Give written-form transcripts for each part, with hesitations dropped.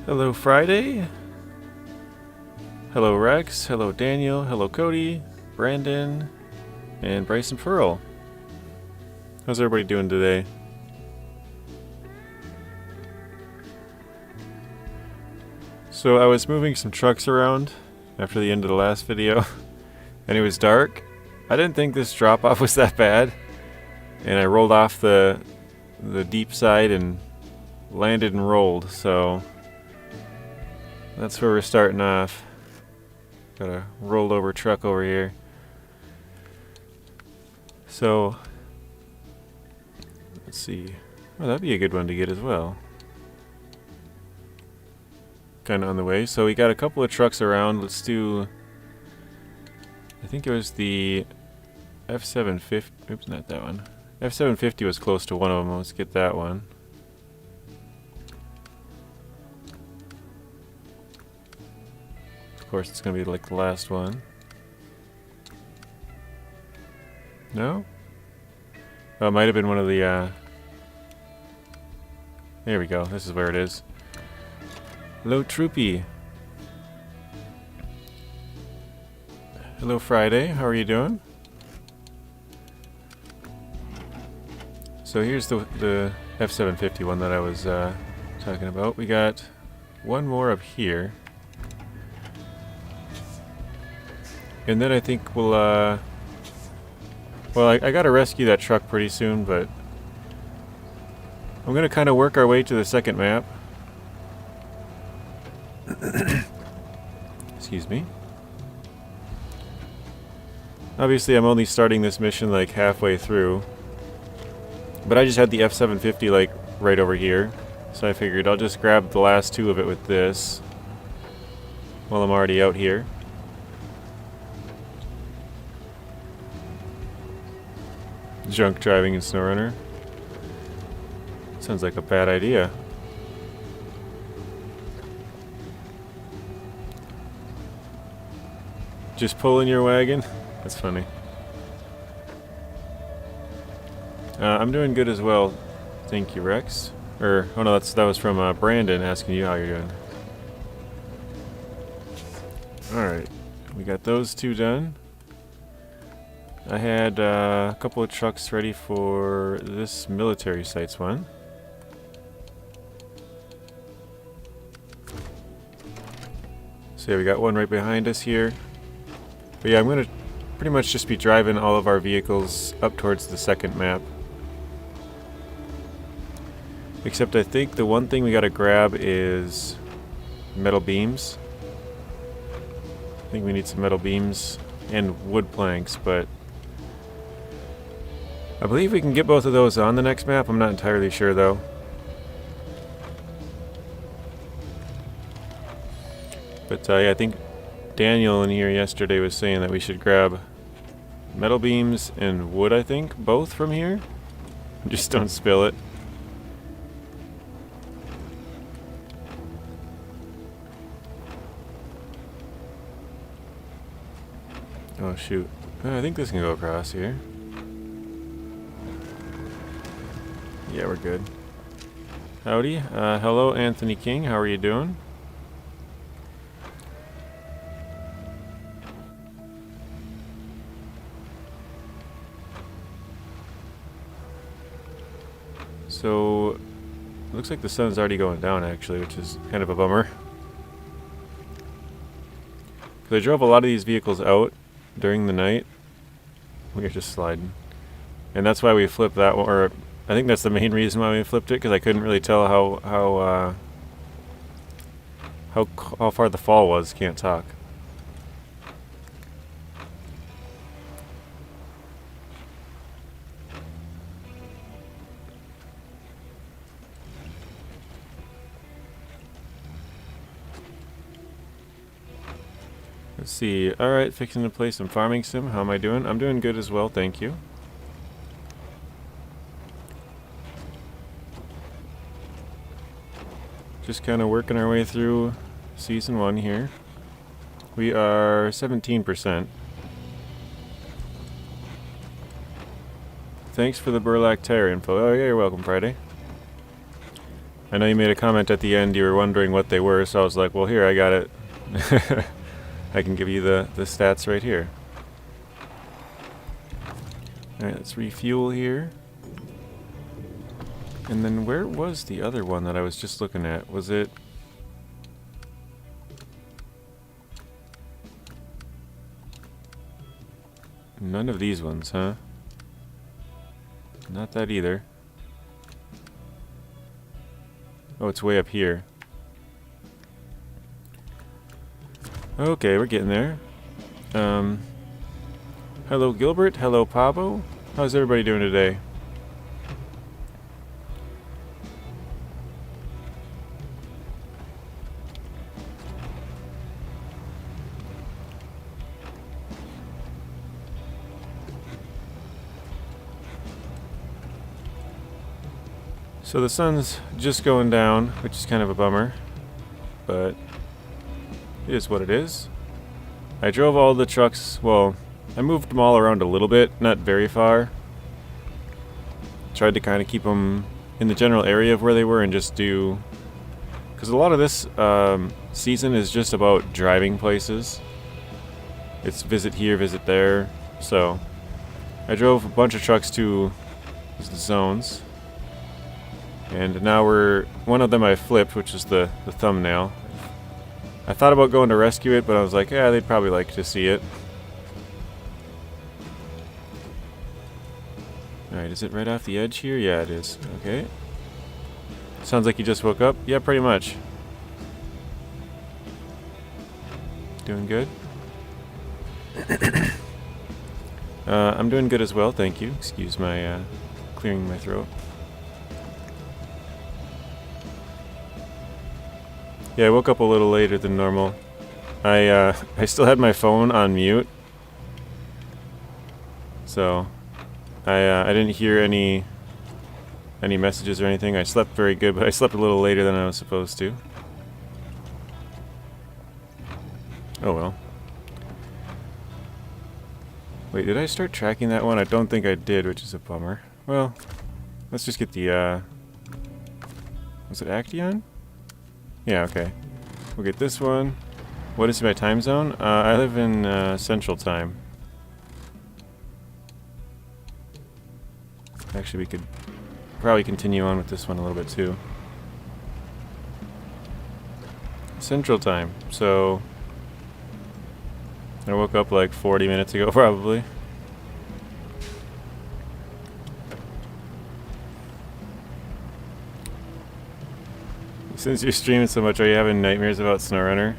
Hello Friday. Hello Rex. Hello Daniel. Hello Cody, Brandon, and Bryson Furl. How's everybody doing today? So I was moving some trucks around after the end of the last video and it was dark. I didn't think this drop off was that bad, and I rolled off the deep side and landed and rolled, so that's where we're starting off. Got a rolled over truck over here. So let's see. Oh, that'd be a good one to get as well. Kind of on the way. So we got a couple of trucks around. Let's do, I think it was the F750. Oops, not that one. F750 was close to one of them. Let's get that one. Of course, it's going to be like the last one. No? Oh, it might have been one of the, there we go. This is where it is. Hello, Troopy. Hello, Friday. How are you doing? So here's the F750 one that I was talking about. We got one more up here. And then I think we'll, well, I gotta rescue that truck pretty soon, but I'm gonna kind of work our way to the second map. Excuse me. Obviously, I'm only starting this mission like halfway through, but I just had the F750 like right over here, so I figured I'll just grab the last two of it with this while I'm already out here. Drunk driving in SnowRunner. Sounds like a bad idea. Just pulling your wagon? That's funny. I'm doing good as well. Thank you, Rex. Oh no, that was from Brandon asking you how you're doing. Alright, we got those two done. I had a couple of trucks ready for this military sites one. So yeah, we got one right behind us here. But yeah, I'm going to pretty much just be driving all of our vehicles up towards the second map. Except I think the one thing we got to grab is metal beams. I think we need some metal beams and wood planks, but I believe we can get both of those on the next map. I'm not entirely sure though. But yeah, I think Daniel in here yesterday was saying that we should grab metal beams and wood, I think, both from here. Just don't spill it. Oh shoot. I think this can go across here. Yeah, we're good. Howdy. Hello, Anthony King. How are you doing? So, looks like the sun's already going down actually, which is kind of a bummer. Because I drove a lot of these vehicles out during the night. We were just sliding. And that's why we flipped that one, or I think that's the main reason why we flipped it, because I couldn't really tell how far the fall was. Can't talk. Let's see. Alright, fixing to play some farming sim. How am I doing? I'm doing good as well, thank you. Just kind of working our way through Season 1 here. We are 17%. Thanks for the Burlak tire info. Oh yeah, you're welcome, Friday. I know you made a comment at the end, you were wondering what they were, so I was like, well, here, I got it. I can give you the stats right here. Alright, let's refuel here. And then where was the other one that I was just looking at? Was it... None of these ones, huh? Not that either. Oh, it's way up here. Okay, we're getting there. Hello Gilbert, hello Pablo. How's everybody doing today? So the sun's just going down, which is kind of a bummer, but it is what it is. I drove all the trucks, well, I moved them all around a little bit, not very far. Tried to kind of keep them in the general area of where they were and just do... Because a lot of this season is just about driving places. It's visit here, visit there. So I drove a bunch of trucks to the zones. And now one of them I flipped, which is the thumbnail. I thought about going to rescue it, but I was like, yeah, they'd probably like to see it. Alright, is it right off the edge here? Yeah, it is. Okay. Sounds like you just woke up. Yeah, pretty much. Doing good? I'm doing good as well, thank you. Excuse my clearing my throat. Yeah, I woke up a little later than normal. I still had my phone on mute, so I didn't hear any messages or anything. I slept very good, but I slept a little later than I was supposed to. Oh well. Wait, did I start tracking that one? I don't think I did, which is a bummer. Well, let's just get the was it Actaeon? Yeah, okay. We'll get this one. What is my time zone? I live in Central Time. Actually, we could probably continue on with this one a little bit too. Central Time. So I woke up like 40 minutes ago, probably. Since you're streaming so much, are you having nightmares about SnowRunner?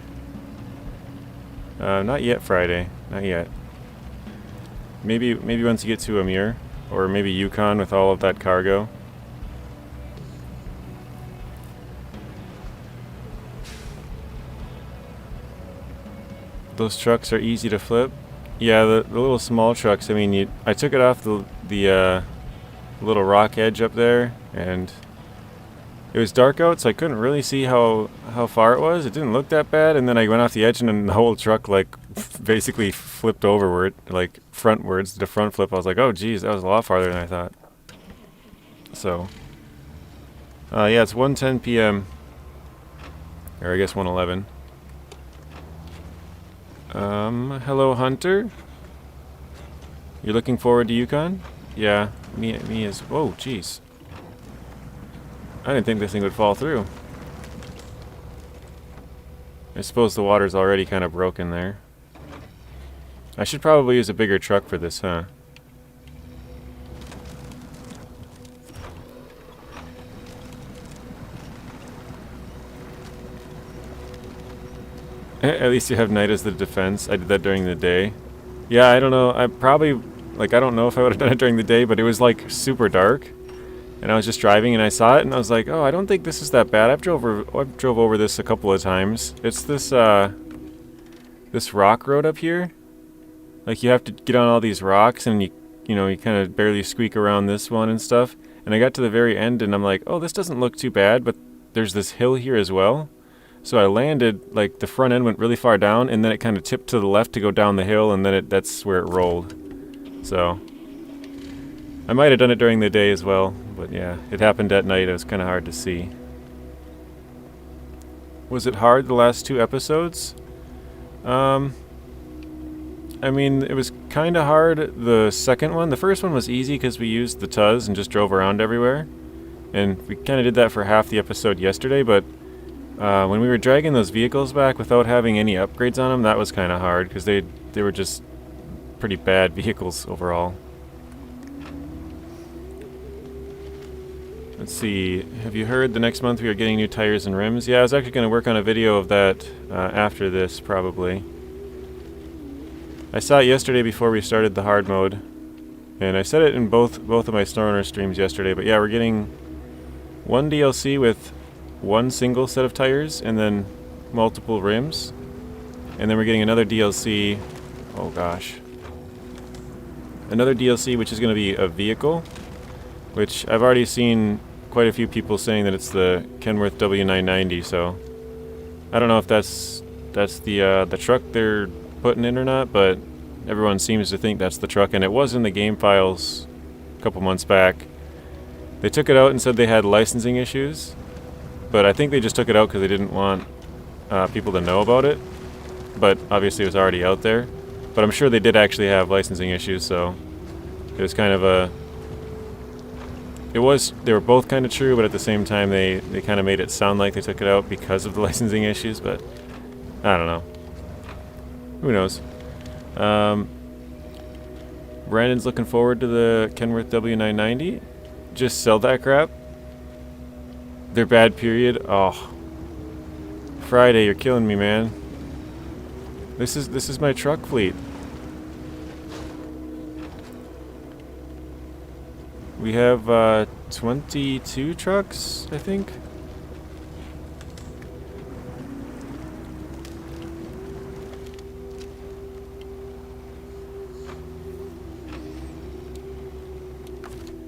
Not yet, Friday. Not yet. Maybe once you get to Amir, or maybe Yukon with all of that cargo. Those trucks are easy to flip. Yeah, the little small trucks. I mean, I took it off the little rock edge up there, and it was dark out, so I couldn't really see how far it was. It didn't look that bad, and then I went off the edge, and then the whole truck like basically flipped overward, like frontwards. The front flip. I was like, oh geez, that was a lot farther than I thought. So, yeah, it's 1:10 p.m. or I guess 1:11. Hello Hunter. You're looking forward to Yukon? Yeah, me as. Whoa, jeez. I didn't think this thing would fall through. I suppose the water's already kind of broken there. I should probably use a bigger truck for this, huh? At least you have night as the defense. I did that during the day. Yeah, I don't know. I probably, like, I don't know if I would have done it during the day, but it was like super dark. And I was just driving and I saw it and I was like, oh, I don't think this is that bad. I've drove over this a couple of times. It's this this rock road up here. Like you have to get on all these rocks and you kind of barely squeak around this one and stuff. And I got to the very end and I'm like, oh, this doesn't look too bad, but there's this hill here as well. So I landed, like the front end went really far down and then it kind of tipped to the left to go down the hill and then that's where it rolled. So I might have done it during the day as well, but yeah, it happened at night. It was kind of hard to see. Was it hard the last 2 episodes? I mean, it was kind of hard the second one. The first one was easy because we used the Tuz and just drove around everywhere. And we kind of did that for half the episode yesterday, but when we were dragging those vehicles back without having any upgrades on them, that was kind of hard because they were just pretty bad vehicles overall. Let's see, have you heard the next month we are getting new tires and rims? Yeah, I was actually going to work on a video of that after this, probably. I saw it yesterday before we started the hard mode, and I said it in both of my SnowRunner streams yesterday, but yeah, we're getting one DLC with one single set of tires and then multiple rims, and then we're getting another DLC, oh gosh, another DLC which is going to be a vehicle, which I've already seen quite a few people saying that it's the Kenworth W990, so I don't know if that's the truck they're putting in or not, but everyone seems to think that's the truck, and it was in the game files a couple months back. They took it out and said they had licensing issues, but I think they just took it out because they didn't want people to know about it, but obviously it was already out there. But I'm sure they did actually have licensing issues, so it was kind of a... they were both kind of true, but at the same time they kind of made it sound like they took it out because of the licensing issues, but I don't know. Who knows? Brandon's looking forward to the Kenworth W990. Just sell that crap. They're bad, period. Oh. Friday, you're killing me, man. This is my truck fleet. We have 22 trucks, I think.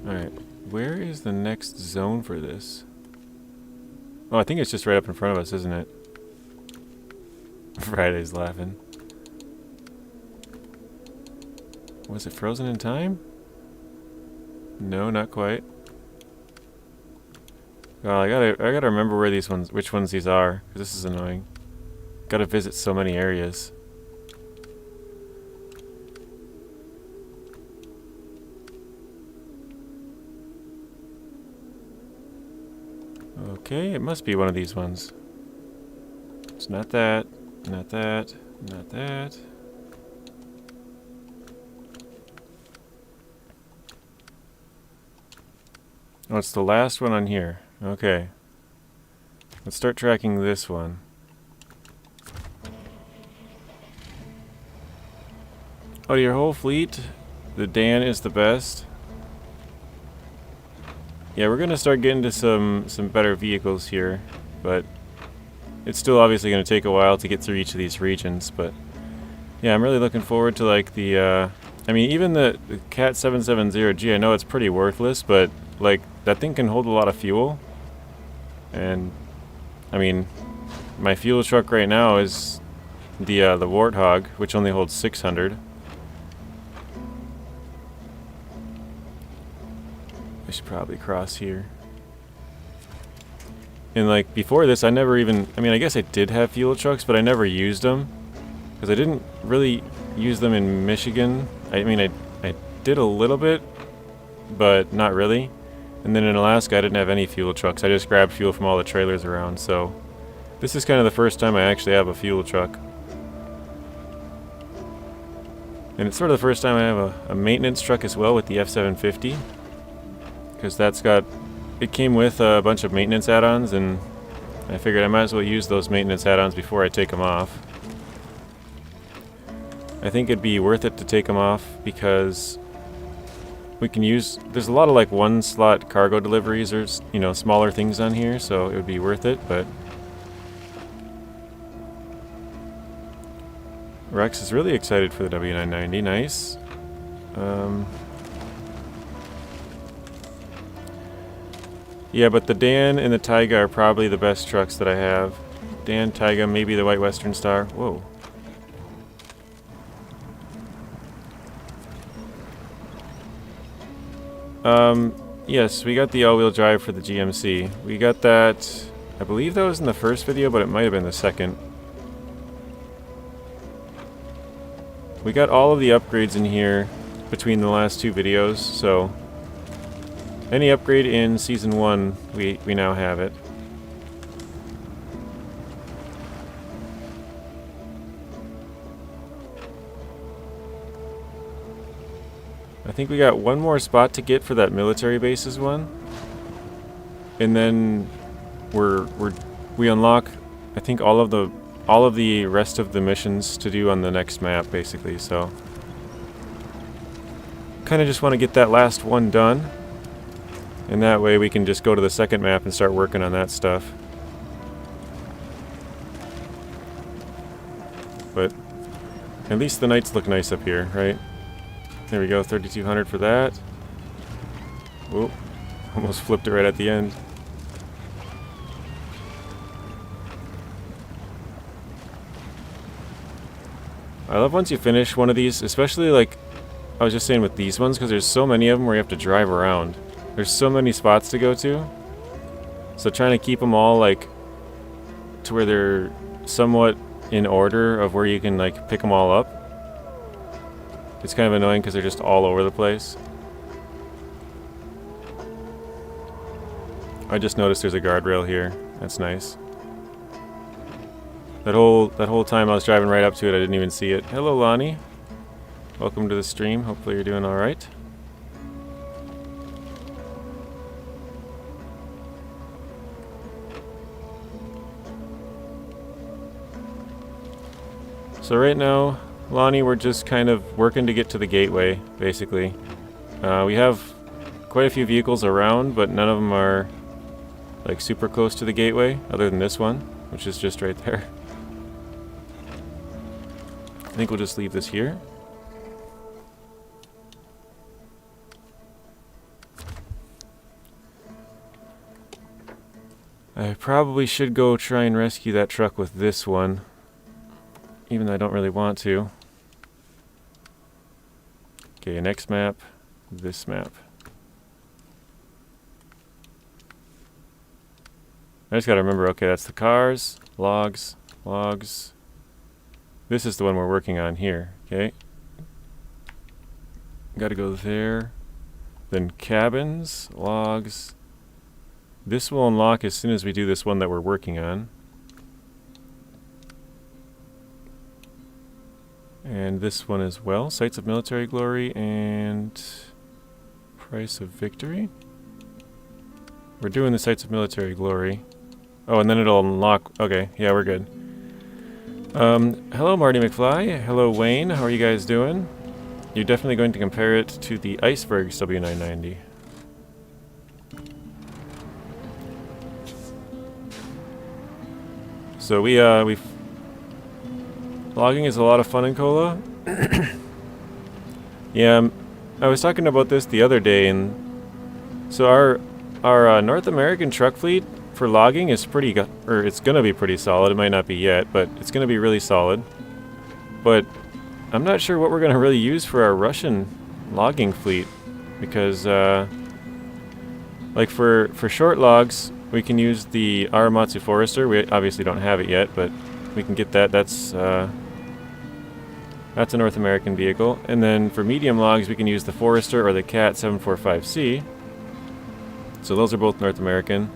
Alright, where is the next zone for this? Oh, I think it's just right up in front of us, isn't it? Friday's laughing. Was it frozen in time? No, not quite. Oh, I gotta remember where these ones, which ones these are, because this is annoying. Gotta visit so many areas. Okay, it must be one of these ones. It's not that, not that, not that. Oh, it's the last one on here. Okay. Let's start tracking this one. Oh, your whole fleet? The Dan is the best? Yeah, we're gonna start getting to some better vehicles here, but it's still obviously gonna take a while to get through each of these regions, but yeah, I'm really looking forward to like the, I mean, even the Cat 770G, I know it's pretty worthless, but like, that thing can hold a lot of fuel, and I mean, my fuel truck right now is the Warthog, which only holds 600. I should probably cross here. And like, before this, I never even, I mean, I guess I did have fuel trucks, but I never used them, because I didn't really use them in Michigan. I mean, I did a little bit, but not really. And then in Alaska, I didn't have any fuel trucks. I just grabbed fuel from all the trailers around, so this is kind of the first time I actually have a fuel truck. And it's sort of the first time I have a maintenance truck as well with the F750. Because that's got, it came with a bunch of maintenance add-ons, and I figured I might as well use those maintenance add-ons before I take them off. I think it'd be worth it to take them off because we can use, there's a lot of like one slot cargo deliveries or, you know, smaller things on here, so it would be worth it, but Rex is really excited for the W990, nice. Yeah, but the Dan and the Tayga are probably the best trucks that I have. Dan, Tayga, maybe the White Western Star. Whoa. Yes, we got the all-wheel drive for the GMC. We got that, I believe that was in the first video, but it might have been the second. We got all of the upgrades in here between the last two videos, so any upgrade in Season 1, we now have it. I think we got one more spot to get for that military bases one. And then we unlock, I think, all of the rest of the missions to do on the next map, basically. So kind of just want to get that last one done, and that way we can just go to the second map and start working on that stuff. But at least the nights look nice up here, right? There we go, 3200 for that. Whoa, almost flipped it right at the end. I love once you finish one of these, especially like I was just saying with these ones, because there's so many of them where you have to drive around. There's so many spots to go to. So trying to keep them all like to where they're somewhat in order of where you can like pick them all up. It's kind of annoying because they're just all over the place. I just noticed there's a guardrail here. That's nice. That whole time I was driving right up to it, I didn't even see it. Hello, Lonnie. Welcome to the stream. Hopefully you're doing all right. So right now, Lonnie, we're just kind of working to get to the gateway, basically. We have quite a few vehicles around, but none of them are like super close to the gateway, other than this one, which is just right there. I think we'll just leave this here. I probably should go try and rescue that truck with this one, even though I don't really want to. Okay, next map, this map. I just gotta remember, okay, that's the cars, logs, logs. This is the one we're working on here, okay? Gotta go there. Then cabins, logs. This will unlock as soon as we do this one that we're working on. And this one as well. Sites of Military Glory and Price of Victory. We're doing the Sites of Military Glory. Oh, and then it'll unlock. Okay, yeah, we're good. Hello, Marty McFly. Hello, Wayne. How are you guys doing? You're definitely going to compare it to the Icebergs W990. So we've logging is a lot of fun in Kola. Yeah, I was talking about this the other day, and so our North American truck fleet for logging is it's gonna be pretty solid. It might not be yet, but it's gonna be really solid. But I'm not sure what we're gonna really use for our Russian logging fleet, because like for short logs, we can use the Aramatsu Forester. We obviously don't have it yet, but we can get that. That's a North American vehicle. And then for medium logs, we can use the Forester or the Cat 745C. So those are both North American.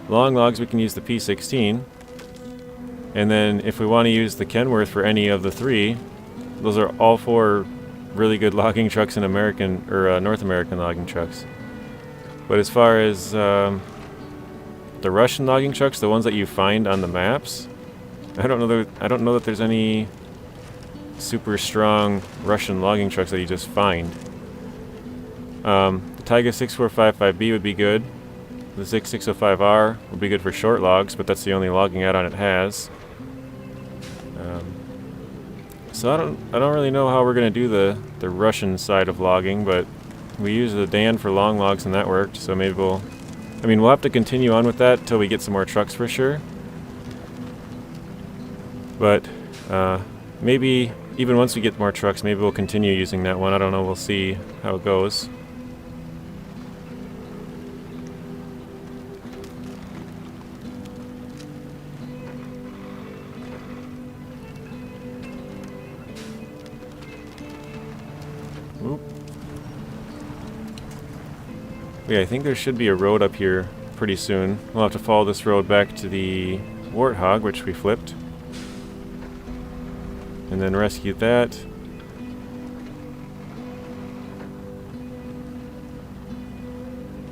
Long logs, we can use the P16. And then if we want to use the Kenworth for any of the three, those are all four really good logging trucks in American or North American logging trucks. But as far as the Russian logging trucks, the ones that you find on the maps, I don't know that there's any super strong Russian logging trucks that you just find. The Tayga 6455B would be good. The Zik 605R would be good for short logs, but that's the only logging add-on it has. So I don't really know how we're gonna do the Russian side of logging, but we use the Dan for long logs and that worked. So maybe we'll have to continue on with that until we get some more trucks for sure. But maybe even once we get more trucks, maybe we'll continue using that one. I don't know. We'll see how it goes. Yeah, I think there should be a road up here pretty soon. We'll have to follow this road back to the Warthog, which we flipped. And then rescue that.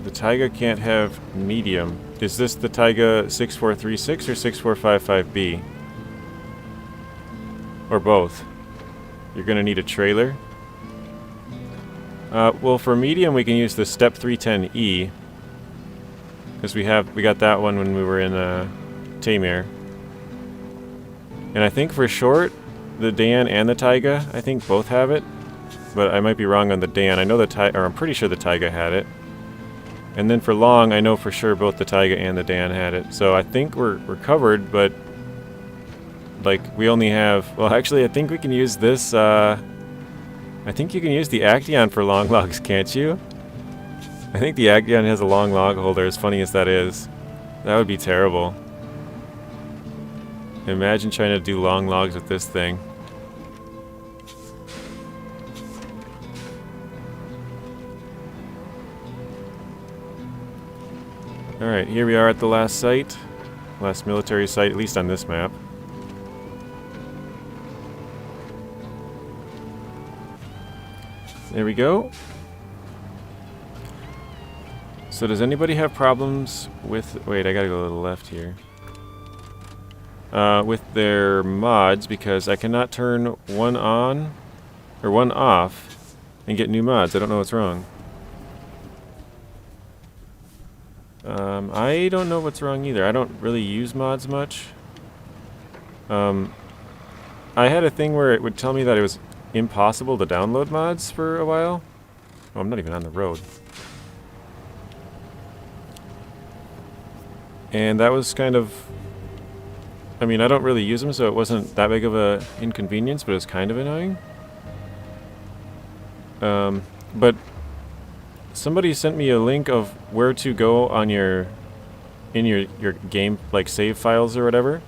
The Tayga can't have medium. Is this the Tayga 6436 or 6455B? Or both? You're going to need a trailer. Well, for medium we can use the Step 310E. Because we got that one when we were in Taymyr. And I think for short, the Dan and the Tayga, I think both have it. But I might be wrong on the Dan. I know I'm pretty sure the Tayga had it. And then for long, I know for sure both the Tayga and the Dan had it. So I think we're covered, but like we only have, well actually I think we can use this, I think you can use the Actaeon for long logs, can't you? I think the Actaeon has a long log holder, as funny as that is. That would be terrible. Imagine trying to do long logs with this thing. Alright, here we are at the last site. Last military site, at least on this map. There we go. So does anybody have problems with... Wait, I gotta go to the left here. With their mods, because I cannot turn one on, or one off, and get new mods. I don't know what's wrong. I don't know what's wrong either. I don't really use mods much. I had a thing where it would tell me that it was impossible to download mods for a while. Oh, I'm not even on the road. And that was kind of... I mean, I don't really use them, so it wasn't that big of a inconvenience, but it was kind of annoying. But somebody sent me a link of where to go on your game, like save files or whatever,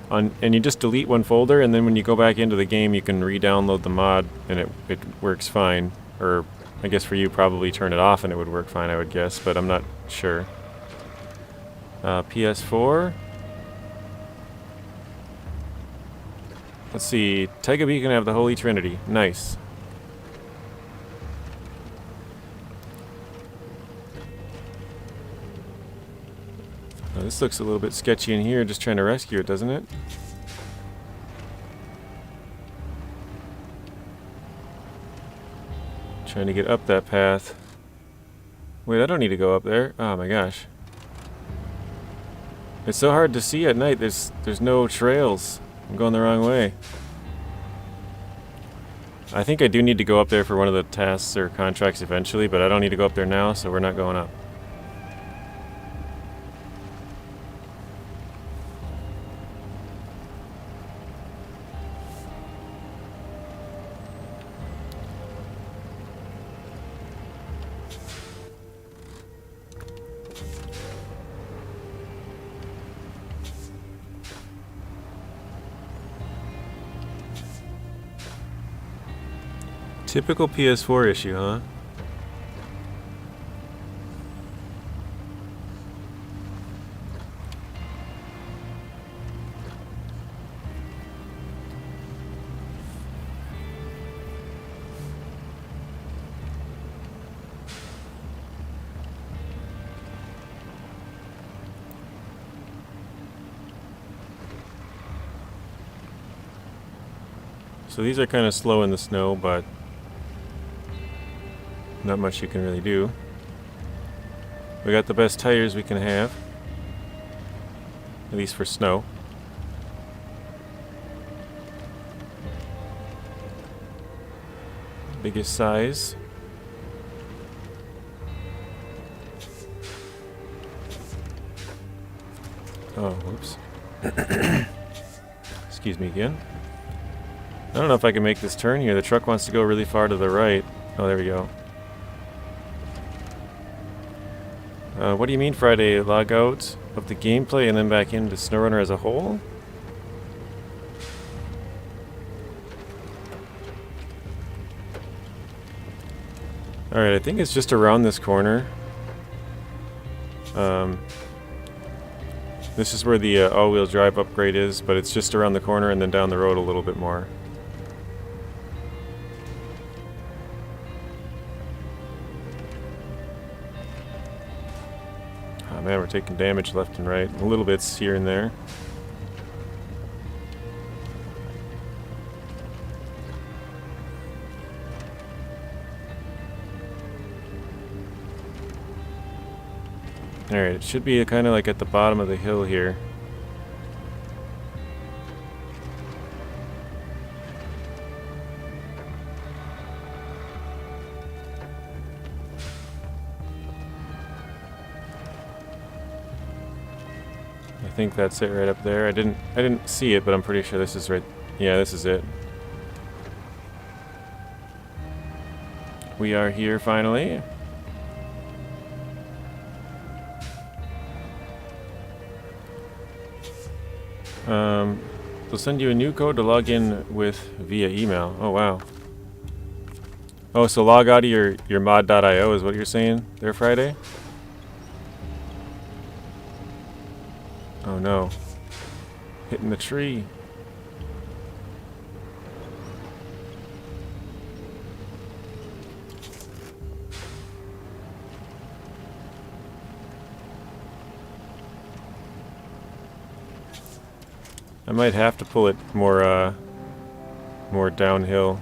and you just delete one folder, and then when you go back into the game, you can re-download the mod, and it works fine. Or I guess for you, probably turn it off and it would work fine, I would guess, but I'm not sure. PS4. Let's see. Tayga B can have the Holy Trinity. Nice. Oh, this looks a little bit sketchy in here, just trying to rescue it, doesn't it? Trying to get up that path. Wait, I don't need to go up there. Oh my gosh. It's so hard to see at night. There's no trails. I'm going the wrong way. I think I do need to go up there for one of the tasks or contracts eventually, but I don't need to go up there now, so we're not going up. Typical PS4 issue, huh? So these are kind of slow in the snow, but not much you can really do. We got the best tires we can have, at least for snow. Biggest size. Oh, whoops. Excuse me again. I don't know if I can make this turn here. The truck wants to go really far to the right. Oh, there we go. What do you mean Friday? Log out of the gameplay and then back into SnowRunner as a whole? Alright, I think it's just around this corner. This is where the all-wheel drive upgrade is, but it's just around the corner and then down the road a little bit more. Oh man, we're taking damage left and right. A little bits here and there. Alright, it should be kind of like at the bottom of the hill here. I think that's it right up there. I didn't see it, but I'm pretty sure this is right. Yeah, this is it. We are here finally. They'll send you a new code to log in with via email. Oh wow. Oh, so log out of your mod.io is what you're saying there, Friday? Oh no. Hitting the tree. I might have to pull it more downhill.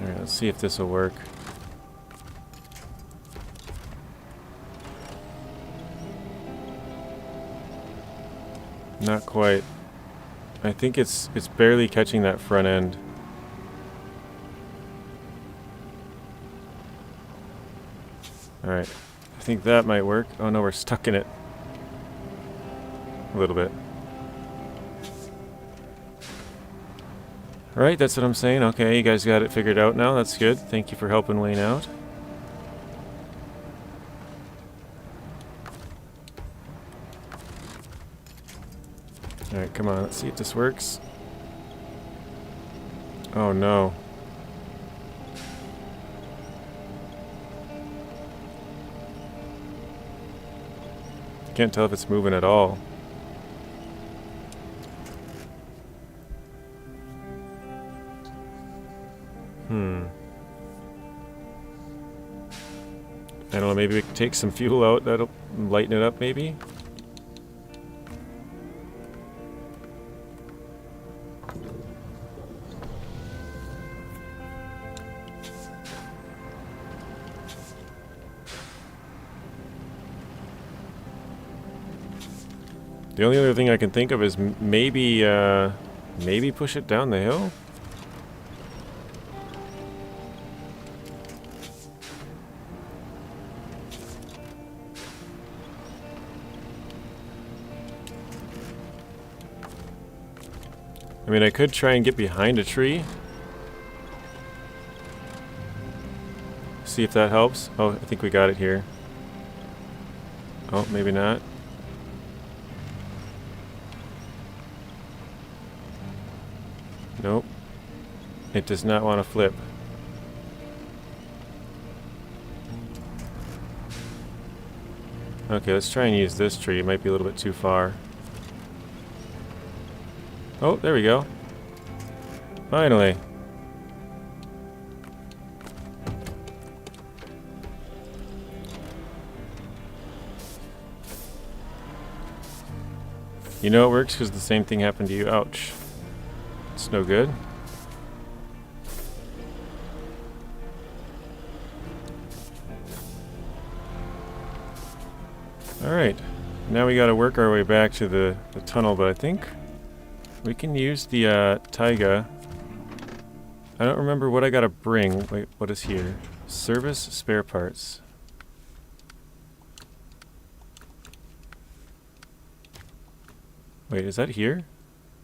All right, let's see if this will work. Not quite. I think it's barely catching that front end. Alright. I think that might work. Oh no, we're stuck in it. A little bit. Alright, that's what I'm saying. Okay, you guys got it figured out now. That's good. Thank you for helping Wayne out. Alright, come on, let's see if this works. Oh no. Can't tell if it's moving at all. I don't know, maybe we can take some fuel out, that'll lighten it up maybe? The only other thing I can think of is maybe push it down the hill? I mean, I could try and get behind a tree. See if that helps. Oh, I think we got it here. Oh, maybe not. Nope. It does not want to flip. Okay, let's try and use this tree. It might be a little bit too far. Oh, there we go. Finally. You know it works because the same thing happened to you. Ouch. It's no good. Alright. Now we gotta work our way back to the tunnel, but I think we can use the Tayga. I don't remember what I gotta bring. Wait, what is here? Service spare parts. Wait, is that here?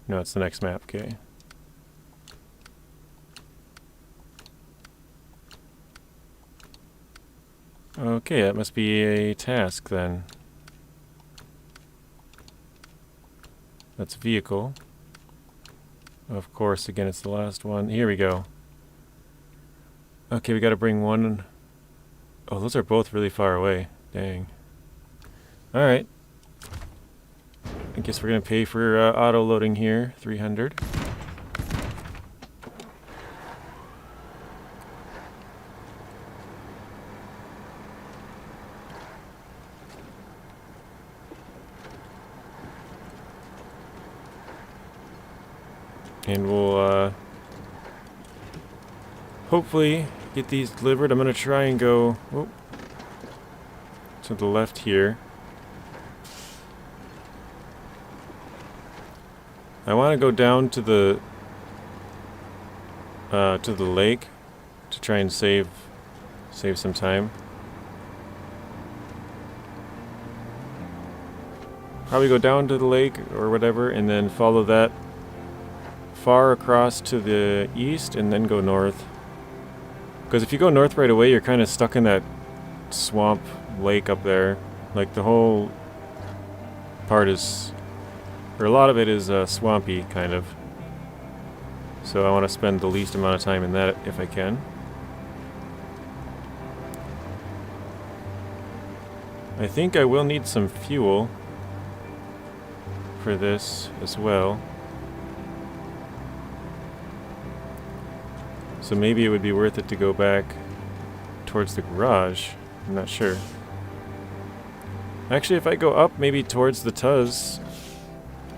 No, it's the next map, okay. Okay, that must be a task then. That's vehicle. Of course, again, it's the last one. Here we go. Okay, we gotta bring one. Oh, those are both really far away. Dang. Alright. I guess we're gonna pay for auto loading here. 300. And we'll hopefully get these delivered. I'm gonna try and go to the left here. I want to go down to the lake to try and save some time. Probably go down to the lake or whatever, and then follow that far across to the east, and then go north. Because if you go north right away, you're kind of stuck in that swamp lake up there. Like the whole part is, or a lot of it is swampy, kind of. So I want to spend the least amount of time in that if I can. I think I will need some fuel for this as well. So maybe it would be worth it to go back towards the garage. I'm not sure. Actually, if I go up maybe towards the Tuz,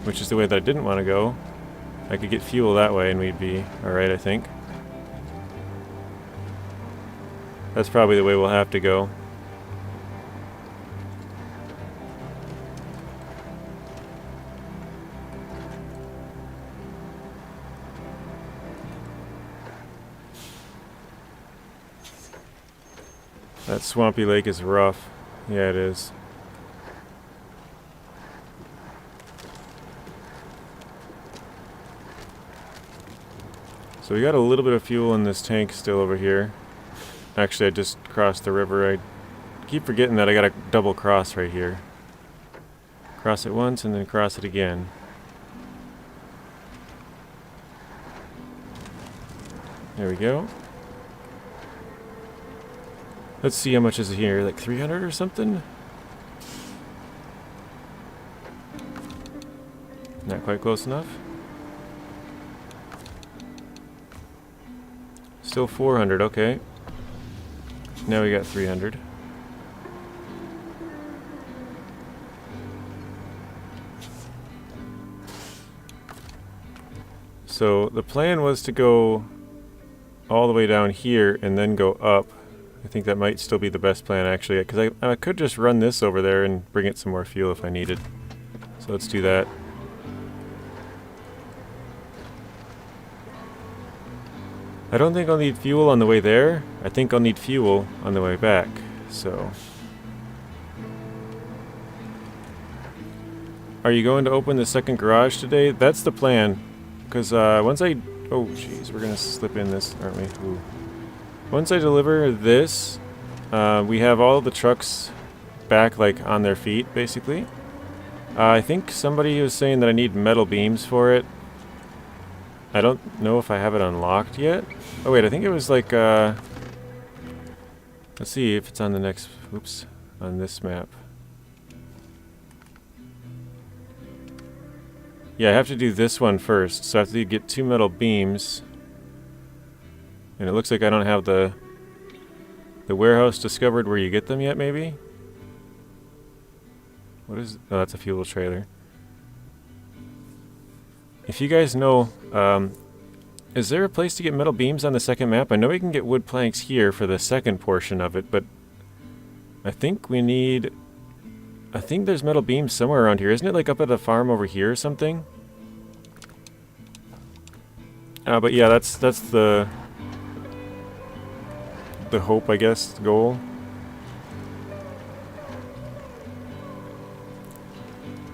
which is the way that I didn't want to go, I could get fuel that way and we'd be alright, I think. That's probably the way we'll have to go. That swampy lake is rough. Yeah, it is. So we got a little bit of fuel in this tank still over here. Actually, I just crossed the river. I keep forgetting that I got a double cross right here. Cross it once and then cross it again. There we go. Let's see how much is here, like 300 or something? Not quite close enough. Still 400, okay. Now we got 300. So the plan was to go all the way down here and then go up. I think that might still be the best plan, actually, because I could just run this over there and bring it some more fuel if I needed. So let's do that. I don't think I'll need fuel on the way there. I think I'll need fuel on the way back, so. Are you going to open the second garage today? That's the plan, because once I... Oh, jeez, we're going to slip in this, aren't we? Ooh. Once I deliver this, we have all the trucks back, like, on their feet, basically. I think somebody was saying that I need metal beams for it. I don't know if I have it unlocked yet. Oh, wait, I think it was, like, let's see if it's on the next... Oops, on this map. Yeah, I have to do this one first, so I have to get 2 metal beams. And it looks like I don't have the warehouse discovered where you get them yet, maybe? What is... Oh, that's a fuel trailer. If you guys know, is there a place to get metal beams on the second map? I know we can get wood planks here for the second portion of it, but I think we need... I think there's metal beams somewhere around here. Isn't it like up at the farm over here or something? But yeah, that's the hope, I guess, the goal.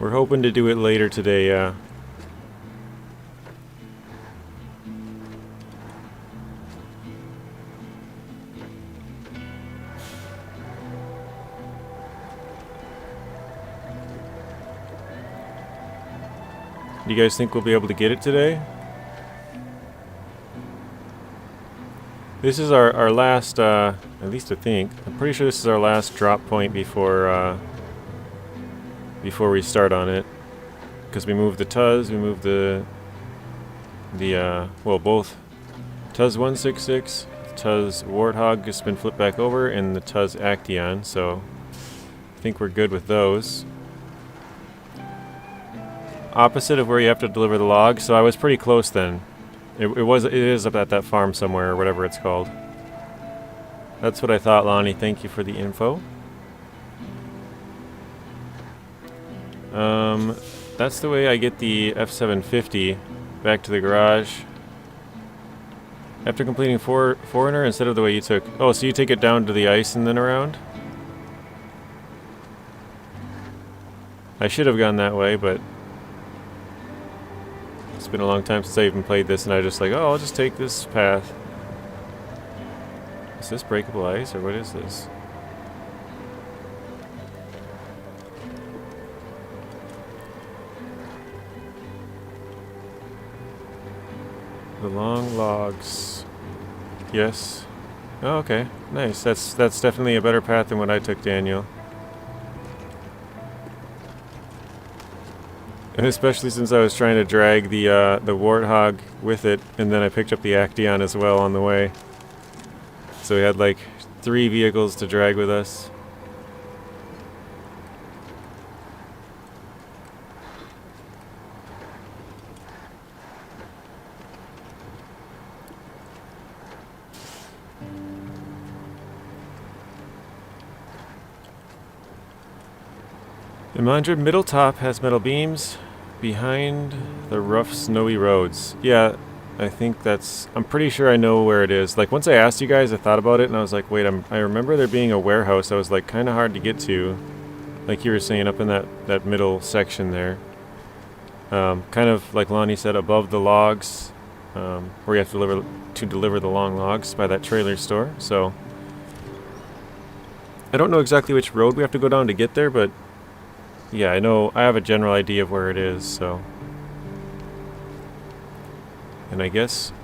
We're hoping to do it later today, yeah. Do you guys think we'll be able to get it today? This is our last, at least I think. I'm pretty sure this is our last drop point before we start on it. Because we moved the Tuz, we moved well, both Tuz 166, Tuz Warthog has been flipped back over, and the Tuz Actaeon, so I think we're good with those. Opposite of where you have to deliver the logs, so I was pretty close then. It is up at that farm somewhere, or whatever it's called. That's what I thought, Lonnie. Thank you for the info. That's the way I get the F750 back to the garage. After completing Foreigner, instead of the way you took... Oh, so you take it down to the ice and then around? I should have gone that way, but... It's been a long time since I even played this, and I just like, oh, I'll just take this path. Is this breakable ice, or what is this? The long logs. Yes. Oh, okay. Nice. That's definitely a better path than what I took, Daniel. And especially since I was trying to drag the Warthog with it, and then I picked up the Actaeon as well on the way. So we had like 3 vehicles to drag with us. The Mandra middle top has metal beams behind the rough snowy roads. Yeah, I think that's... I'm pretty sure I know where it is. Like, once I asked you guys, I thought about it, and I was like, wait, I remember there being a warehouse that was, like, kind of hard to get to. Like you were saying, up in that middle section there. Kind of, like Lonnie said, above the logs, where you have to deliver the long logs by that trailer store. So, I don't know exactly which road we have to go down to get there, but... Yeah, I know, I have a general idea of where it is, so... And I guess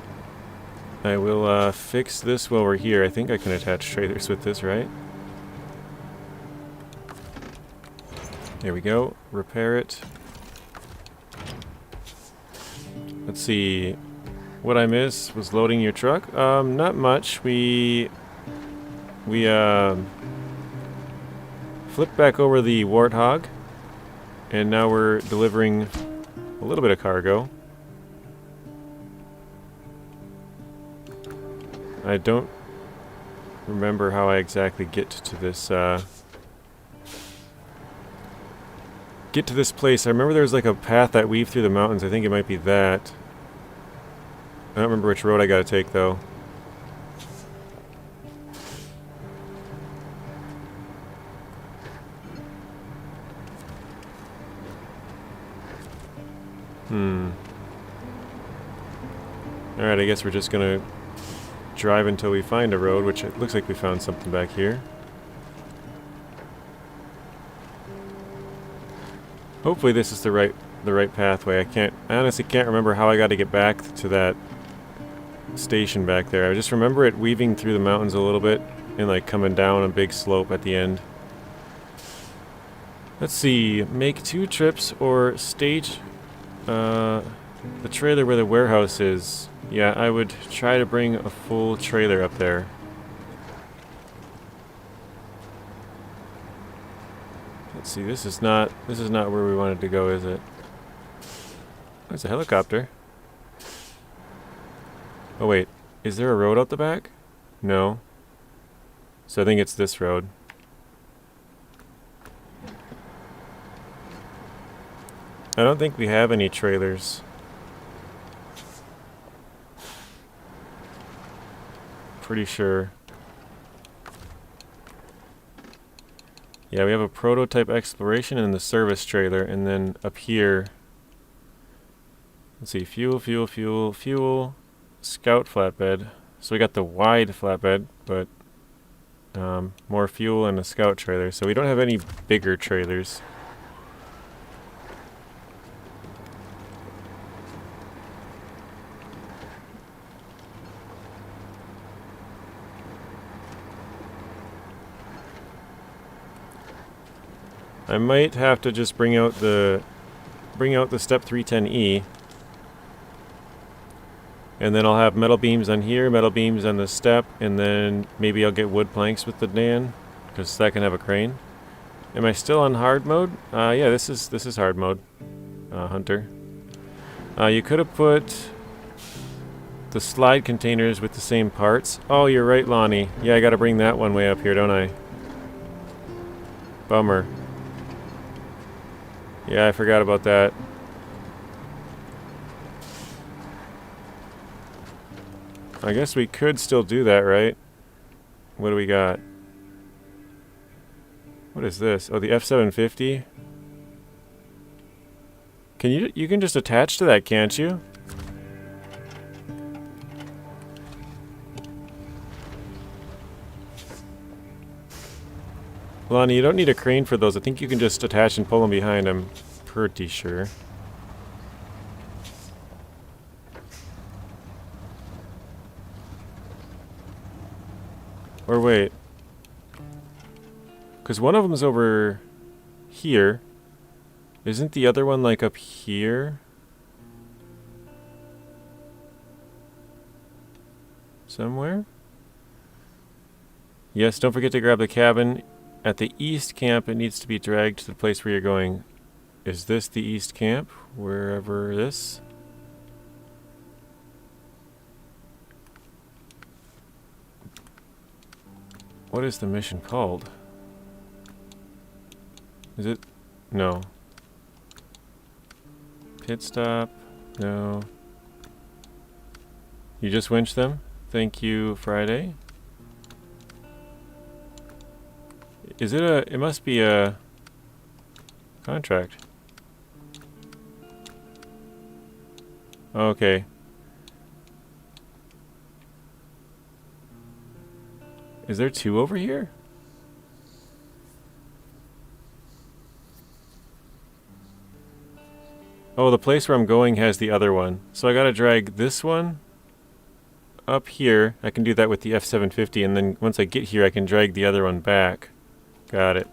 I will fix this while we're here. I think I can attach trailers with this, right? There we go. Repair it. Let's see. What I missed was loading your truck. Not much. We flipped back over the Warthog. And now we're delivering a little bit of cargo. I don't remember how I exactly get to this place. I remember there was like a path that weaved through the mountains. I think it might be that. I don't remember which road I gotta take though. Alright, I guess we're just gonna drive until we find a road, which it looks like we found something back here. Hopefully this is the right pathway. I honestly can't remember how I got to get back to that station back there. I just remember it weaving through the mountains a little bit and like coming down a big slope at the end. Let's see, make 2 trips or stage the trailer where the warehouse is. Yeah, I would try to bring a full trailer up there. Let's see, this is not where we wanted to go, is it? There's a helicopter. Oh wait, is there a road out the back? No. So I think it's this road. I don't think we have any trailers. Pretty sure. Yeah, we have a prototype exploration and the service trailer, and then up here, let's see, fuel, scout flatbed. So we got the wide flatbed, but more fuel and a scout trailer. So we don't have any bigger trailers. I might have to just bring out the Step 310E. And then I'll have metal beams on here, metal beams on the step, and then maybe I'll get wood planks with the Dan, because that can have a crane. Am I still on hard mode? Yeah, this is hard mode, Hunter. You could have put the slide containers with the same parts. Oh, you're right, Lonnie. Yeah, I gotta bring that one way up here, don't I? Bummer. Yeah, I forgot about that. I guess we could still do that, right? What do we got? What is this? Oh, the F750? Can you can just attach to that, can't you? Lonnie, you don't need a crane for those. I think you can just attach and pull them behind, I'm pretty sure. Or wait. Because one of them's over here. Isn't the other one like up here? Somewhere? Yes, don't forget to grab the cabin. At the east camp, it needs to be dragged to the place where you're going. Is this the east camp? Wherever this? What is the mission called? Is it? No. Pit stop? No. You just winched them? Thank you, Friday. Is it a... It must be a contract. Okay. Is there two over here? Oh, the place where I'm going has the other one. So I gotta drag this one up here. I can do that with the F750, and then once I get here I can drag the other one back. Got it.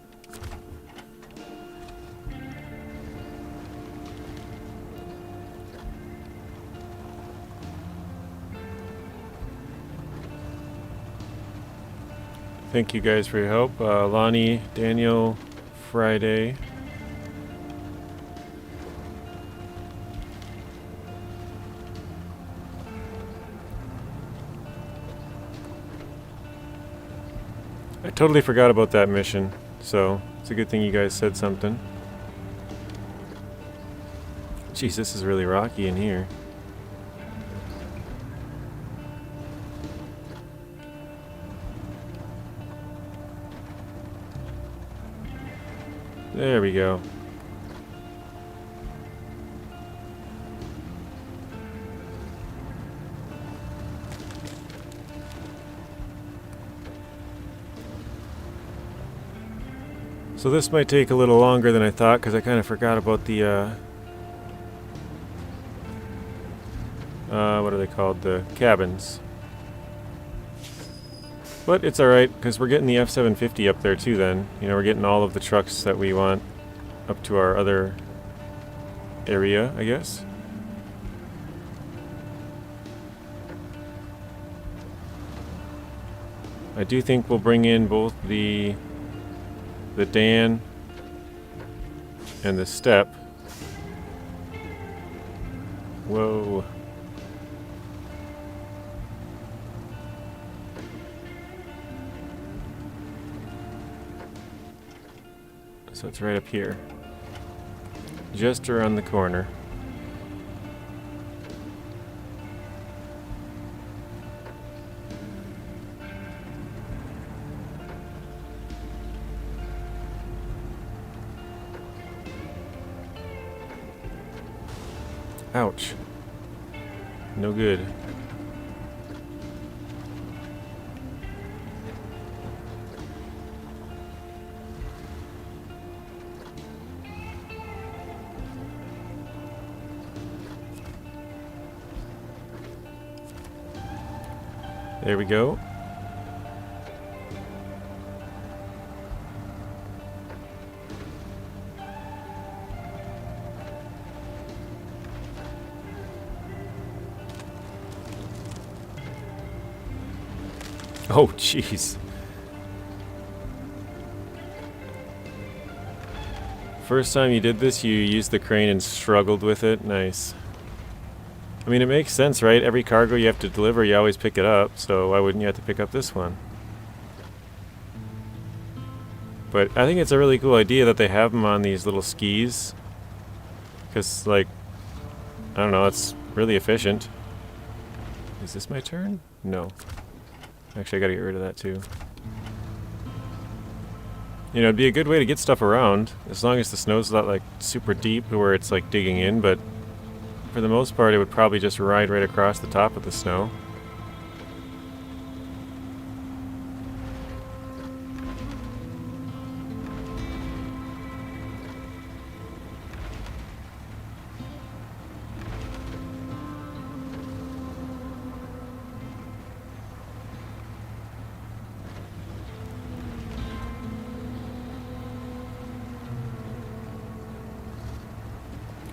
Thank you guys for your help. Lonnie, Daniel, Friday. I totally forgot about that mission, so it's a good thing you guys said something. Jeez, this is really rocky in here. There we go. So this might take a little longer than I thought because I kind of forgot about the what are they called? The cabins. But it's alright, because we're getting the F750 up there too then. You know, we're getting all of the trucks that we want up to our other area, I guess. I do think we'll bring in both the Dan and the Step. Whoa. So it's right up here. Just around the corner. Ouch. No good. There we go. Oh, jeez. First time you did this, you used the crane and struggled with it. Nice. I mean, it makes sense, right? Every cargo you have to deliver, you always pick it up, so why wouldn't you have to pick up this one? But I think it's a really cool idea that they have them on these little skis. Because, like, I don't know, it's really efficient. Is this my turn? No. Actually, I gotta get rid of that too. You know, it'd be a good way to get stuff around, as long as the snow's not, like, super deep where it's, like, digging in, but for the most part, it would probably just ride right across the top of the snow.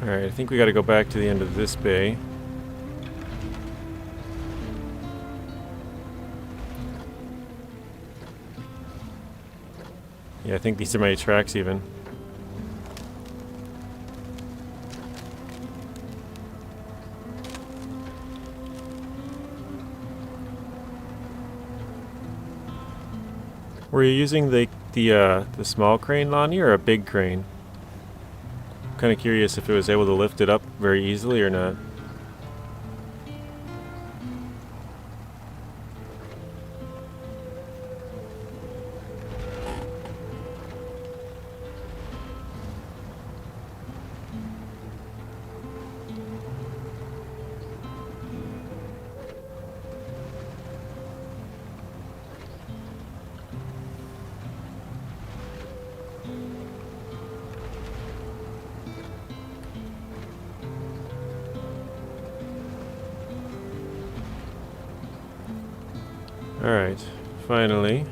Alright, I think we gotta go back to the end of this bay. Yeah, I think these are my tracks even. Were you using the small crane, Lonnie, or a big crane? Kind of curious if it was able to lift it up very easily or not. Alright, finally.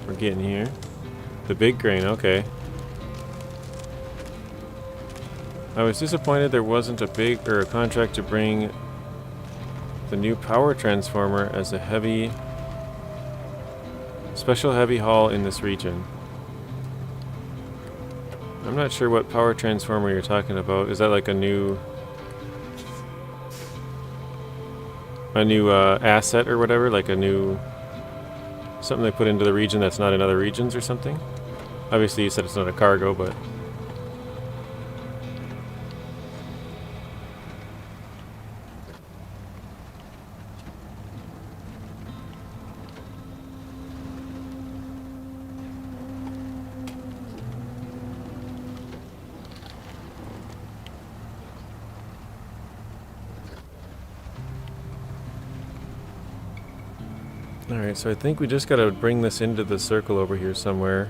We're getting here. The big crane, okay. I was disappointed there wasn't a contract to bring the new power transformer as a special heavy haul in this region. I'm not sure what power transformer you're talking about. Is that like a new asset or whatever, like something they put into the region that's not in other regions or something? Obviously you said it's not a cargo, but alright, so I think we just gotta bring this into the circle over here somewhere.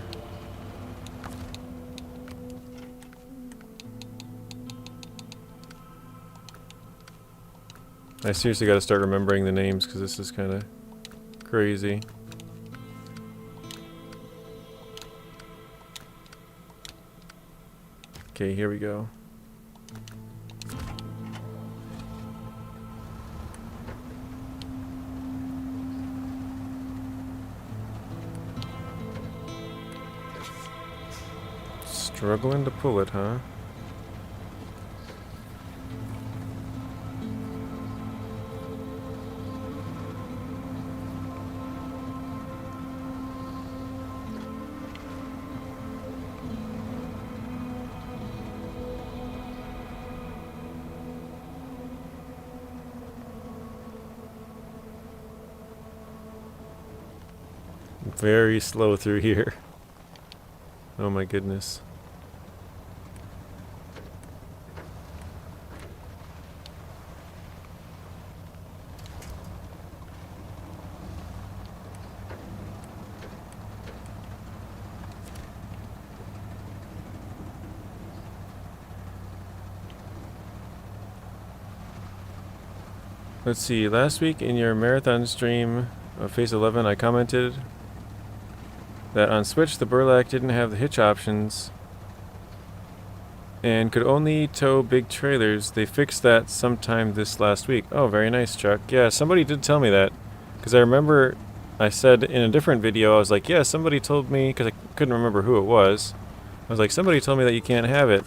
I seriously gotta start remembering the names because this is kinda crazy. Okay, here we go. Struggling to pull it, huh? Very slow through here. Oh my goodness. Let's see, last week in your marathon stream of Phase 11 I commented that on Switch the Burlak didn't have the hitch options and could only tow big trailers. They fixed that sometime this last week. Oh, very nice, Chuck. Yeah, somebody did tell me that, because I remember I said in a different video, I was like, yeah, somebody told me, because I couldn't remember who it was. I was like, somebody told me that you can't have it.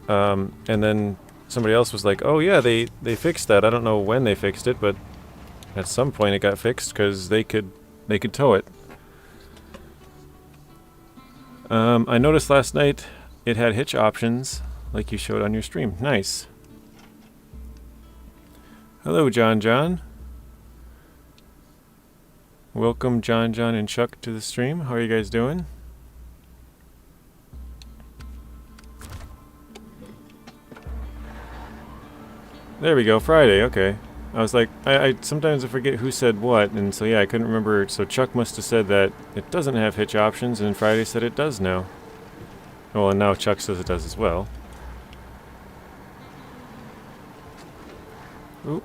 And then somebody else was like, oh yeah, they fixed that. I don't know when they fixed it, but at some point it got fixed because they could tow it. I noticed last night it had hitch options, like you showed on your stream. Nice. Hello, John. Welcome, John and Chuck, to the stream. How are you guys doing? There we go, Friday, okay. I was like, I sometimes I forget who said what, and so yeah, I couldn't remember. So Chuck must have said that it doesn't have hitch options, and Friday said it does now. Well, and now Chuck says it does as well. Oop.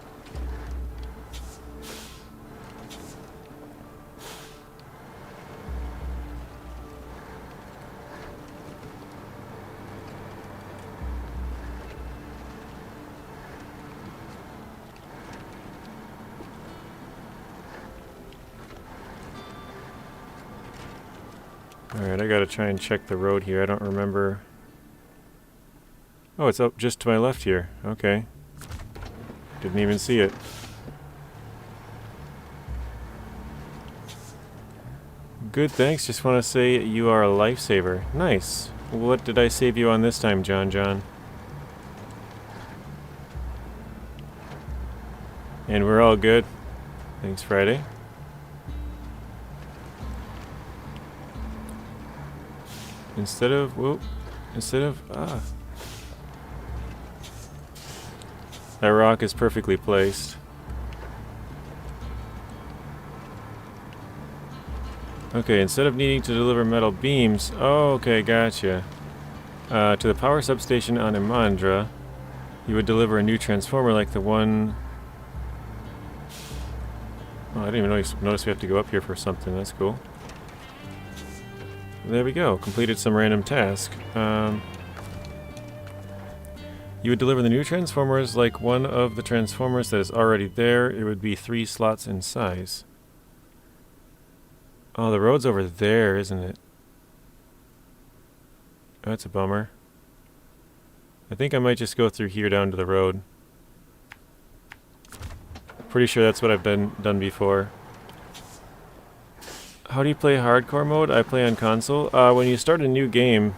Alright, I gotta try and check the road here. I don't remember. Oh, it's up just to my left here. Okay. Didn't even see it. Good, thanks. Just want to say you are a lifesaver. Nice. What did I save you on this time, John? And we're all good. Thanks, Friday. Instead of that rock is perfectly placed. Okay, instead of needing to deliver metal beams, oh, okay, gotcha. To the power substation on Imandra, you would deliver a new transformer like the one. Oh, I didn't even notice we have to go up here for something. That's cool. There we go. Completed some random task. You would deliver the new transformers like one of the transformers that is already there. It would be 3 slots in size. Oh, the road's over there, isn't it? Oh, that's a bummer. I think I might just go through here down to the road. Pretty sure that's what I've done before. How do you play hardcore mode? I play on console. When you start a new game,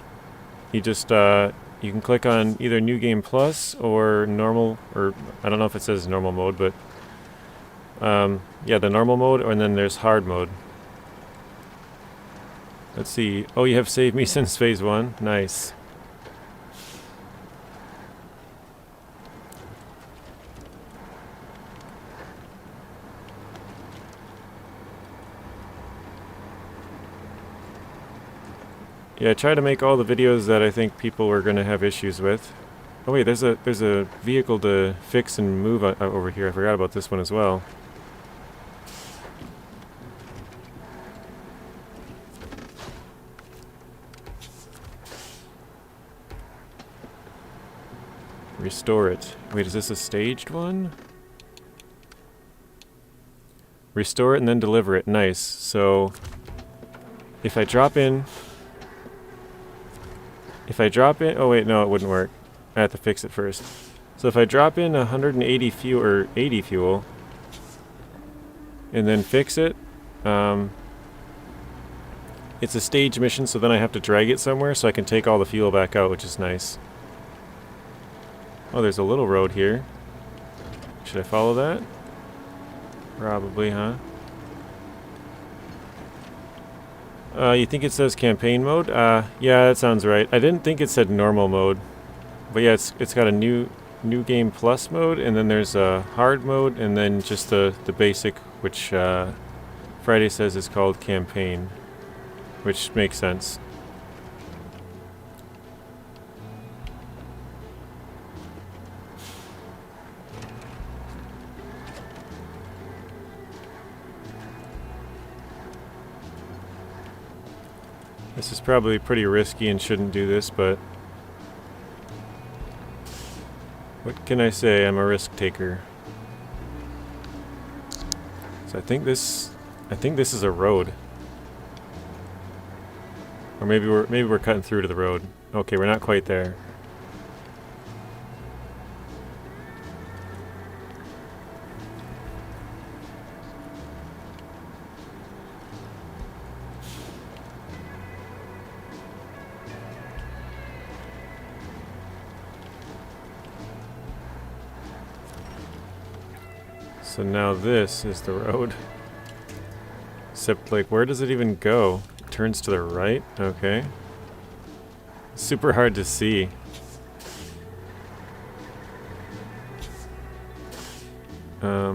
you just you can click on either New Game Plus or normal, or I don't know if it says normal mode, but yeah, the normal mode, and then there's hard mode. Let's see. Oh, you have saved me since phase 1. Nice. Yeah, I try to make all the videos that I think people were going to have issues with. Oh wait, there's a vehicle to fix and move over here. I forgot about this one as well. Restore it. Wait, is this a staged one? Restore it and then deliver it. Nice. So if I drop in... oh wait, no, it wouldn't work. I have to fix it first. So if I drop in 180 fuel, or 80 fuel, and then fix it, it's a stage mission, so then I have to drag it somewhere so I can take all the fuel back out, which is nice. Oh, there's a little road here. Should I follow that? Probably, huh? You think it says campaign mode? Yeah, that sounds right. I didn't think it said normal mode. But yeah, it's got a new game plus mode, and then there's a hard mode, and then just the basic, which Friday says is called campaign, which makes sense. This is probably pretty risky and shouldn't do this, but what can I say? I'm a risk taker. So I think this I think this is a road. Or maybe we're cutting through to the road. Okay, we're not quite there. So now this is the road. Except, like, where does it even go? It turns to the right? Okay. Super hard to see. I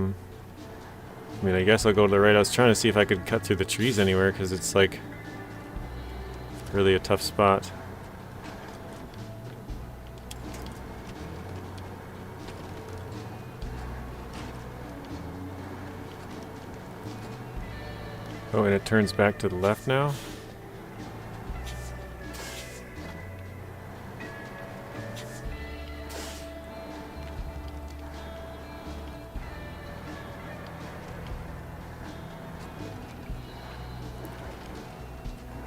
mean, I guess I'll go to the right. I was trying to see if I could cut through the trees anywhere, because it's, like, really a tough spot. Oh, and it turns back to the left now?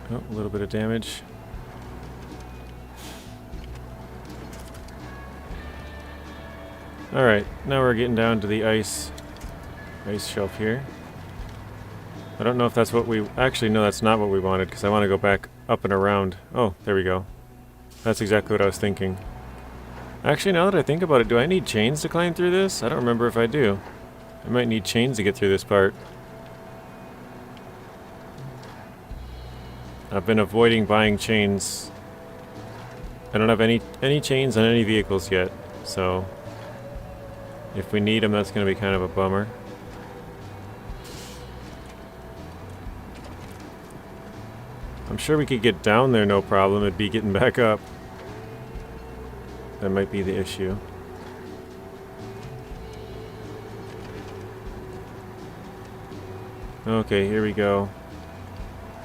Oh, a little bit of damage. Alright, now we're getting down to the ice shelf here. I don't know if that's what we... Actually, no, that's not what we wanted, because I want to go back up and around. Oh, there we go. That's exactly what I was thinking. Actually, now that I think about it, do I need chains to climb through this? I don't remember if I do. I might need chains to get through this part. I've been avoiding buying chains. I don't have any chains on any vehicles yet, so if we need them, that's going to be kind of a bummer. I'm sure we could get down there no problem. It'd be getting back up. That might be the issue. Okay, here we go.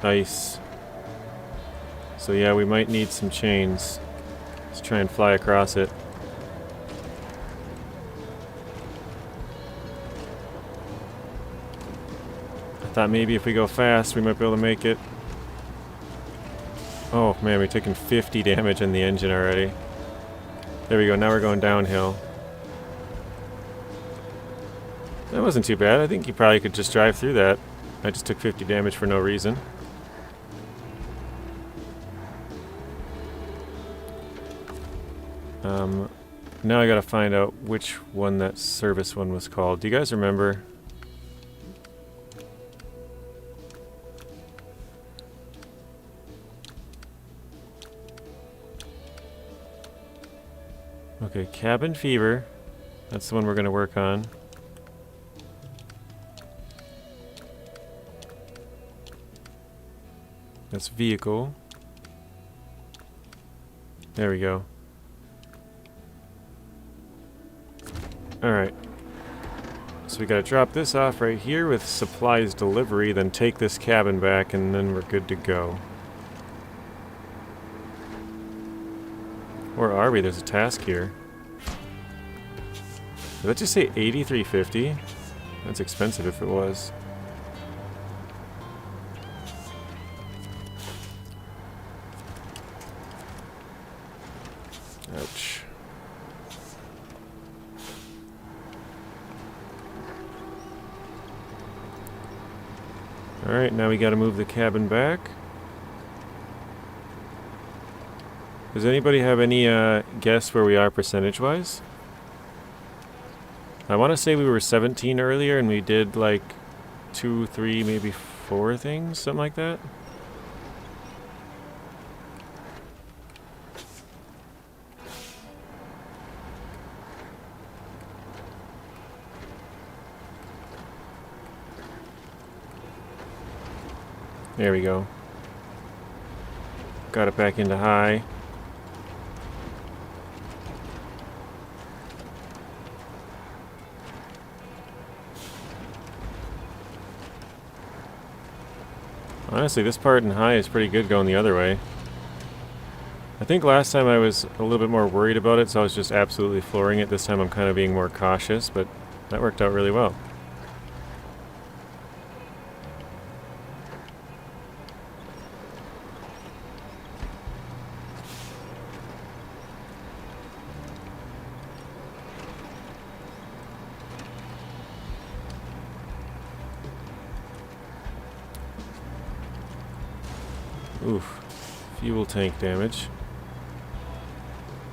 Ice. So yeah, we might need some chains. Let's try and fly across it. I thought maybe if we go fast, we might be able to make it. Oh man, we're taking 50 damage in the engine already. There we go, now we're going downhill. That wasn't too bad. I think you probably could just drive through that. I just took 50 damage for no reason. Now I gotta find out which one that service one was called. Do you guys remember? Okay, cabin fever. That's the one we're gonna work on. That's vehicle. There we go. Alright. So we gotta drop this off right here with supplies delivery, then take this cabin back, and then we're good to go. Or are we? There's a task here. Did that just say 8350? That's expensive if it was. Ouch. Alright, now we gotta move the cabin back. Does anybody have any guess where we are percentage-wise? I want to say we were 17 earlier and we did like 2, 3, maybe 4 things, something like that. There we go. Got it back into high. Honestly, this part in high is pretty good going the other way. I think last time I was a little bit more worried about it, so I was just absolutely flooring it. This time I'm kind of being more cautious, but that worked out really well. Oof. Fuel tank damage.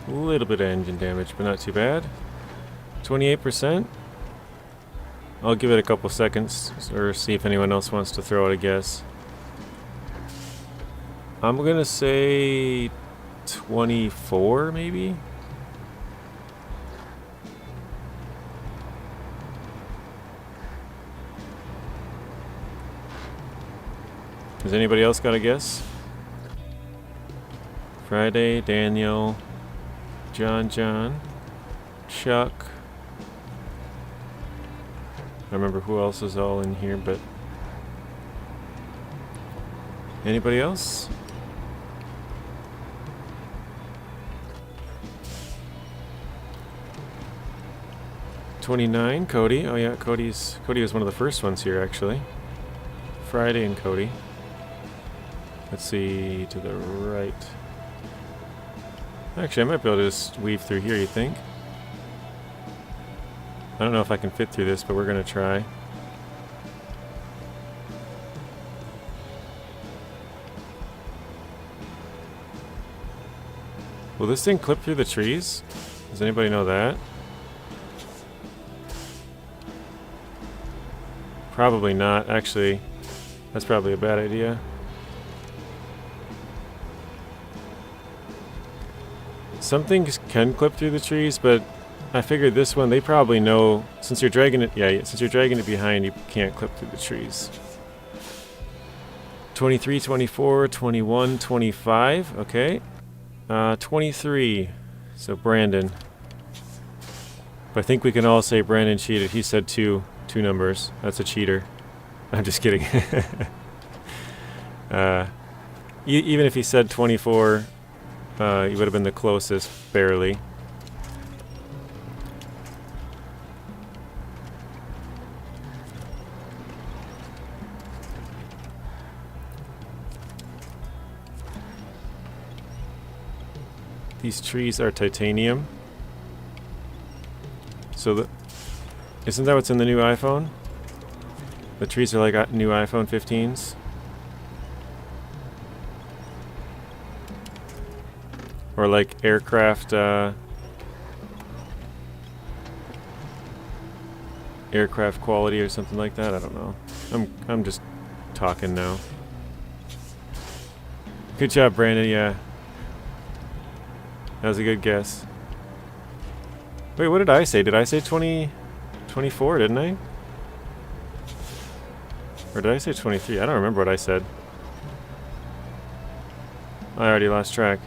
A little bit of engine damage, but not too bad. 28%. I'll give it a couple seconds, or see if anyone else wants to throw out a guess. I'm gonna say 24, maybe? Has anybody else got a guess? Friday, Daniel, John, Chuck. I don't remember who else is all in here, but anybody else? $29, Cody. Oh yeah, Cody was one of the first ones here actually. Friday and Cody. Let's see, to the right. Actually, I might be able to just weave through here, you think? I don't know if I can fit through this, but we're gonna try. Will this thing clip through the trees? Does anybody know that? Probably not, actually. That's probably a bad idea. Some things can clip through the trees, but I figured this one, they probably know, since you're dragging it, since you're dragging it behind, you can't clip through the trees. 23, 24, 21, 25, okay. 23, so Brandon. But I think we can all say Brandon cheated. He said two numbers. That's a cheater. I'm just kidding. Even if he said 24, he would have been the closest, barely. These trees are titanium. So isn't that what's in the new iPhone? The trees are like new iPhone 15s. Or like aircraft quality or something like that. I don't know. I'm just talking now. Good job, Brandon. Yeah. That was a good guess. Wait, what did I say? Did I say 24, didn't I? Or did I say 23? I don't remember what I said. I already lost track.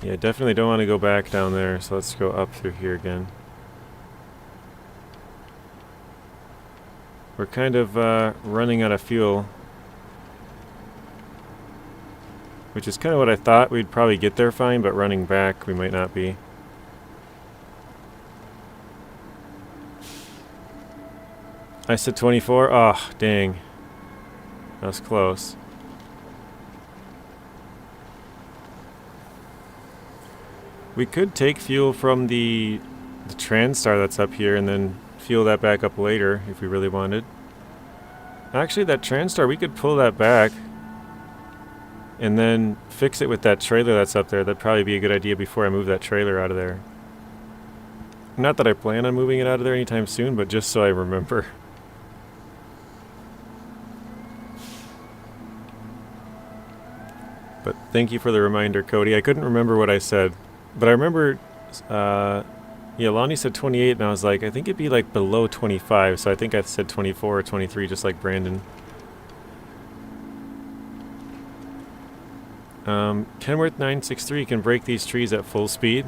Yeah, definitely don't want to go back down there, so let's go up through here again. We're kind of running out of fuel. Which is kind of what I thought. We'd probably get there fine, but running back we might not be. I said 24? Oh, dang. That was close. We could take fuel from the Transtar that's up here and then fuel that back up later if we really wanted. Actually, that Transtar, we could pull that back and then fix it with that trailer that's up there. That'd probably be a good idea before I move that trailer out of there. Not that I plan on moving it out of there anytime soon, but just so I remember. But thank you for the reminder, Cody. I couldn't remember what I said. But I remember, yeah, Lonnie said 28, and I was like, I think it'd be like below 25, so I think I said 24 or 23, just like Brandon. Kenworth 963 can break these trees at full speed.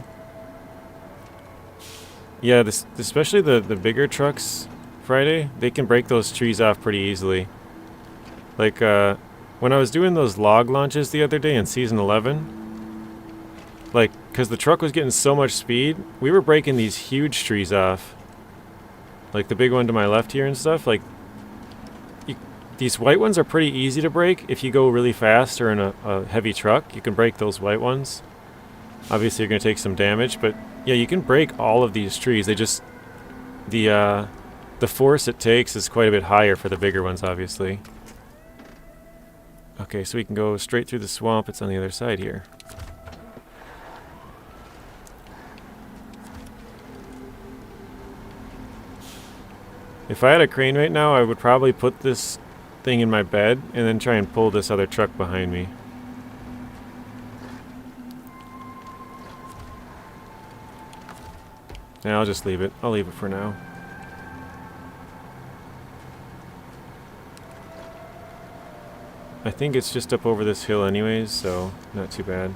Yeah, especially the bigger trucks, Friday, they can break those trees off pretty easily. Like, when I was doing those log launches the other day in Season 11, like, because the truck was getting so much speed, we were breaking these huge trees off. Like the big one to my left here and stuff. Like, these white ones are pretty easy to break if you go really fast or in a heavy truck. You can break those white ones. Obviously, you're going to take some damage, but yeah, you can break all of these trees. They just, the the force it takes is quite a bit higher for the bigger ones, obviously. Okay, so we can go straight through the swamp. It's on the other side here. If I had a crane right now, I would probably put this thing in my bed and then try and pull this other truck behind me. Yeah, I'll just leave it. I'll leave it for now. I think it's just up over this hill anyways, so not too bad.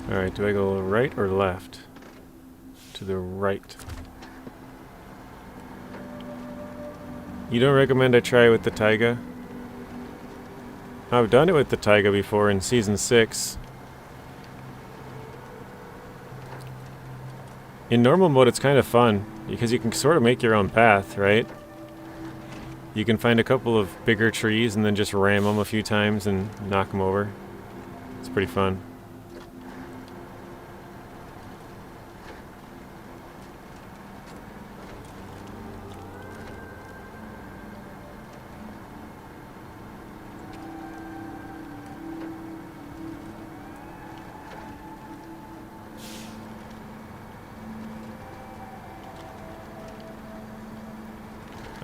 Alright, do I go right or left? To the right. You don't recommend I try with the Tayga? I've done it with the Tayga before in Season 6. In normal mode it's kind of fun, because you can sort of make your own path, right? You can find a couple of bigger trees and then just ram them a few times and knock them over. It's pretty fun.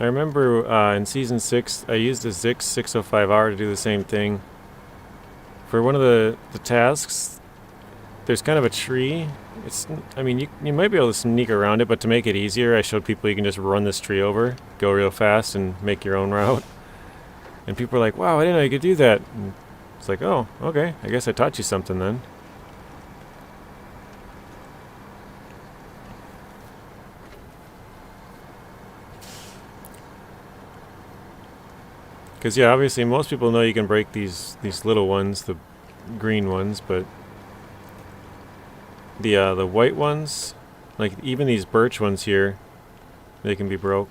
I remember in Season 6, I used a Zix 605R to do the same thing. For one of the tasks, there's kind of a tree. I mean, you might be able to sneak around it, but to make it easier, I showed people you can just run this tree over, go real fast, and make your own route. And people are like, wow, I didn't know you could do that. And it's like, oh, okay, I guess I taught you something then. Because yeah, obviously most people know you can break these little ones, the green ones, but the white ones, like even these birch ones here, they can be broke.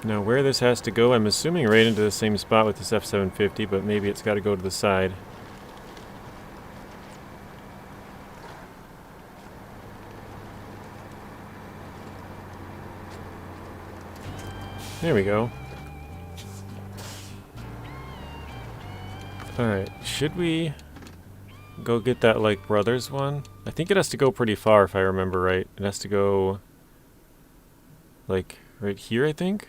Now where this has to go, I'm assuming right into the same spot with this F750, but maybe it's got to go to the side. There we go. Alright, should we go get that like Brothers one? I think it has to go pretty far if I remember right. It has to go like right here, I think?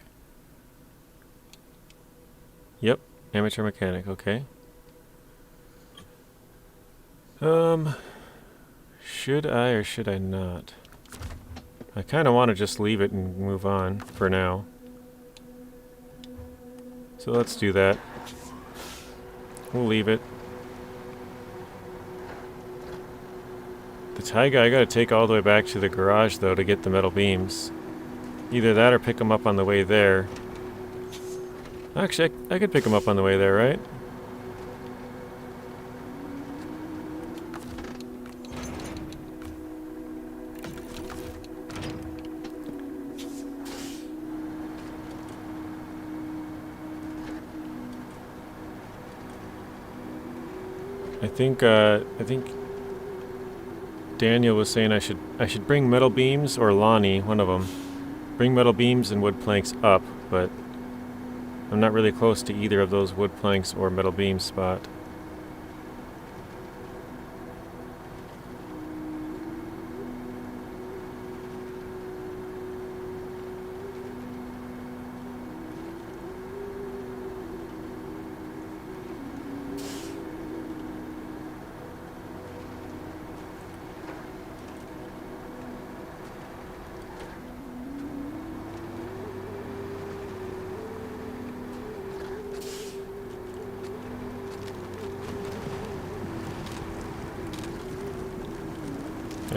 Yep, amateur mechanic, okay. Should I or should I not? I kind of want to just leave it and move on for now. So let's do that. We'll leave it. The Tayga I gotta take all the way back to the garage though to get the metal beams. Either that or pick them up on the way there. Actually, I could pick them up on the way there, right? I think Daniel was saying I should bring metal beams, or Lonnie, one of them. Bring metal beams and wood planks up, but I'm not really close to either of those wood planks or metal beam spot.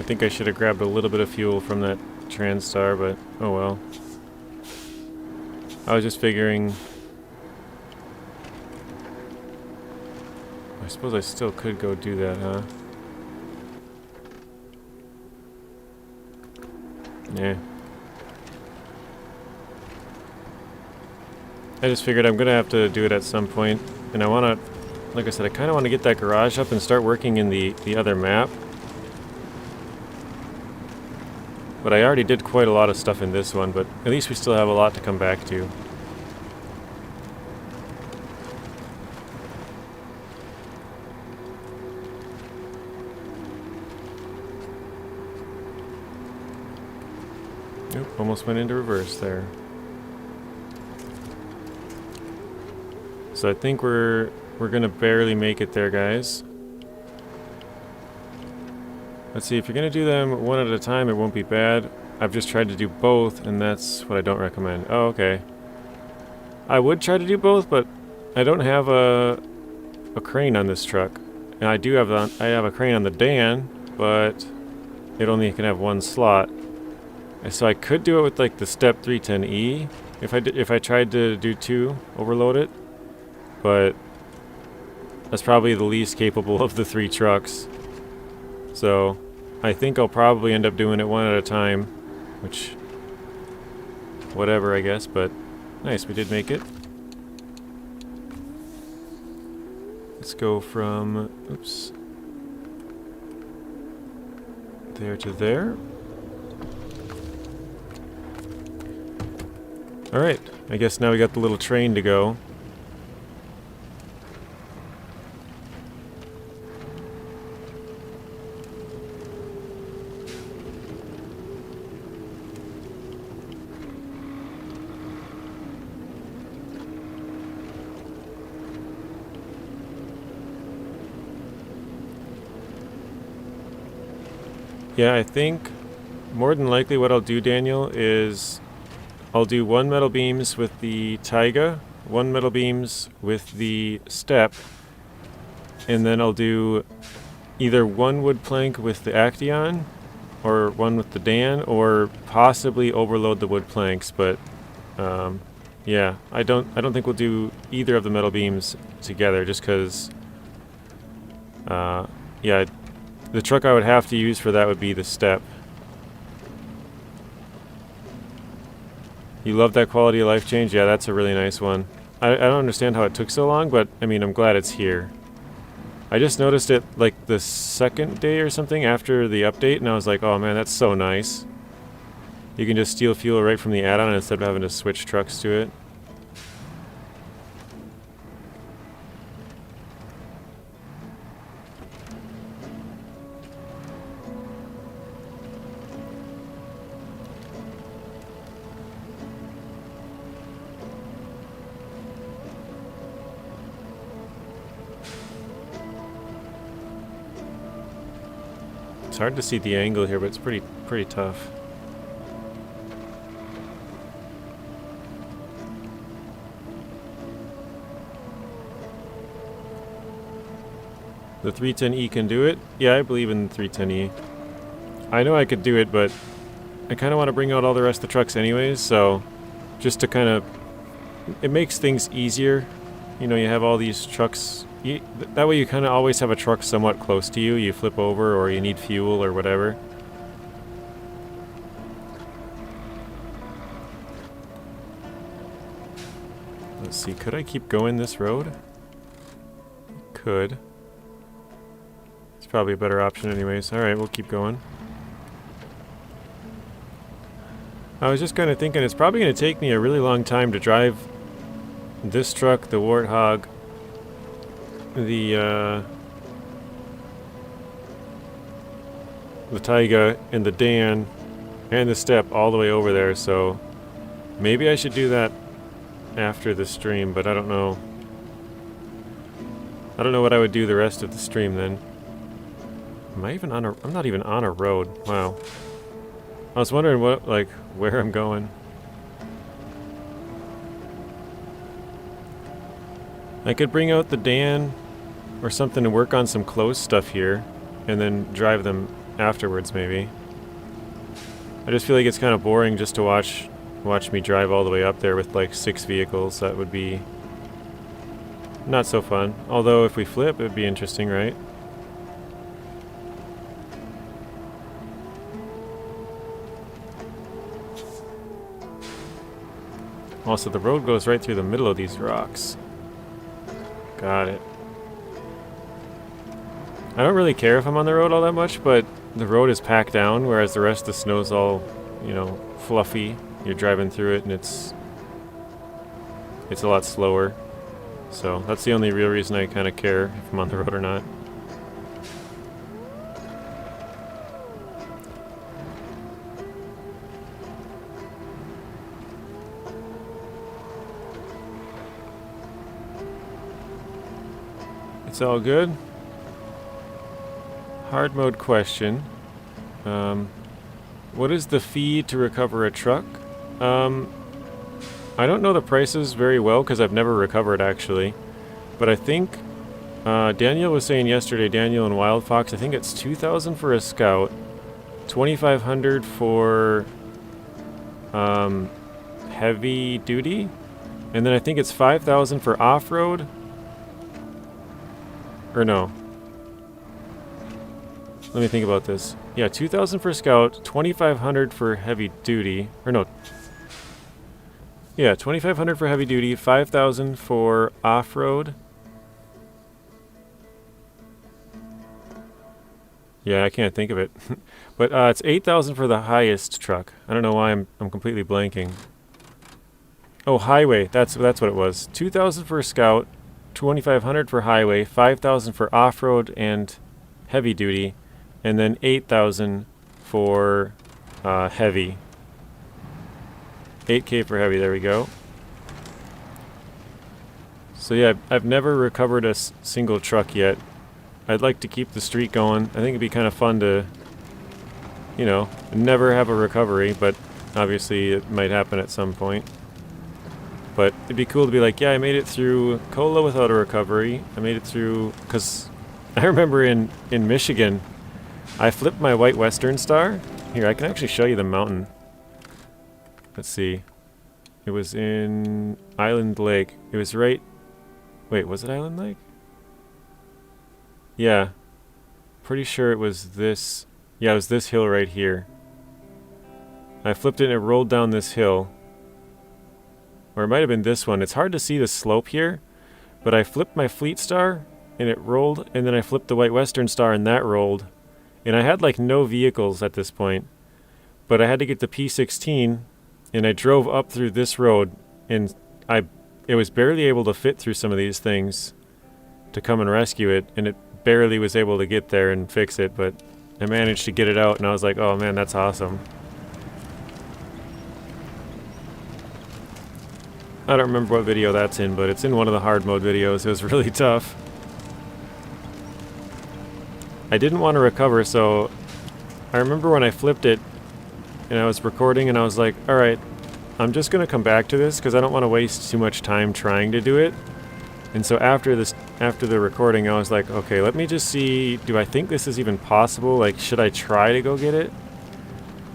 I think I should have grabbed a little bit of fuel from that Transtar, but oh well. I was just figuring... I suppose I still could go do that, huh? Yeah. I just figured I'm gonna have to do it at some point, and I wanna, like I said, I kinda wanna get that garage up and start working in the other map. But I already did quite a lot of stuff in this one, but at least we still have a lot to come back to. Nope, almost went into reverse there. So I think we're gonna barely make it there, guys. Let's see, if you're gonna do them one at a time, it won't be bad. I've just tried to do both, and that's what I don't recommend. Oh, okay. I would try to do both, but I don't have a crane on this truck. And I do have I have a crane on the Dan, but it only can have one slot. And so I could do it with like the Step 310E if I tried to do two, overload it. But that's probably the least capable of the three trucks. So I think I'll probably end up doing it one at a time, which, whatever I guess, but nice, we did make it. Let's go from, oops, there to there. Alright, I guess now we got the little train to go. Yeah, I think more than likely what I'll do, Daniel, is I'll do one metal beams with the Tayga, one metal beams with the Step, and then I'll do either one wood plank with the Actaeon, or one with the Dan, or possibly overload the wood planks. But yeah, I don't think we'll do either of the metal beams together, just because yeah. The truck I would have to use for that would be the Step. You love that quality of life change? Yeah, that's a really nice one. I don't understand how it took so long, but I mean, I'm glad it's here. I just noticed it like the second day or something after the update, and I was like, oh man, that's so nice. You can just steal fuel right from the add-on instead of having to switch trucks to it. It's hard to see the angle here, but it's pretty tough. The 310E can do it? Yeah, I believe in the 310E. I know I could do it, but I kind of want to bring out all the rest of the trucks anyways, so just to kind of... It makes things easier. You know, you have all these trucks... that way you kind of always have a truck somewhat close to you. You flip over or you need fuel or whatever. Let's see, could I keep going this road? Could. It's probably a better option anyways. Alright, we'll keep going. I was just kind of thinking it's probably going to take me a really long time to drive this truck, the Warthog, the Tayga and the Dan and the Step all the way over there, so maybe I should do that after the stream, but I don't know. I don't know what I would do the rest of the stream then. Am I even on a... I'm not even on a road. Wow. I was wondering what, like, where I'm going. I could bring out the Dan or something and work on some close stuff here, and then drive them afterwards, maybe. I just feel like it's kind of boring just to watch me drive all the way up there with like 6 vehicles. That would be not so fun. Although if we flip, it would be interesting, right? Also, the road goes right through the middle of these rocks. Got it. I don't really care if I'm on the road all that much, but the road is packed down, whereas the rest of the snow's all, you know, fluffy. You're driving through it and it's a lot slower. So that's the only real reason I kind of care if I'm on the road or not. It's all good. Hard mode question. What is the fee to recover a truck? I don't know the prices very well because I've never recovered actually. But I think Daniel was saying yesterday, Daniel and Wild Fox, I think it's 2,000 for a Scout, 2,500 for heavy duty, and then I think it's 5,000 for off-road. Or no. Let me think about this. Yeah, 2,000 for Scout, 2,500 for heavy duty. Or no. Yeah, 2,500 for heavy duty, 5,000 for off-road. Yeah, I can't think of it. But it's 8,000 for the highest truck. I don't know why I'm completely blanking. Oh, highway. That's what it was. 2,000 for Scout, 2,500 for highway, 5,000 for off-road and heavy duty, and then 8,000 for heavy. 8K for heavy, there we go. So yeah, I've never recovered a single truck yet. I'd like to keep the streak going. I think it'd be kind of fun to, you know, never have a recovery, but obviously it might happen at some point. But it'd be cool to be like, yeah, I made it through Kola without a recovery. I made it through, because I remember in Michigan, I flipped my white Western Star. Here, I can actually show you the mountain. Let's see. It was in Island Lake. It was right... Wait, was it Island Lake? Yeah. Pretty sure it was this... Yeah, it was this hill right here. I flipped it and it rolled down this hill. Or it might have been this one. It's hard to see the slope here, but I flipped my Fleetstar and it rolled, and then I flipped the white Western Star and that rolled. And I had like no vehicles at this point, but I had to get the P16, and I drove up through this road, and it was barely able to fit through some of these things to come and rescue it, and it barely was able to get there and fix it, but I managed to get it out, and I was like, oh man, that's awesome. I don't remember what video that's in, but it's in one of the hard mode videos. It was really tough. I didn't want to recover, so I remember when I flipped it and I was recording and I was like, alright, I'm just going to come back to this because I don't want to waste too much time trying to do it. And so after the recording, I was like, okay, let me just see, do I think this is even possible? Like, should I try to go get it?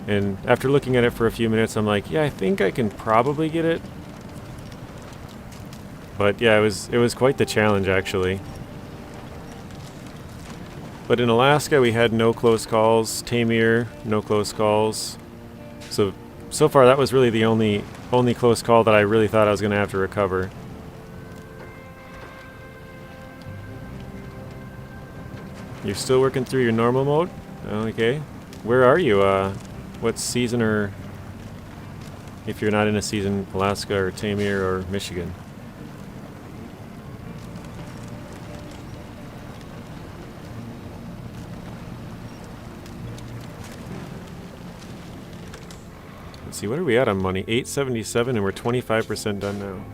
And after looking at it for a few minutes, I'm like, yeah, I think I can probably get it. But yeah, it was quite the challenge, actually. But in Alaska, we had no close calls. Taymyr, no close calls. So far, that was really the only close call that I really thought I was going to have to recover. You're still working through your normal mode? Okay. Where are you? What season, or if you're not in a season, Alaska or Taymyr or Michigan? Let's see, what are we at on money? 877, and we're 25% done now.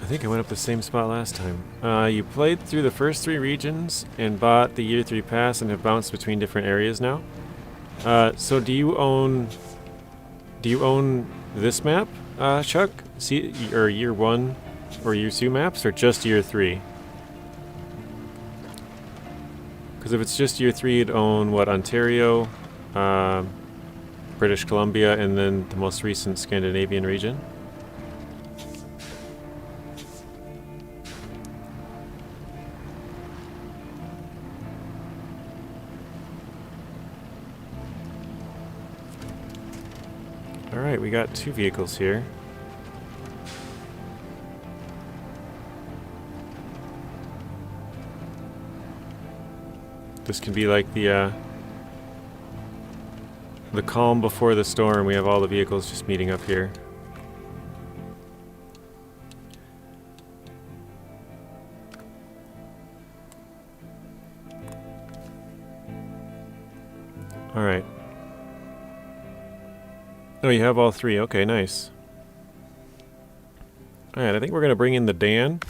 I think I went up the same spot last time. You played through the first 3 regions and bought the Year 3 pass and have bounced between different areas now. So do you own Do you own this map, Chuck? See, or year 1 or year 2 maps, or just year 3? Because if it's just year 3, you'd own, what, Ontario, British Columbia, and then the most recent Scandinavian region. Alright, we got 2 vehicles here. This can be like the calm before the storm. We have all the vehicles just meeting up here. Alright. Oh, you have all 3. Okay, nice. Alright, I think we're going to bring in the Dan.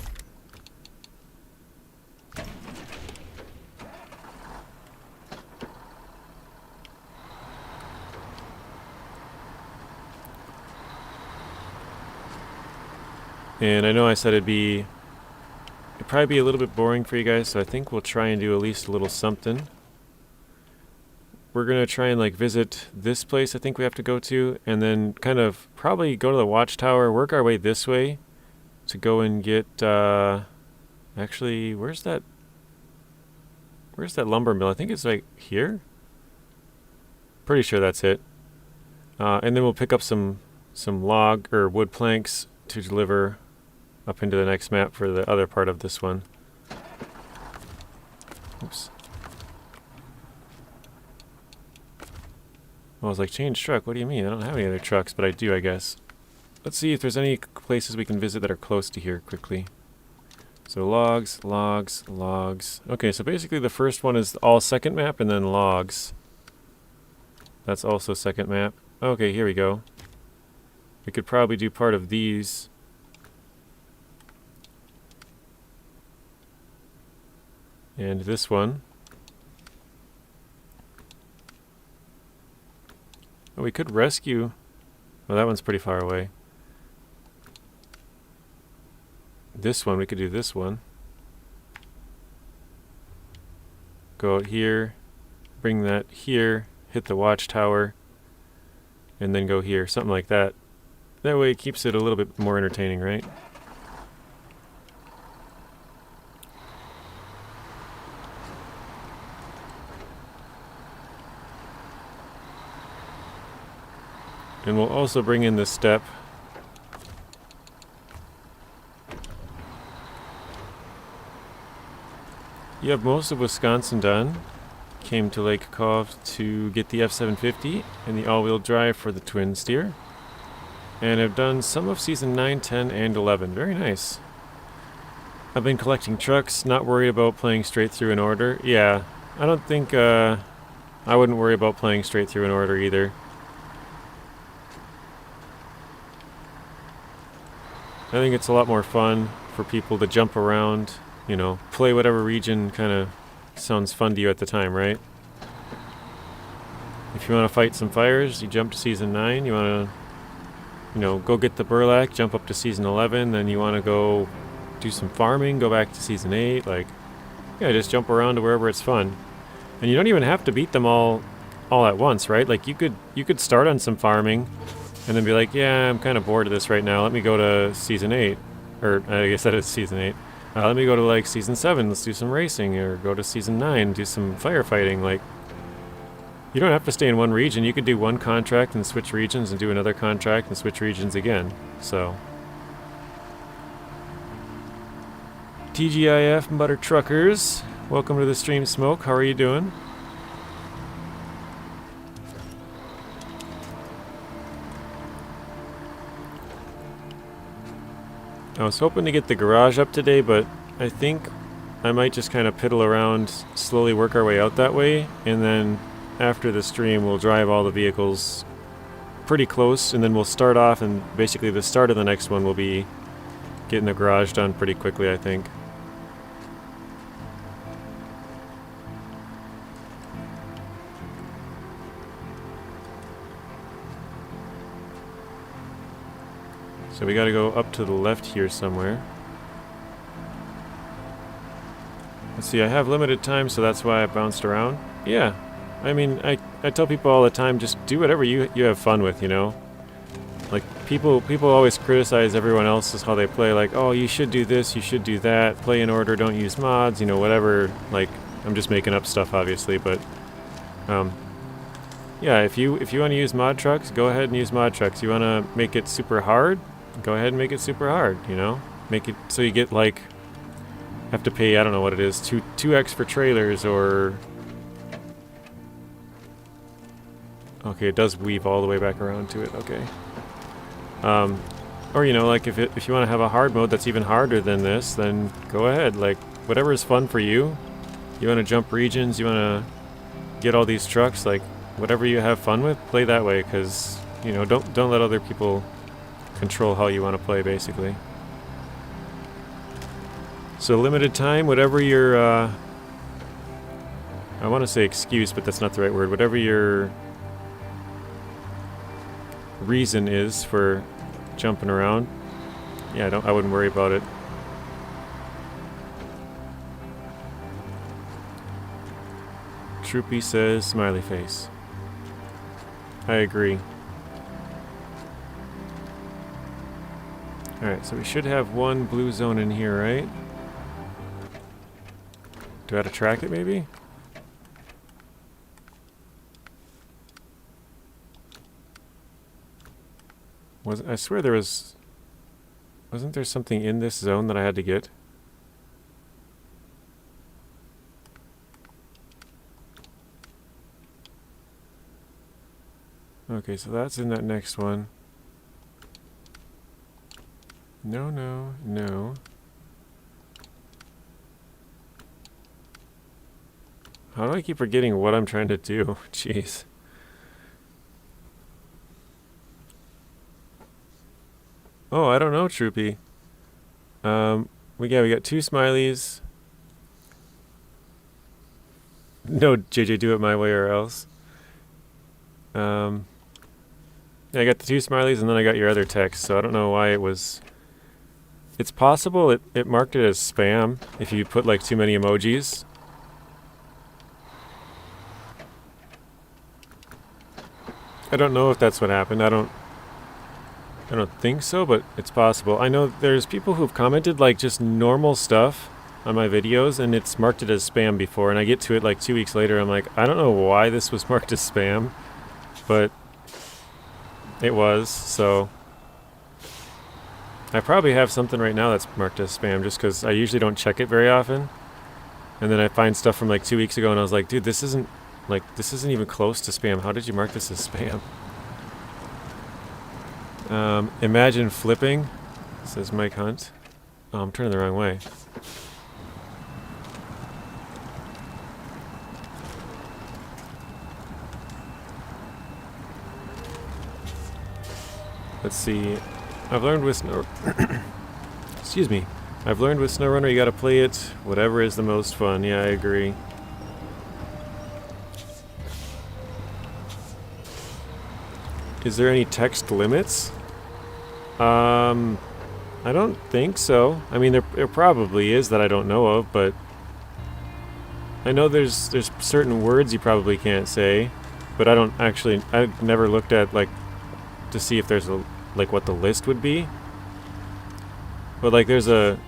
And I know I said it'd probably be a little bit boring for you guys, so I think we'll try and do at least a little something. We're going to try and like visit this place I think we have to go to, and then kind of probably go to the watchtower, work our way this way to go and get, actually, where's that lumber mill? I think it's like here? Pretty sure that's it. And then we'll pick up some log or wood planks to deliver up into the next map for the other part of this one. Oops. I was like, change truck? What do you mean? I don't have any other trucks, but I do, I guess. Let's see if there's any places we can visit that are close to here quickly. So logs, logs, logs. Okay, so basically the first one is all second map and then logs. That's also second map. Okay, here we go. We could probably do part of these. And this one. Oh, we could rescue. Well, that one's pretty far away. This one, we could do this one. Go out here, bring that here, hit the watchtower, and then go here, something like that. That way it keeps it a little bit more entertaining, right? And we'll also bring in the step. You have most of Wisconsin done. Came to Lake Cove to get the F750 and the all-wheel drive for the Twinsteer. And I've done some of Season 9, 10, and 11. Very nice. I've been collecting trucks, not worried about playing straight through in order. Yeah, I don't think, I wouldn't worry about playing straight through in order either. I think it's a lot more fun for people to jump around, you know, play whatever region kind of sounds fun to you at the time, right? If you want to fight some fires, you jump to Season 9. You want to, you know, go get the burlap, jump up to Season 11. Then you want to go do some farming, go back to Season 8. Like, yeah, just jump around to wherever it's fun. And you don't even have to beat them all at once, right? Like, you could start on some farming and then be like, yeah, I'm kind of bored of this right now. Let me go to Season 8. Or, I guess that is Season 8. Let me go to, like, Season 7. Let's do some racing. Or go to Season 9. Do some firefighting. Like, you don't have to stay in one region. You could do one contract and switch regions and do another contract and switch regions again. So, TGIF Butter Truckers, welcome to the stream, Smoke. How are you doing? I was hoping to get the garage up today, but I think I might just kind of piddle around, slowly work our way out that way, and then after the stream we'll drive all the vehicles pretty close, and then we'll start off, and basically the start of the next one will be getting the garage done pretty quickly, I think. So we gotta go up to the left here somewhere. Let's see, I have limited time, so that's why I bounced around. Yeah, I mean, I tell people all the time, just do whatever you have fun with, you know? Like, people always criticize everyone else's how they play, like, oh, you should do this, you should do that, play in order, don't use mods, you know, whatever. Like, I'm just making up stuff, obviously, but, yeah, if you want to use mod trucks, go ahead and use mod trucks. You want to make it super hard, go ahead and make it super hard, you know? Make it so you get, like, have to pay, I don't know what it is, 2x for trailers, or... Okay, it does weave all the way back around to it, okay. Or, you know, like, if you want to have a hard mode that's even harder than this, then go ahead. Like, whatever is fun for you. You want to jump regions, you want to get all these trucks, like, whatever you have fun with, play that way, because, you know, don't let other people control how you want to play, basically. So limited time, whatever your, I want to say excuse, but that's not the right word. Whatever your reason is for jumping around, yeah, I wouldn't worry about it. Troopy says smiley face. I agree. Alright, so we should have one blue zone in here, right? Do I have to track it, maybe? I swear there was... Wasn't there something in this zone that I had to get? Okay, so that's in that next one. No, no, no. How do I keep forgetting what I'm trying to do? Jeez. Oh, I don't know, Troopy. We got 2 smileys. No, JJ, do it my way or else. Yeah, I got the 2 smileys and then I got your other text, so I don't know why it was... It's possible it marked it as spam if you put like too many emojis. I don't know if that's what happened. I don't think so, but it's possible. I know there's people who've commented like just normal stuff on my videos and it's marked it as spam before, and I get to it like 2 weeks later, I'm like, I don't know why this was marked as spam, but it was, so I probably have something right now that's marked as spam just because I usually don't check it very often, and then I find stuff from like 2 weeks ago and I was like, dude, this isn't even close to spam. How did you mark this as spam? Imagine flipping, says Mike Hunt. Oh, I'm turning the wrong way. Let's see. I've learned with Excuse me. I've learned with SnowRunner you gotta play it whatever is the most fun. Yeah, I agree. Is there any text limits? I don't think so. I mean, there probably is that I don't know of, but I know there's certain words you probably can't say, but I've never looked at like to see if there's like what the list would be. But like there's a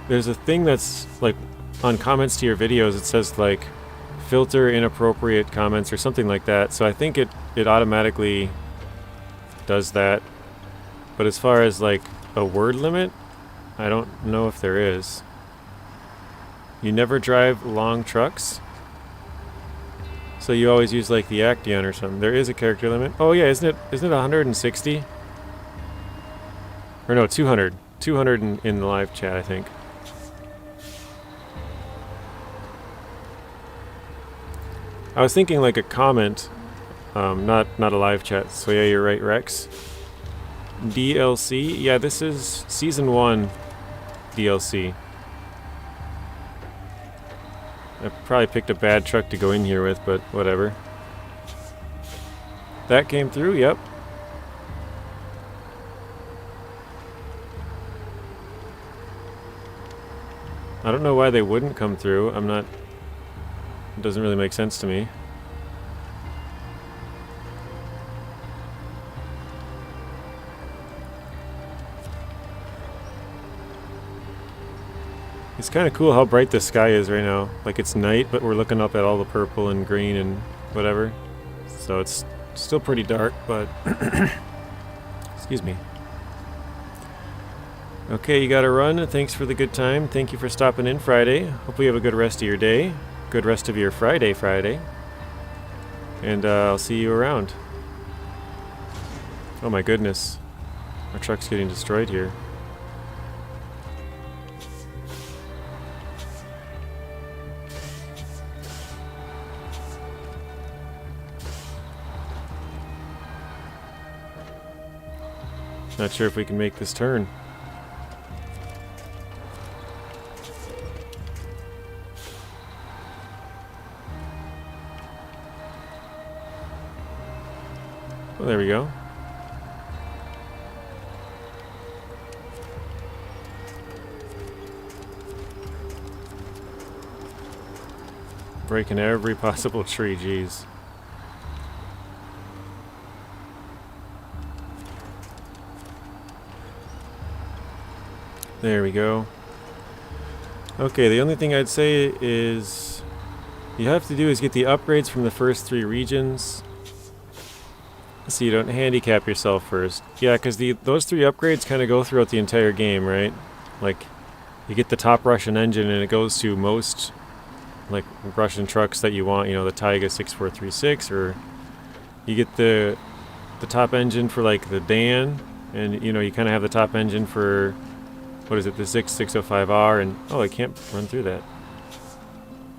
thing that's like on comments to your videos, it says like filter inappropriate comments or something like that. So I think it automatically does that. But as far as like a word limit, I don't know if there is. You never drive long trucks? So you always use like the Actaeon or something. There is a character limit. Oh yeah, isn't it 160? Or no, 200. 200 in the live chat, I think. I was thinking like a comment, not a live chat. So yeah, you're right, Rex. DLC? Yeah, this is Season 1 DLC. I probably picked a bad truck to go in here with, but whatever. That came through, yep. I don't know why they wouldn't come through. I'm not... It doesn't really make sense to me. It's kind of cool how bright the sky is right now. Like it's night, but we're looking up at all the purple and green and whatever. So it's still pretty dark, but... Excuse me. Okay, you gotta run. Thanks for the good time. Thank you for stopping in Friday. Hope you have a good rest of your day. Good rest of your Friday. And I'll see you around. Oh my goodness. Our truck's getting destroyed here. Not sure if we can make this turn. Well, there we go. Breaking every possible tree, geez. There we go. Okay, the only thing I'd say is you have to do is get the upgrades from the first 3 regions so you don't handicap yourself first. Yeah, because those 3 upgrades kind of go throughout the entire game, right? Like, you get the top Russian engine and it goes to most like Russian trucks that you want, you know, the Tayga 6436, or you get the top engine for like the Dan, and you know, you kind of have the top engine for, what is it, the 605R, and oh, I can't run through that.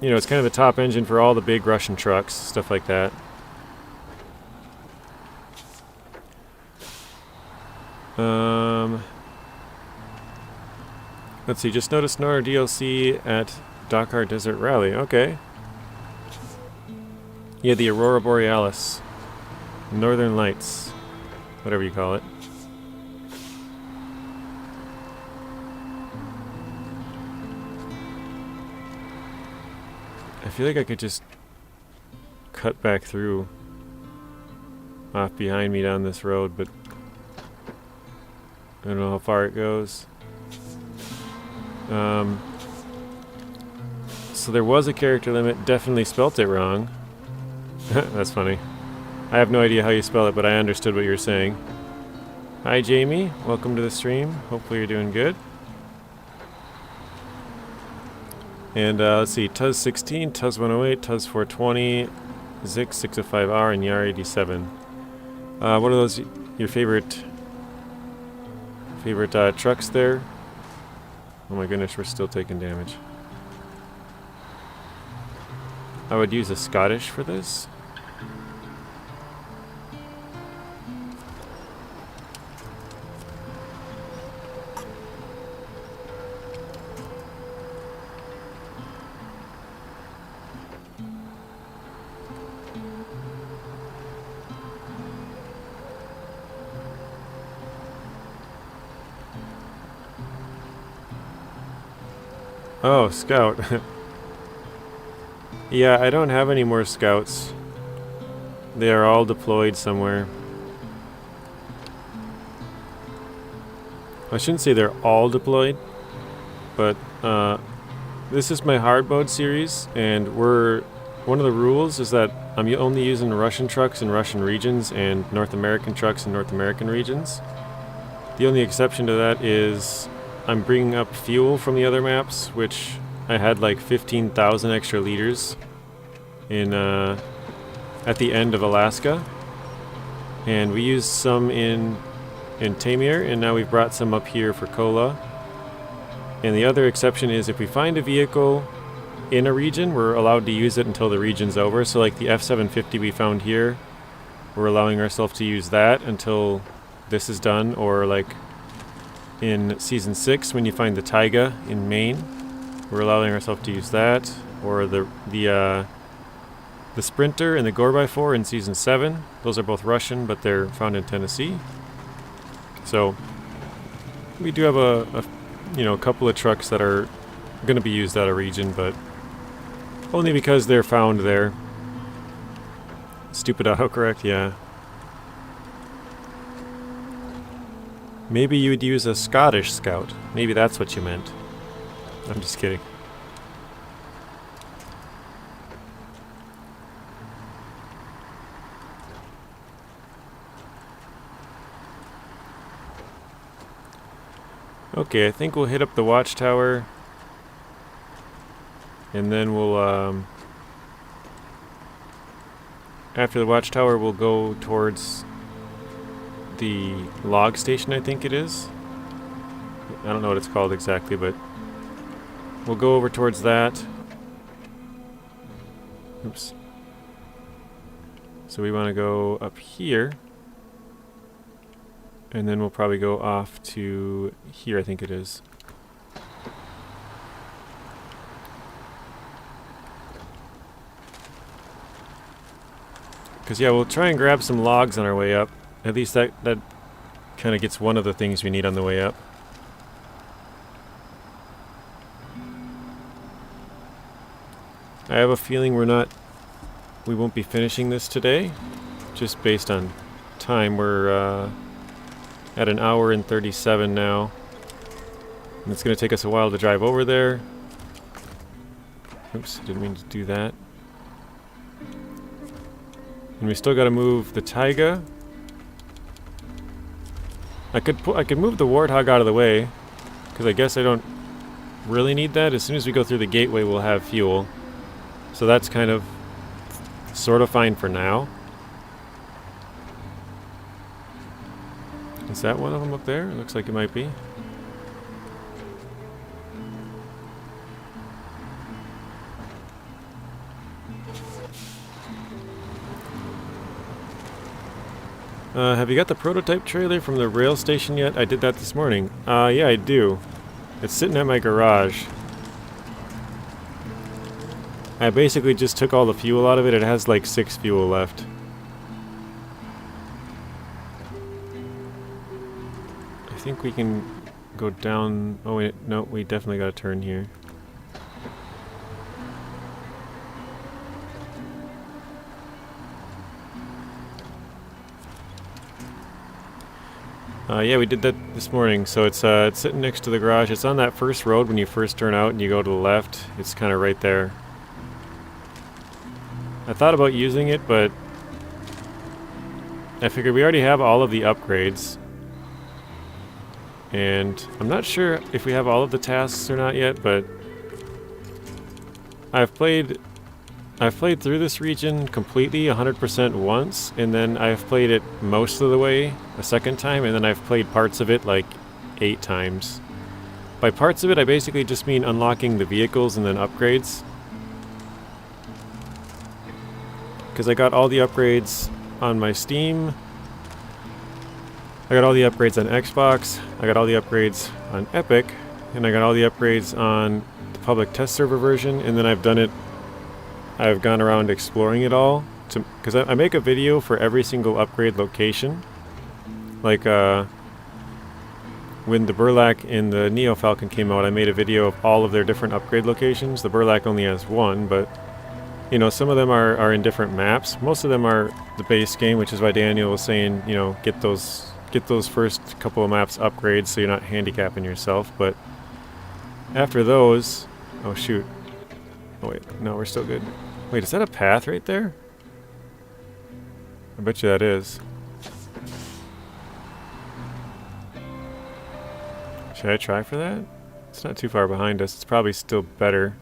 You know, it's kind of the top engine for all the big Russian trucks, stuff like that. Let's see, just noticed SnowRunner DLC at Dakar Desert Rally. Okay. Yeah, the Aurora Borealis. Northern Lights. Whatever you call it. I feel like I could just cut back through off behind me down this road, but I don't know how far it goes. So there was a character limit, definitely spelt it wrong. That's funny. I have no idea how you spell it, but I understood what you were saying. Hi Jamie, welcome to the stream. Hopefully you're doing good. And let's see, Tuz 16, Tuz 108, Tuz 420, Zik 605R, and Yar 87. What are those, your favorite trucks there? Oh my goodness, we're still taking damage. I would use a Scottish for this. Oh, scout. Yeah, I don't have any more scouts. They are all deployed somewhere. I shouldn't say they're all deployed, but this is my hard mode series, and one of the rules is that I'm only using Russian trucks in Russian regions and North American trucks in North American regions. The only exception to that is I'm bringing up fuel from the other maps, which I had like 15,000 extra liters in at the end of Alaska, and we used some in Taymyr, and now we've brought some up here for Kola. And the other exception is if we find a vehicle in a region, we're allowed to use it until the region's over. So like the F750 we found here, we're allowing ourselves to use that until this is done, or like in Season 6 when you find the Tayga in Maine, we're allowing ourselves to use that, or the Sprinter and the 4x4 in Season 7. Those are both Russian, but they're found in Tennessee. So we do have a couple of trucks that are going to be used out of region, but only because they're found there. Stupid autocorrect, yeah. Maybe you would use a Scottish scout. Maybe that's what you meant. I'm just kidding. Okay, I think we'll hit up the watchtower, and then we'll, after the watchtower, we'll go towards the log station, I think it is. I don't know what it's called exactly, but we'll go over towards that. Oops. So we want to go up here. And then we'll probably go off to here, I think it is. Because, yeah, we'll try and grab some logs on our way up. At least that kind of gets one of the things we need on the way up. I have a feeling we won't be finishing this today. Just based on time, we're at an hour and 37 now. And it's going to take us a while to drive over there. Oops, didn't mean to do that. And we still got to move the Tayga. I could move the Warthog out of the way, because I guess I don't really need that. As soon as we go through the gateway, we'll have fuel. So that's kind of sort of fine for now. Is that one of them up there? It looks like it might be. Have you got the prototype trailer from the rail station yet? I did that this morning. Yeah, I do. It's sitting at my garage. I basically just took all the fuel out of it. It has like 6 fuel left. I think we can go down. Oh wait, no, we definitely got to turn here. Yeah, we did that this morning. So it's sitting next to the garage. It's on that first road when you first turn out and you go to the left. It's kind of right there. I thought about using it, but I figured we already have all of the upgrades. And I'm not sure if we have all of the tasks or not yet, but I've played through this region completely 100% once, and then I've played it most of the way a second time, and then I've played parts of it like 8 times. By parts of it, I basically just mean unlocking the vehicles and then upgrades. Because I got all the upgrades on my Steam. I got all the upgrades on Xbox. I got all the upgrades on Epic. And I got all the upgrades on the public test server version, and then I've gone around exploring it all, because I make a video for every single upgrade location. Like when the Burlak and the Neo Falcon came out, I made a video of all of their different upgrade locations. The Burlak only has one, but you know, some of them are in different maps. Most of them are the base game, which is why Daniel was saying, you know, get those first couple of maps upgrades so you're not handicapping yourself. But after those, oh shoot. Oh wait, no, we're still good. Wait, is that a path right there? I bet you that is. Should I try for that? It's not too far behind us. It's probably still better.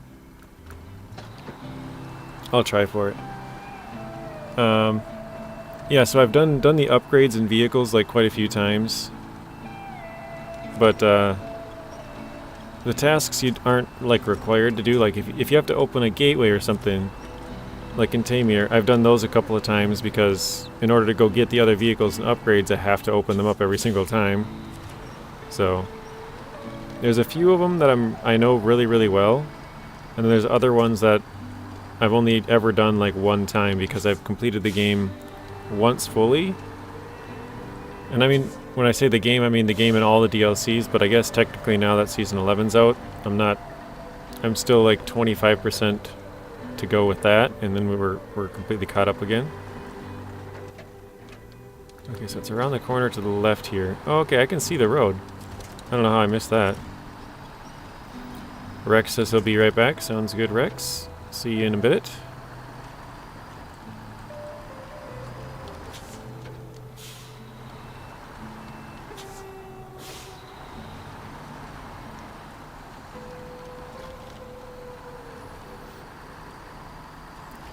I'll try for it. Yeah, so I've done the upgrades in vehicles like quite a few times. But the tasks you aren't like required to do, like if you have to open a gateway or something, like in Taymyr, I've done those a couple of times because in order to go get the other vehicles and upgrades, I have to open them up every single time. So there's a few of them that I know really, really well, and then there's other ones that I've only ever done like one time because I've completed the game once fully. And I mean, when I say the game, I mean the game and all the DLCs, but I guess technically now that Season 11's out, I'm not I'm still like 25% to go with that, and then we're completely caught up again. Okay, so it's around the corner to the left here. Oh, okay, I can see the road. I don't know how I missed that. Rex says he'll be right back. Sounds good, Rex. See you in a bit.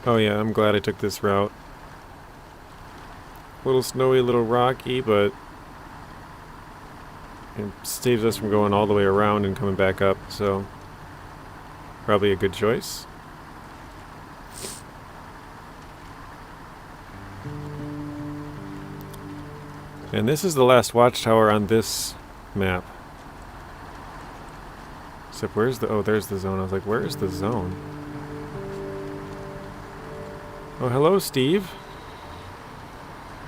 Oh yeah, I'm glad I took this route. A little snowy, a little rocky, but it saves us from going all the way around and coming back up, so probably a good choice. And this is the last watchtower on this map. Except where's the... oh, there's the zone. I was like, where's the zone? Oh, hello, Steve.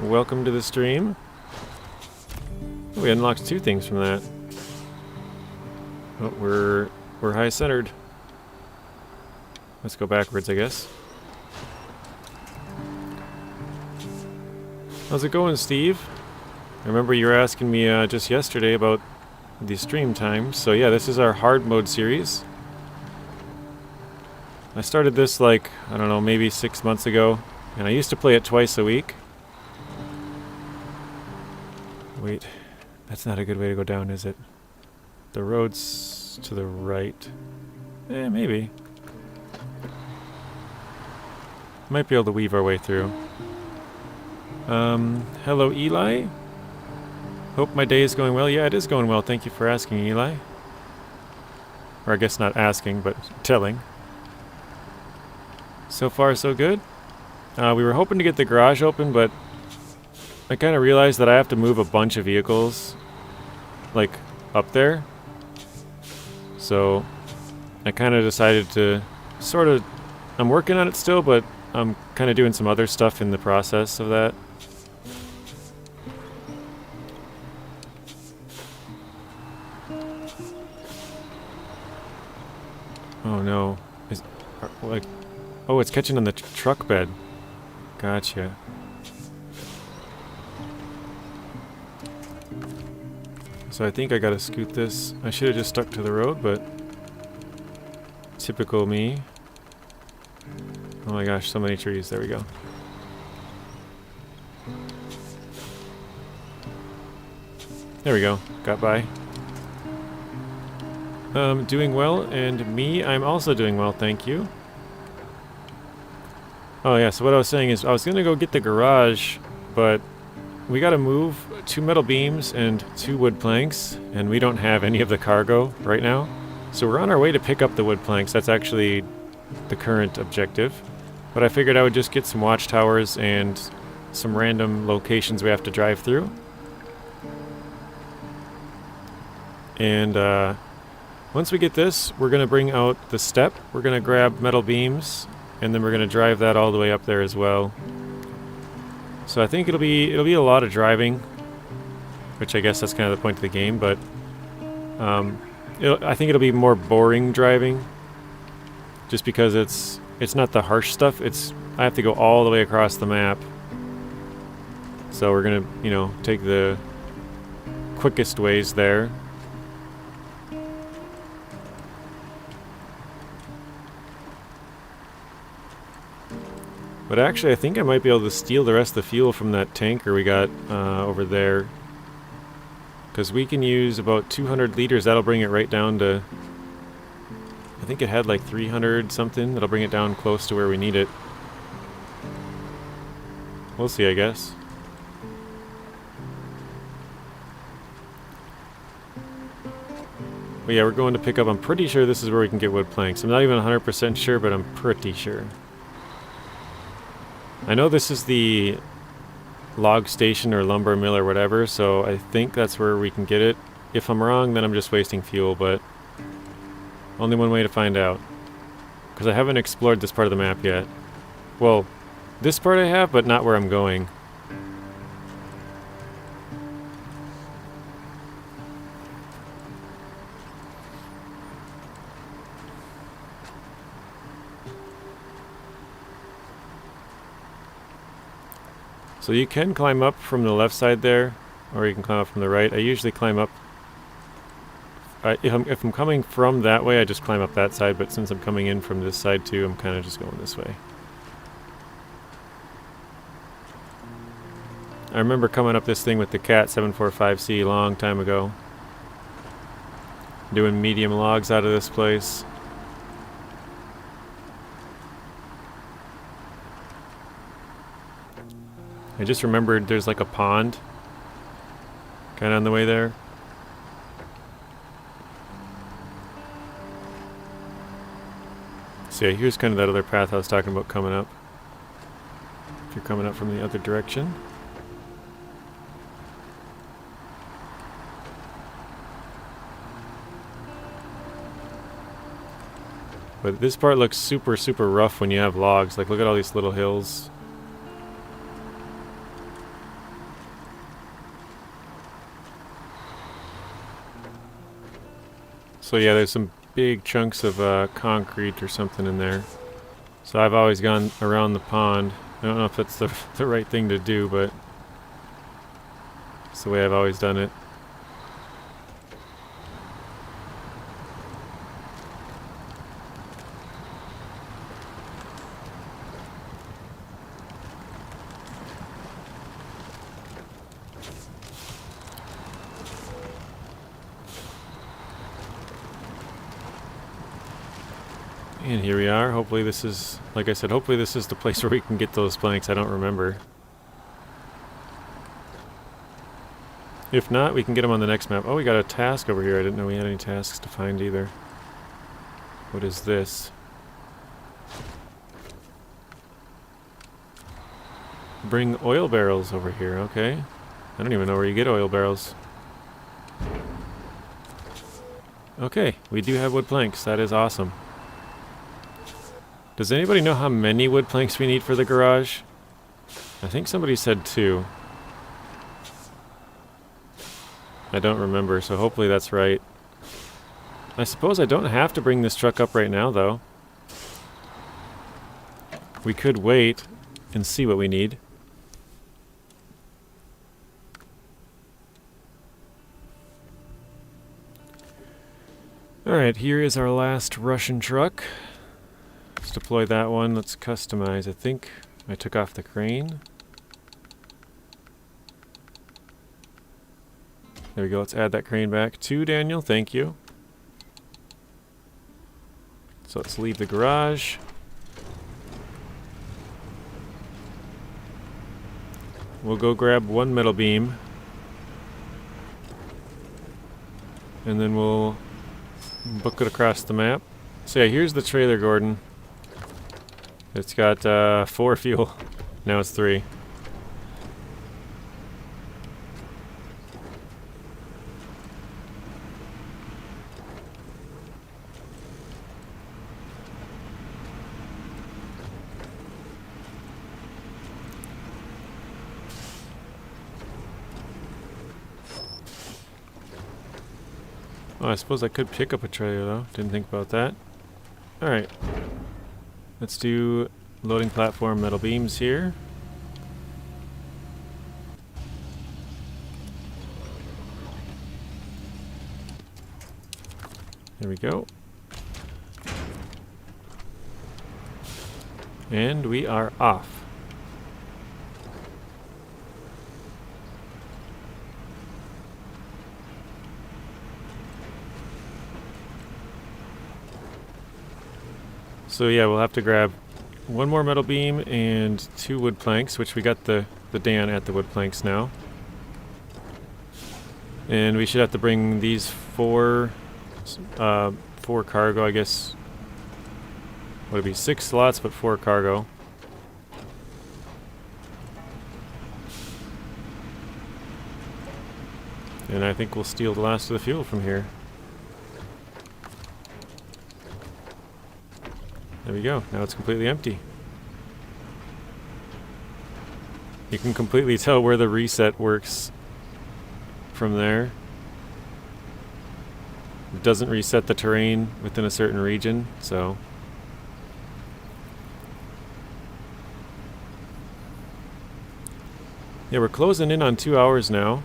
Welcome to the stream. Oh, we unlocked 2 things from that. Oh, we're high centered. Let's go backwards, I guess. How's it going, Steve? I remember you were asking me just yesterday about the stream time. So yeah, this is our hard mode series. I started this like, I don't know, maybe 6 months ago, and I used to play it twice a week. Wait, that's not a good way to go down, is it? The road's to the right. Maybe. Might be able to weave our way through. Hello, Eli. Hope my day is going well. Yeah, it is going well. Thank you for asking, Eli. Or I guess not asking, but telling. So far, so good. We were hoping to get the garage open, but I kind of realized that I have to move a bunch of vehicles, like, up there. So I kind of decided to sort of... I'm working on it still, but I'm kind of doing some other stuff in the process of that. Oh no. Like... oh, it's catching on the truck bed. Gotcha. So I think I gotta scoot this. I should have just stuck to the road, but typical me. Oh my gosh, so many trees. There we go. There we go. Got by. Doing well, and me, I'm also doing well, thank you. Oh yeah, so what I was saying is I was gonna go get the garage, but we gotta move 2 metal beams and 2 wood planks, and we don't have any of the cargo right now. So we're on our way to pick up the wood planks. That's actually the current objective. But I figured I would just get some watchtowers and some random locations we have to drive through. And once we get this, we're gonna bring out the step. We're gonna grab metal beams, and then we're gonna drive that all the way up there as well. So I think it'll be a lot of driving, which I guess that's kind of the point of the game. But I think it'll be more boring driving, just because it's not the harsh stuff. I have to go all the way across the map. So we're gonna, you know, take the quickest ways there. But actually, I think I might be able to steal the rest of the fuel from that tanker we got over there. Because we can use about 200 liters. That'll bring it right down to... I think it had like 300 something. That'll bring it down close to where we need it. We'll see, I guess. But yeah, we're going to pick up... I'm pretty sure this is where we can get wood planks. I'm not even 100% sure, but I'm pretty sure. I know this is the log station or lumber mill or whatever, so I think that's where we can get it. If I'm wrong, then I'm just wasting fuel, but only one way to find out. Because I haven't explored this part of the map yet. Well, this part I have, but not where I'm going. So you can climb up from the left side there, or you can climb up from the right. I usually climb up. If I'm coming from that way, I just climb up that side, but since I'm coming in from this side too, I'm kind of just going this way. I remember coming up this thing with the Cat 745C a long time ago. Doing medium logs out of this place. I just remembered there's like a pond kind of on the way there. So yeah, here's kind of that other path I was talking about coming up. If you're coming up from the other direction. But this part looks super, super rough when you have logs. Like, look at all these little hills. So yeah, there's some big chunks of concrete or something in there. So I've always gone around the pond. I don't know if that's the right thing to do, but it's the way I've always done it. And here we are. Hopefully this is, like I said, hopefully this is the place where we can get those planks. I don't remember. If not, we can get them on the next map. Oh, we got a task over here. I didn't know we had any tasks to find either. What is this? Bring oil barrels over here. Okay. I don't even know where you get oil barrels. Okay, we do have wood planks. That is awesome. Does anybody know how many wood planks we need for the garage? I think somebody said 2. I don't remember, so hopefully that's right. I suppose I don't have to bring this truck up right now, though. We could wait and see what we need. Alright, here is our last Russian truck. Let's deploy that one. Let's customize. I think I took off the crane. There we go. Let's add that crane back to Daniel. Thank you. So let's leave the garage. We'll go grab one metal beam. And then we'll book it across the map. So yeah, here's the trailer, Gordon. It's got 4 fuel. Now it's 3. Oh, I suppose I could pick up a trailer though. Didn't think about that. Alright. Let's do loading platform metal beams here. There we go. And we are off. So yeah, we'll have to grab one more metal beam and 2 wood planks, which we got the Dan at the wood planks now. And we should have to bring these 4 cargo, I guess. Would it be 6 slots, but 4 cargo. And I think we'll steal the last of the fuel from here. There we go. Now it's completely empty. You can completely tell where the reset works from there. It doesn't reset the terrain within a certain region, so... Yeah, we're closing in on 2 hours now.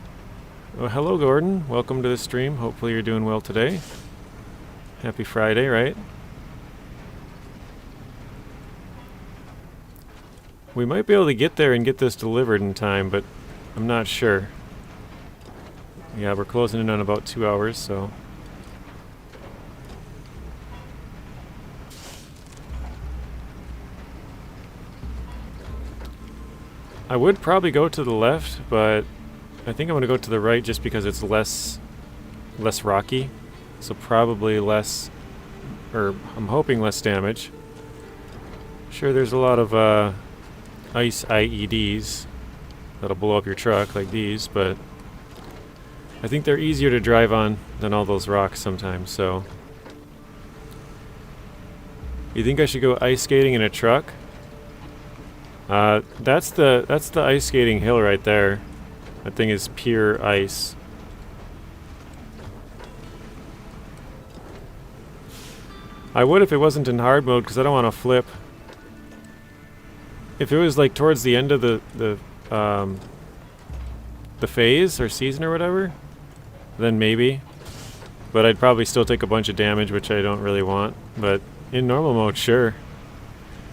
Oh, hello, Gordon. Welcome to the stream. Hopefully you're doing well today. Happy Friday, right? We might be able to get there and get this delivered in time, but I'm not sure. Yeah, we're closing in on about 2 hours, so... I would probably go to the left, but I think I'm going to go to the right just because it's less rocky. So probably less, or I'm hoping less damage. Sure, there's a lot of ice IEDs that'll blow up your truck like these, but I think they're easier to drive on than all those rocks sometimes, so... You think I should go ice skating in a truck? That's the ice skating hill right there. That thing is pure ice. I would if it wasn't in hard mode, because I don't want to flip. If it was like towards the end of the phase or season or whatever, then maybe. But I'd probably still take a bunch of damage, which I don't really want. But in normal mode, sure.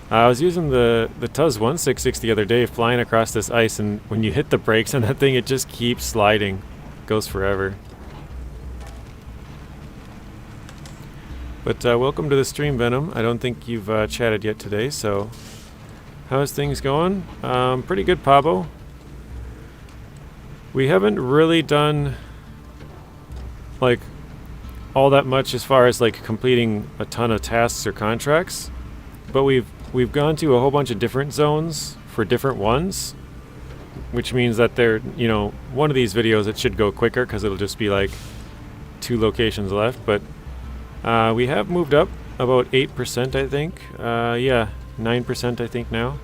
I was using the Tuz 166 the other day, flying across this ice, and when you hit the brakes on that thing, it just keeps sliding. It goes forever. But welcome to the stream, Venom. I don't think you've chatted yet today, so... How's things going? Pretty good, Pablo. We haven't really done, like, all that much as far as, like, completing a ton of tasks or contracts. But we've gone to a whole bunch of different zones for different ones, which means that they're, you know, one of these videos it should go quicker because it'll just be like 2 locations left. But we have moved up about 8%, I think. Yeah, 9% I think now.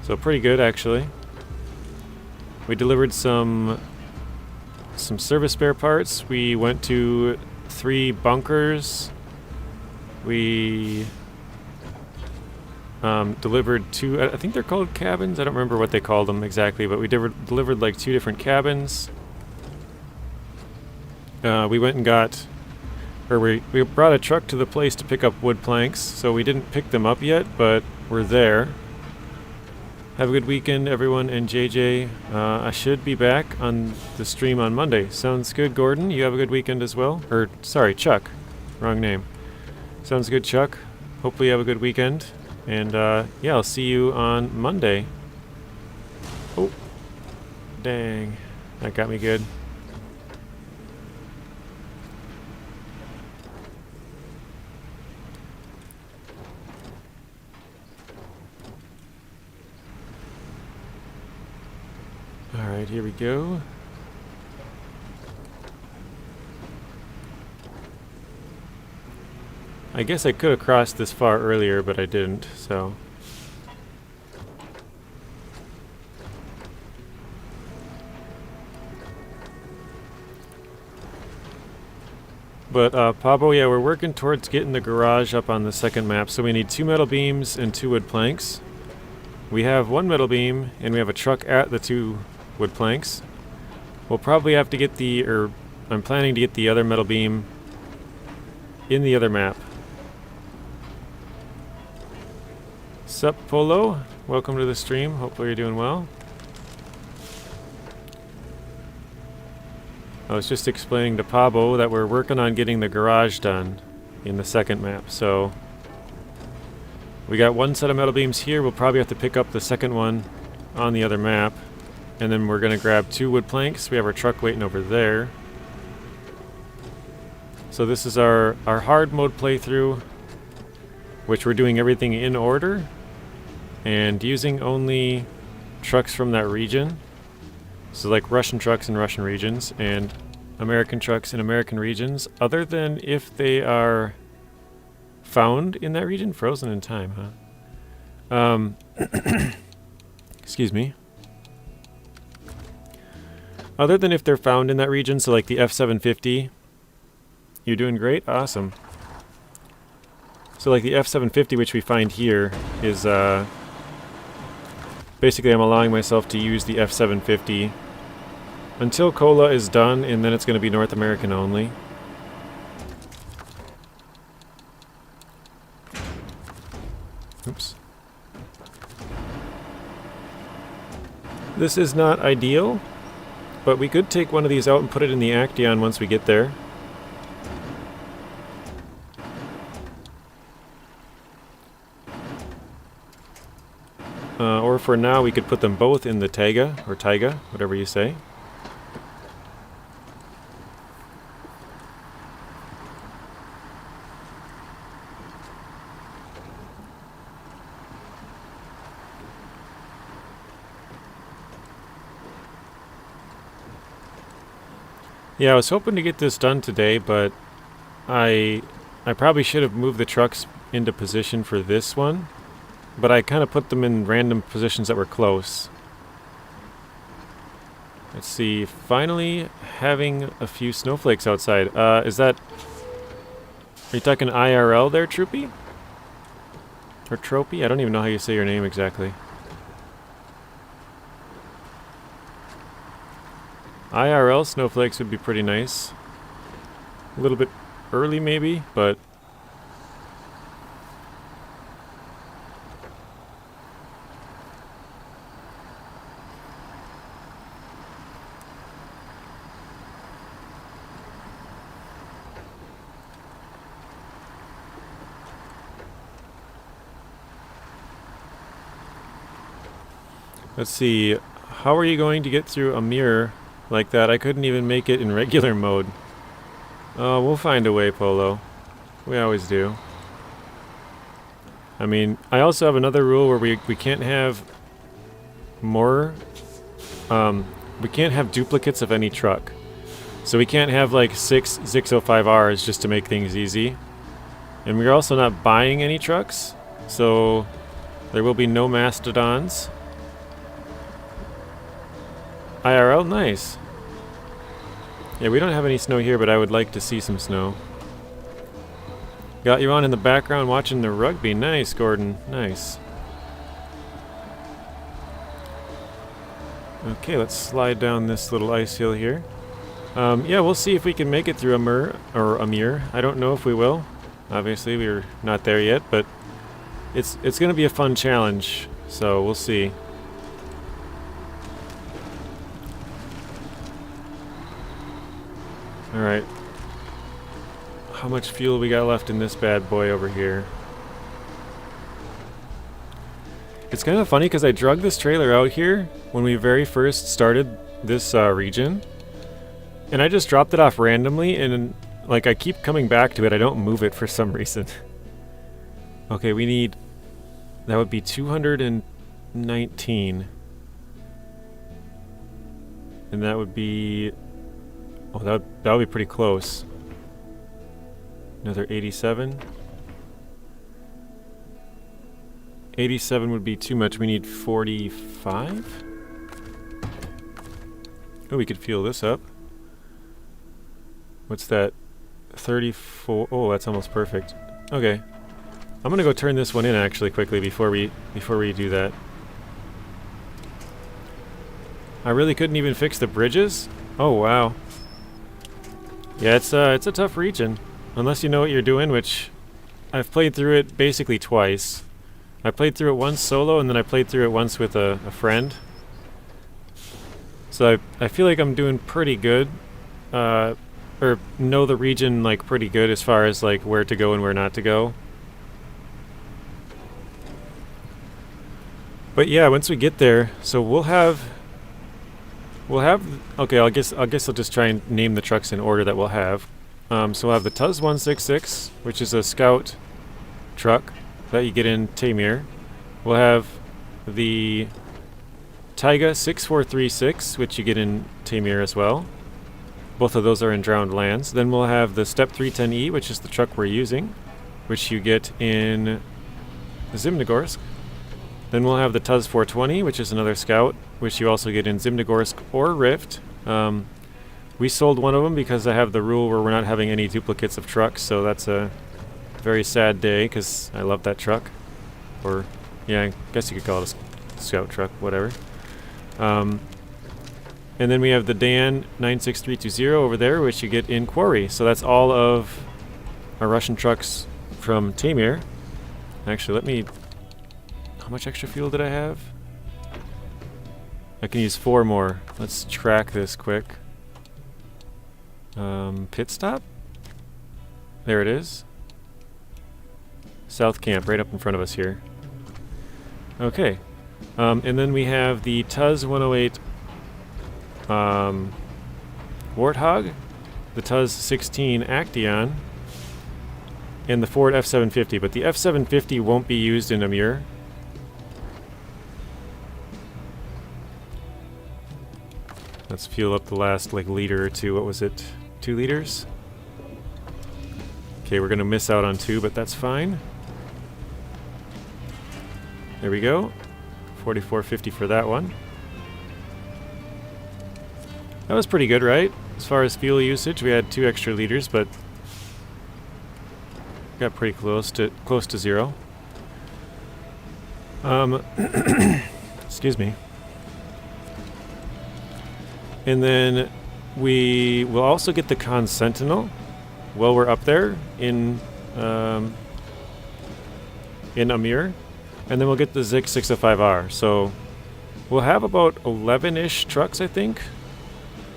So pretty good actually. We delivered some service spare parts. We went to 3 bunkers. We delivered 2, I think they're called cabins. I don't remember what they called them exactly, but we delivered like 2 different cabins. We went and got, or we brought a truck to the place to pick up wood planks, so we didn't pick them up yet, but we're there. Have a good weekend, everyone, and JJ. I should be back on the stream on Monday. Sounds good, Gordon. You have a good weekend as well. Or, sorry, Chuck. Wrong name. Sounds good, Chuck. Hopefully you have a good weekend. And, yeah, I'll see you on Monday. Oh. Dang. That got me good. Alright, here we go. I guess I could have crossed this far earlier, but I didn't, so... But, Pablo, yeah, we're working towards getting the garage up on the second map, so we need 2 metal beams and 2 wood planks. We have 1 metal beam, and we have a truck at the 2 wood planks. We'll probably have to get the, or I'm planning to get the other metal beam in the other map. Sup, Polo? Welcome to the stream. Hopefully you're doing well. I was just explaining to Pablo that we're working on getting the garage done in the second map. So we got 1 set of metal beams here. We'll probably have to pick up the second one on the other map. And then we're going to grab 2 wood planks. We have our truck waiting over there. So this is our hard mode playthrough, which we're doing everything in order and using only trucks from that region. So like Russian trucks in Russian regions and American trucks in American regions, other than if they are found in that region. Frozen in time, huh? Excuse me. Other than if they're found in that region, so like the F750. You're doing great? Awesome. So like the F750, which we find here, is Basically, I'm allowing myself to use the F750 until Kola is done, and then it's going to be North American only. Oops. This is not ideal, but we could take one of these out and put it in the Actaeon once we get there. Or for now, we could put them both in the Tayga, or Tayga, whatever you say. Yeah, I was hoping to get this done today, but I probably should have moved the trucks into position for this one. But I kind of put them in random positions that were close. Let's see, finally having a few snowflakes outside. Is that... Are you talking IRL there, Troopy? Or Tropy? I don't even know how you say your name exactly. IRL snowflakes would be pretty nice. A little bit early maybe, but... Let's see, how are you going to get through a mirror like that? I couldn't even make it in regular mode. We'll find a way, Polo. We always do. I mean, I also have another rule where we can't have more... we can't have duplicates of any truck. So we can't have like 6 605Rs just to make things easy. And we're also not buying any trucks, so there will be no Mastodons. IRL, nice. Yeah, we don't have any snow here, but I would like to see some snow. Got you on in the background watching the rugby. Nice, Gordon. Nice. Okay, let's slide down this little ice hill here. Yeah, we'll see if we can make it through a mirror. I don't know if we will. Obviously, we're not there yet, but it's going to be a fun challenge, so we'll see. Alright. How much fuel we got left in this bad boy over here? It's kind of funny because I drug this trailer out here when we very first started this region. And I just dropped it off randomly and like I keep coming back to it. I don't move it for some reason. Okay, we need... That would be 219. And that would be... Oh, that would be pretty close. Another 87. 87 would be too much. We need 45? Oh, we could fuel this up. What's that? 34. Oh, that's almost perfect. Okay. I'm gonna go turn this one in actually quickly before we do that. I really couldn't even fix the bridges? Oh, wow. Yeah, it's a tough region, unless you know what you're doing, which I've played through it basically twice. I played through it once solo, and then I played through it once with a friend. So I feel like I'm doing pretty good, or know the region like pretty good as far as like where to go and where not to go. But yeah, once we get there, so we'll have. Okay, I guess I'll just try and name the trucks in order that we'll have. So we'll have the Tuz 166, which is a scout truck that you get in Taymyr. We'll have the Tayga 6436, which you get in Taymyr as well. Both of those are in Drowned Lands. Then we'll have the Step 310E, which is the truck we're using, which you get in Zimnogorsk. Then we'll have the Tuz 420, which is another scout, which you also get in Zimnogorsk or Rift. We sold one of them because I have the rule where we're not having any duplicates of trucks, so that's a very sad day because I love that truck. Or, yeah, I guess you could call it scout truck, whatever. And then we have the Dan 96320 over there, which you get in Quarry. So that's all of our Russian trucks from Taymyr. Actually, let me... How much extra fuel did I have? I can use 4 more. Let's track this quick. Pit stop? There it is. South Camp, right up in front of us here. Okay. And then we have the Tuz 108 Warthog, the Tuz 16 Actaeon, and the Ford F750. But the F750 won't be used in Amur. Let's fuel up the last like liter or two. What was it? 2 liters? Okay, we're gonna miss out on 2, but that's fine. There we go. 44.50 for that one. That was pretty good, right? As far as fuel usage, we had 2 extra liters, but got pretty close to zero. Excuse me. And then we will also get the Con Sentinel while we're up there in Amur, and then we'll get the Zik 605R. So we'll have about 11-ish trucks, I think.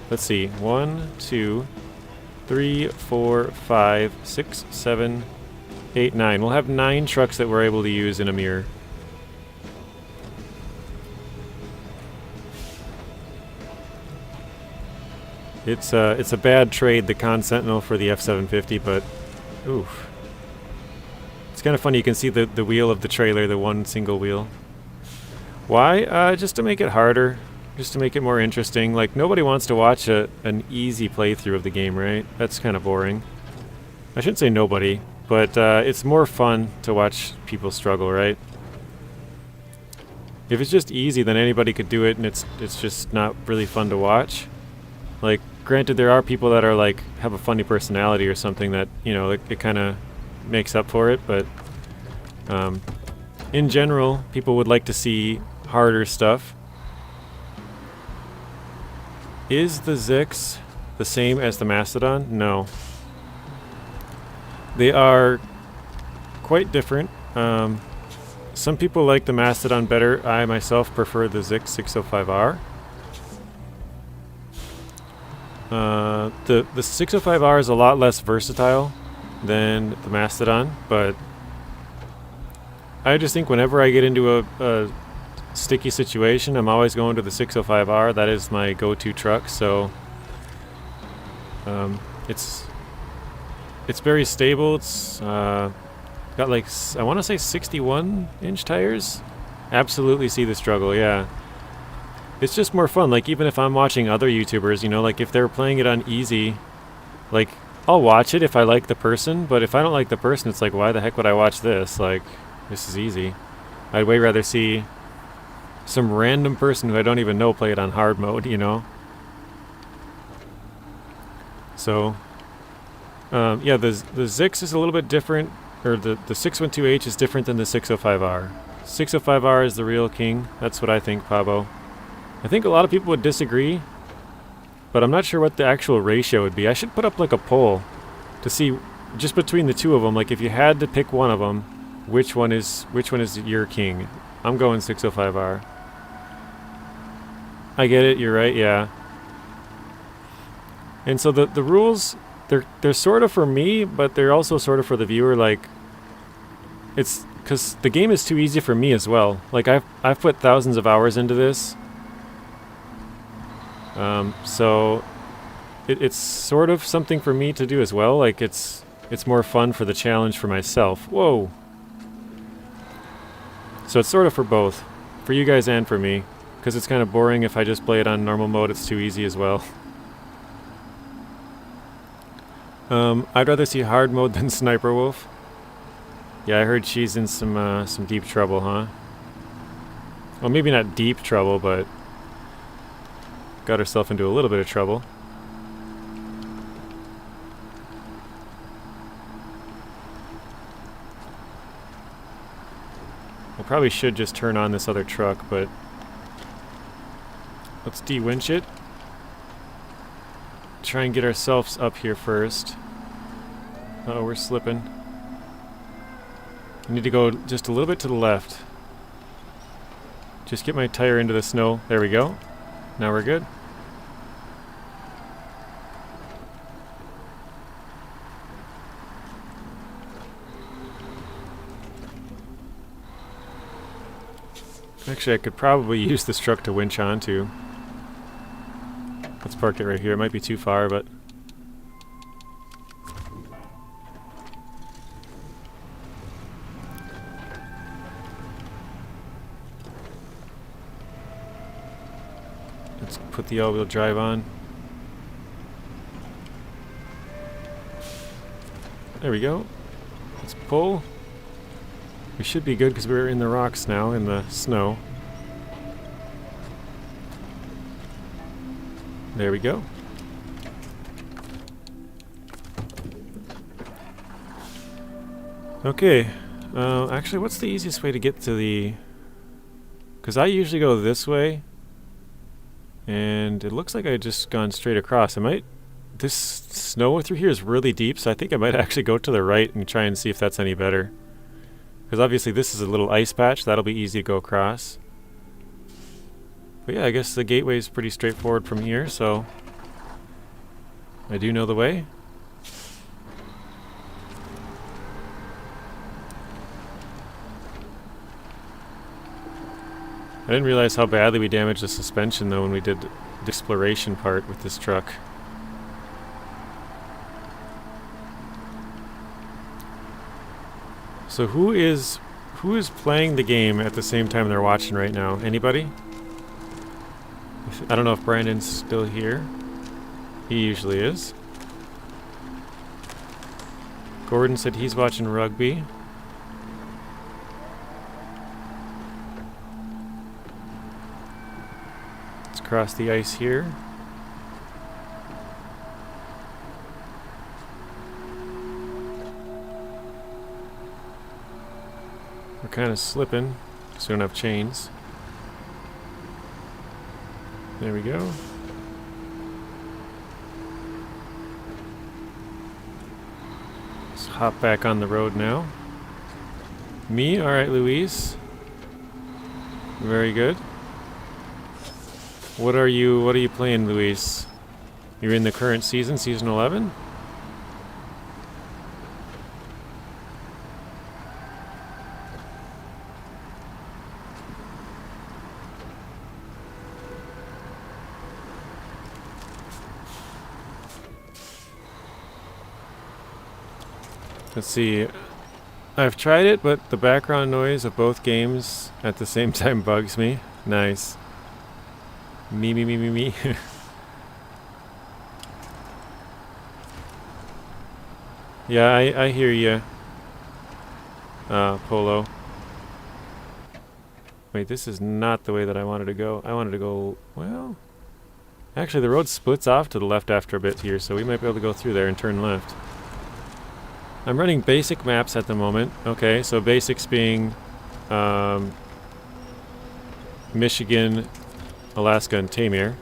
Let's see, 1, 2, 3, 4, 5, 6, 7, 8, 9. We'll have 9 trucks that we're able to use in Amur. It's a bad trade, the Con Sentinel for the F750, but oof. It's kind of funny, you can see the wheel of the trailer, the one single wheel. Why? Just to make it harder, just to make it more interesting. Like, nobody wants to watch an easy playthrough of the game, right? That's kind of boring. I shouldn't say nobody, but it's more fun to watch people struggle, right? If it's just easy, then anybody could do it, and it's just not really fun to watch. Like, granted, there are people that are like have a funny personality or something that, you know, it kind of makes up for it, but in general, people would like to see harder stuff. Is the Zix the same as the Mastodon? No. They are quite different. Some people like the Mastodon better. I myself prefer the Zix 605R. The 605R is a lot less versatile than the Mastodon, but I just think whenever I get into a sticky situation, I'm always going to the 605R. That is my go-to truck, so it's very stable. It's got like, I want to say 61-inch tires. Absolutely see the struggle, yeah. It's just more fun. Like, even if I'm watching other YouTubers, you know, like if they're playing it on easy, like, I'll watch it if I like the person, but if I don't like the person, it's like, why the heck would I watch this? Like, this is easy. I'd way rather see some random person who I don't even know play it on hard mode, you know? So, yeah, the Zix is a little bit different, or the 612H is different than the 605R. 605R is the real king. That's what I think, Pabo. I think a lot of people would disagree, but I'm not sure what the actual ratio would be. I should put up like a poll to see just between the two of them, like if you had to pick one of them, which one is your king? I'm going 605R. I get it, you're right, yeah. And so the rules, they're sort of for me, but they're also sort of for the viewer. Like, it's because the game is too easy for me as well. Like, I've put thousands of hours into this. So it's sort of something for me to do as well. Like, it's more fun for the challenge for myself. Whoa. So it's sort of for both, for you guys and for me, because it's kind of boring if I just play it on normal mode. It's too easy as well. I'd rather see hard mode than Sniper Wolf. Yeah, I heard she's in some deep trouble, huh? Well, maybe not deep trouble, but got herself into a little bit of trouble. I probably should just turn on this other truck, but let's de-winch it. Try and get ourselves up here first. Uh-oh, we're slipping. I need to go just a little bit to the left. Just get my tire into the snow. There we go. Now we're good. Actually, I could probably use this truck to winch onto. Let's park it right here. It might be too far, but... let's put the all-wheel drive on. There we go. Let's pull. We should be good because we're in the rocks now, in the snow. There we go. Okay. Actually, what's the easiest way to get to the... because I usually go this way. And it looks like I just gone straight across. I might... this snow through here is really deep, so I think I might actually go to the right and try and see if that's any better. Because obviously this is a little ice patch. That'll be easy to go across. But yeah, I guess the gateway is pretty straightforward from here, so... I do know the way. I didn't realize how badly we damaged the suspension though when we did the exploration part with this truck. So who is playing the game at the same time they're watching right now? Anybody? I don't know if Brandon's still here. He usually is. Gordon said he's watching rugby. Let's cross the ice here. We're kind of slipping because we don't have chains. There we go. Let's hop back on the road now. Me? Alright, Luis. Very good. What are you playing, Luis? You're in the current season, season 11? Let's see. I've tried it, but the background noise of both games at the same time bugs me. Nice. Me, me, me, me, me. Yeah, I hear you. Polo. Wait, this is not the way that I wanted to go. I wanted to go, well... actually, the road splits off to the left after a bit here, so we might be able to go through there and turn left. I'm running basic maps at the moment. Okay, so basics being Michigan, Alaska, and Taymyr.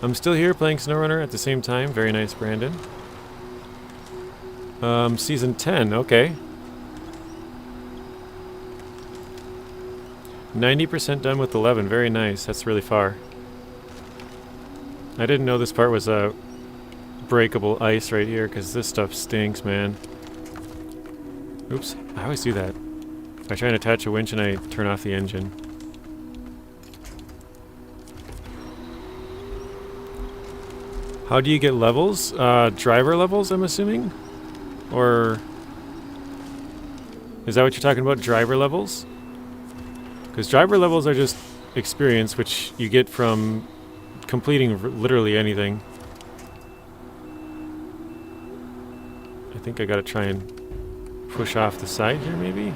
I'm still here playing SnowRunner at the same time. Very nice, Brandon. Season 10, okay. 90% done with 11, very nice. That's really far. I didn't know this part was a breakable ice right here, because this stuff stinks, man. Oops, I always do that. I try and attach a winch and I turn off the engine. How do you get levels? Driver levels, I'm assuming? Or... is that what you're talking about, driver levels? Because driver levels are just experience, which you get from completing literally anything. I think I gotta try and push off the side here, maybe?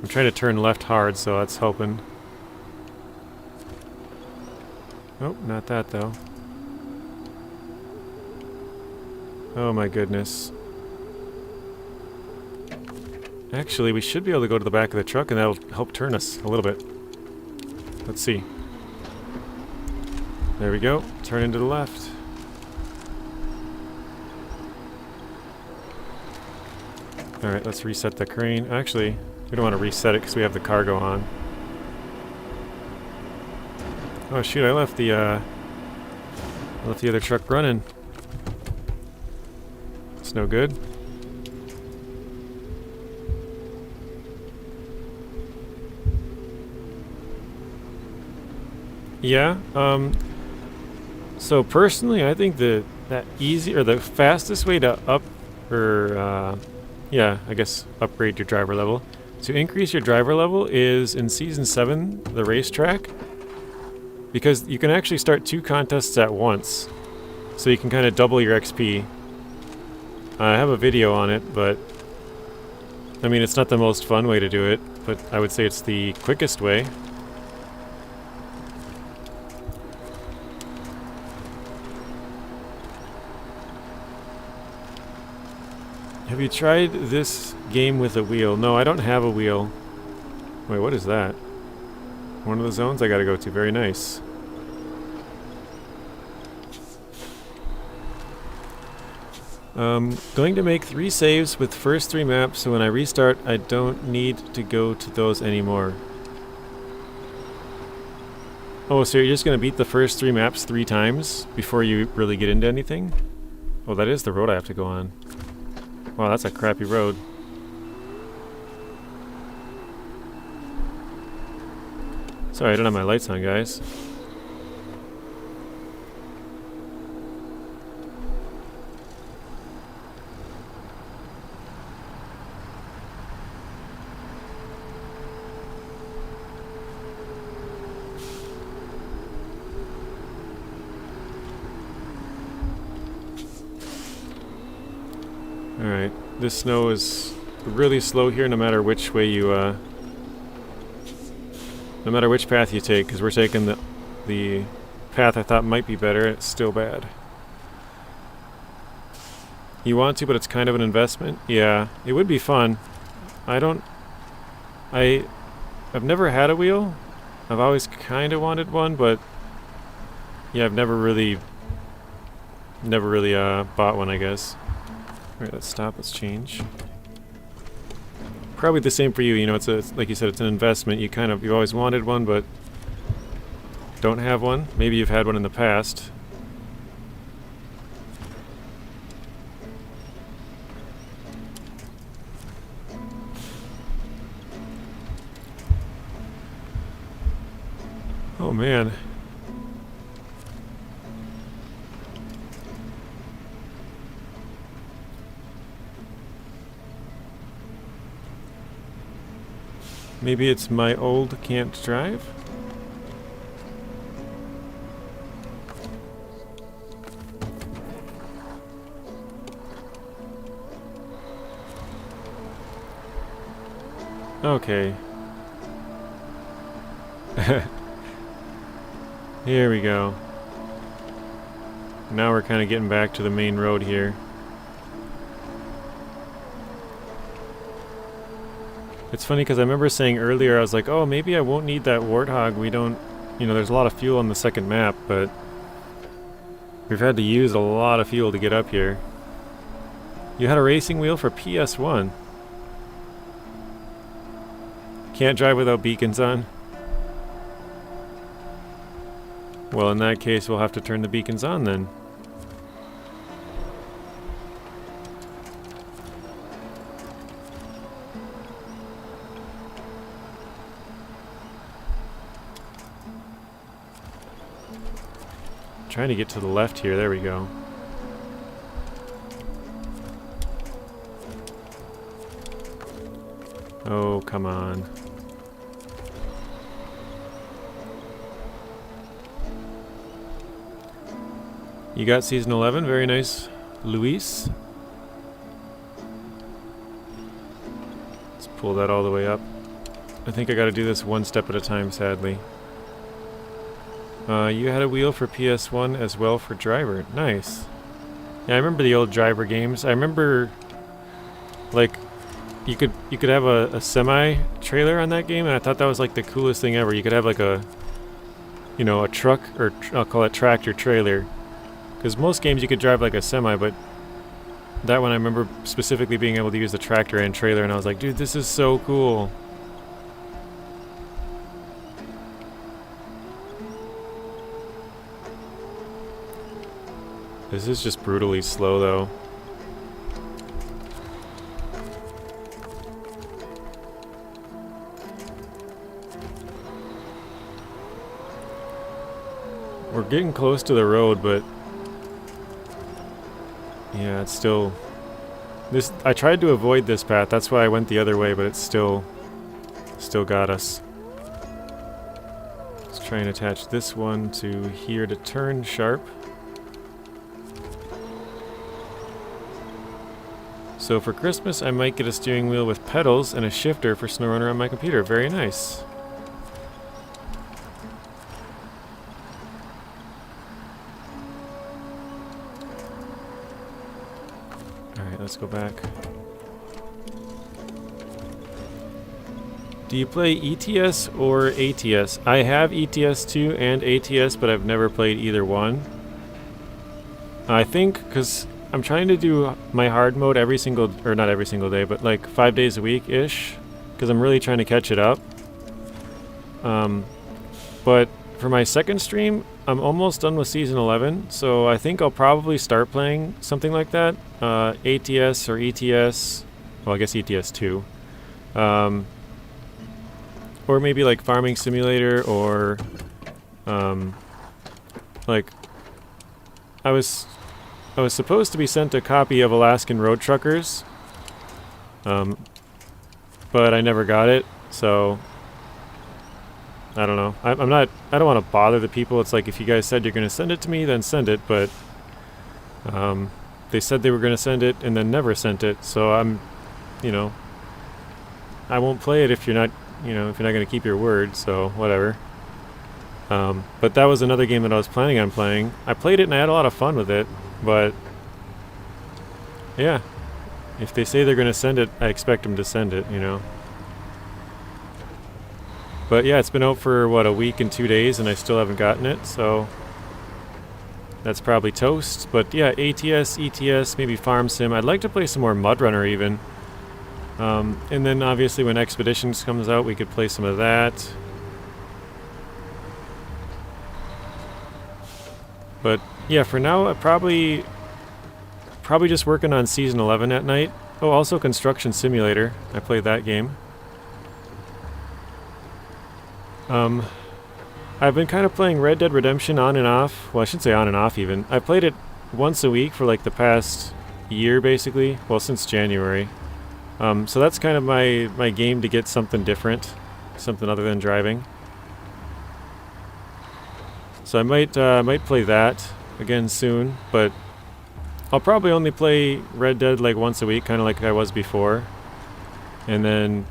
I'm trying to turn left hard, so that's helping. Oh, not that though. Oh my goodness. Actually, we should be able to go to the back of the truck and that'll help turn us a little bit. Let's see. There we go. Turn into the left. Alright, let's reset the crane. Actually, we don't want to reset it because we have the cargo on. Oh shoot, I left the other truck running. It's no good. Yeah, so personally I think that the fastest way to upgrade your driver level. To increase your driver level is in Season 7, the racetrack. Because you can actually start 2 contests at once. So you can kind of double your XP. I have a video on it, but I mean it's not the most fun way to do it, but I would say it's the quickest way. Have you tried this game with a wheel? No, I don't have a wheel. Wait, what is that? One of the zones I gotta go to. Very nice. Going to make 3 saves with first 3 maps, so when I restart, I don't need to go to those anymore. Oh, so you're just gonna beat the first 3 maps 3 times before you really get into anything? Oh, that is the road I have to go on. Wow, that's a crappy road. Sorry, I don't have my lights on, guys. Alright, this snow is really slow here no matter which way you, no matter which path you take, because we're taking the path I thought might be better, and it's still bad. You want to, but it's kind of an investment? Yeah, it would be fun. I've never had a wheel. I've always kind of wanted one, but yeah, I've never really bought one, I guess. Alright, let's stop, let's change. Probably the same for you, you know, it's like you said, it's an investment. You've always wanted one, but don't have one. Maybe you've had one in the past. Oh man. Maybe it's my old can't drive? Okay. Here we go. Now we're kind of getting back to the main road here. It's funny because I remember saying earlier, I was like, oh, maybe I won't need that Warthog. We don't, you know, there's a lot of fuel on the second map, but we've had to use a lot of fuel to get up here. You had a racing wheel for PS1. Can't drive without beacons on? Well, in that case, we'll have to turn the beacons on then. Trying to get to the left here, there we go. Oh, come on. You got season 11, very nice, Luis. Let's pull that all the way up. I think I gotta do this one step at a time, sadly. You had a wheel for PS1 as well for driver. Nice. Yeah, I remember the old driver games. I remember, like, you could have a semi trailer on that game, and I thought that was like the coolest thing ever. You could have like a, you know, a truck, or I'll call it tractor trailer, because most games you could drive like a semi, but that one I remember specifically being able to use the tractor and trailer, and I was like, dude, this is so cool. This is just brutally slow though. We're getting close to the road, but yeah, it's still this. I tried to avoid this path, that's why I went the other way, but it's still got us. Let's try and attach this one to here to turn sharp. So for Christmas, I might get a steering wheel with pedals and a shifter for SnowRunner on my computer. Very nice. Alright, let's go back. Do you play ETS or ATS? I have ETS 2 and ATS, but I've never played either one. I think because I'm trying to do my hard mode every single, or not every single day, but like 5 days a week-ish, because I'm really trying to catch it up. But for my second stream, I'm almost done with Season 11, so I think I'll probably start playing something like that. ATS or ETS, well I guess ETS 2. Or maybe like Farming Simulator, or like I was supposed to be sent a copy of Alaskan Road Truckers, but I never got it, so I don't know. I don't want to bother the people. It's like, if you guys said you're going to send it to me, then send it, but they said they were going to send it and then never sent it, so I'm, you know, I won't play it if you're not, you know, if you're not going to keep your word, so whatever. But that was another game that I was planning on playing. I played it and I had a lot of fun with it, but yeah, if they say they're going to send it, I expect them to send it, you know. But yeah, it's been out for, what, a week and 2 days, and I still haven't gotten it, so that's probably toast. But yeah, ATS, ETS, maybe Farm Sim. I'd like to play some more Mud Runner even. And then obviously when Expeditions comes out, we could play some of that. But yeah, for now, I probably just working on Season 11 at night. Oh, also Construction Simulator. I played that game. I've been kind of playing Red Dead Redemption on and off. Well, I shouldn't say on and off even. I played it once a week for like the past year, basically. Well, since January. So that's kind of my game to get something different, something other than driving. So I might play that again soon, but I'll probably only play Red Dead like once a week, kind of like I was before. And then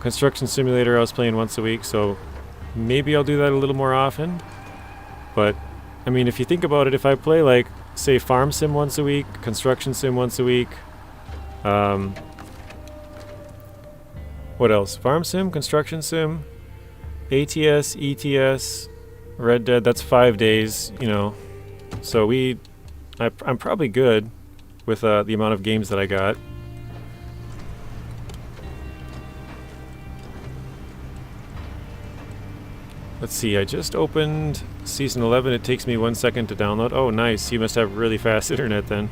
Construction Simulator I was playing once a week, so maybe I'll do that a little more often. But I mean, if you think about it, if I play like, say, Farm Sim once a week, Construction Sim once a week, what else? Farm Sim, Construction Sim, ATS, ETS, Red Dead, that's 5 days, you know. So I'm probably good with the amount of games that I got. Let's see, I just opened Season 11. It takes me 1 second to download. Oh, nice. You must have really fast internet then.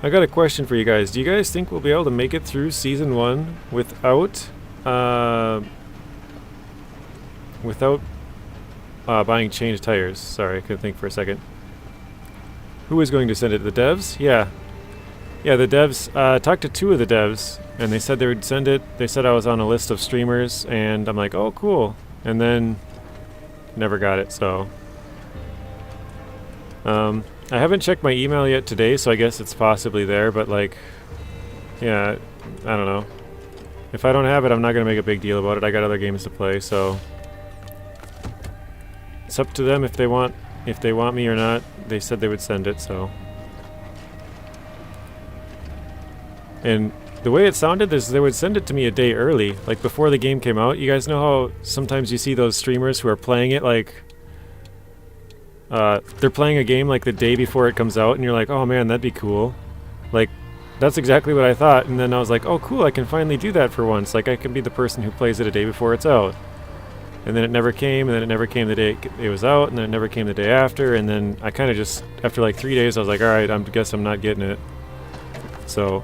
I got a question for you guys. Do you guys think we'll be able to make it through Season 1 without buying changed tires? Sorry, I couldn't think for a second. Who is going to send it? The devs? Yeah. Yeah, the devs. Talked to 2 of the devs, and they said they would send it. They said I was on a list of streamers, and I'm like, oh, cool. And then never got it, so. I haven't checked my email yet today, so I guess it's possibly there, but like, yeah, I don't know. If I don't have it, I'm not going to make a big deal about it. I got other games to play, so it's up to them if they want me or not. They said they would send it, so. And the way it sounded is they would send it to me a day early, like before the game came out. You guys know how sometimes you see those streamers who are playing it like they're playing a game like the day before it comes out, and you're like, oh man, that'd be cool. Like, that's exactly what I thought, and then I was like, oh cool, I can finally do that for once. Like, I can be the person who plays it a day before it's out. And then it never came, and then it never came the day it was out, and then it never came the day after, and then I kind of just, after like 3 days, I was like, alright, I guess I'm not getting it. So,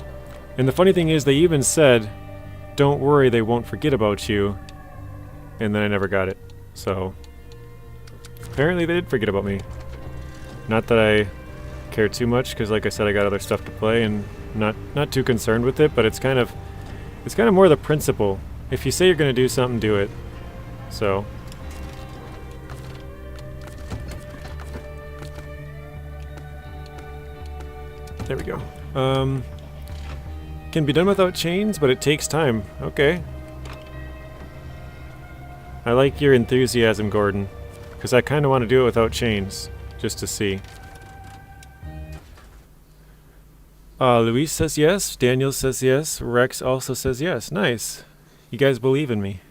and the funny thing is, they even said, don't worry, they won't forget about you. And then I never got it. So, apparently they did forget about me. Not that I care too much, because like I said, I got other stuff to play, and not too concerned with it, but it's kind of more the principle. If you say you're going to do something, do it. So, there we go. Can be done without chains, but it takes time. Okay. I like your enthusiasm, Gordon, because I kind of want to do it without chains, just to see. Luis says yes, Daniel says yes, Rex also says yes. Nice. You guys believe in me.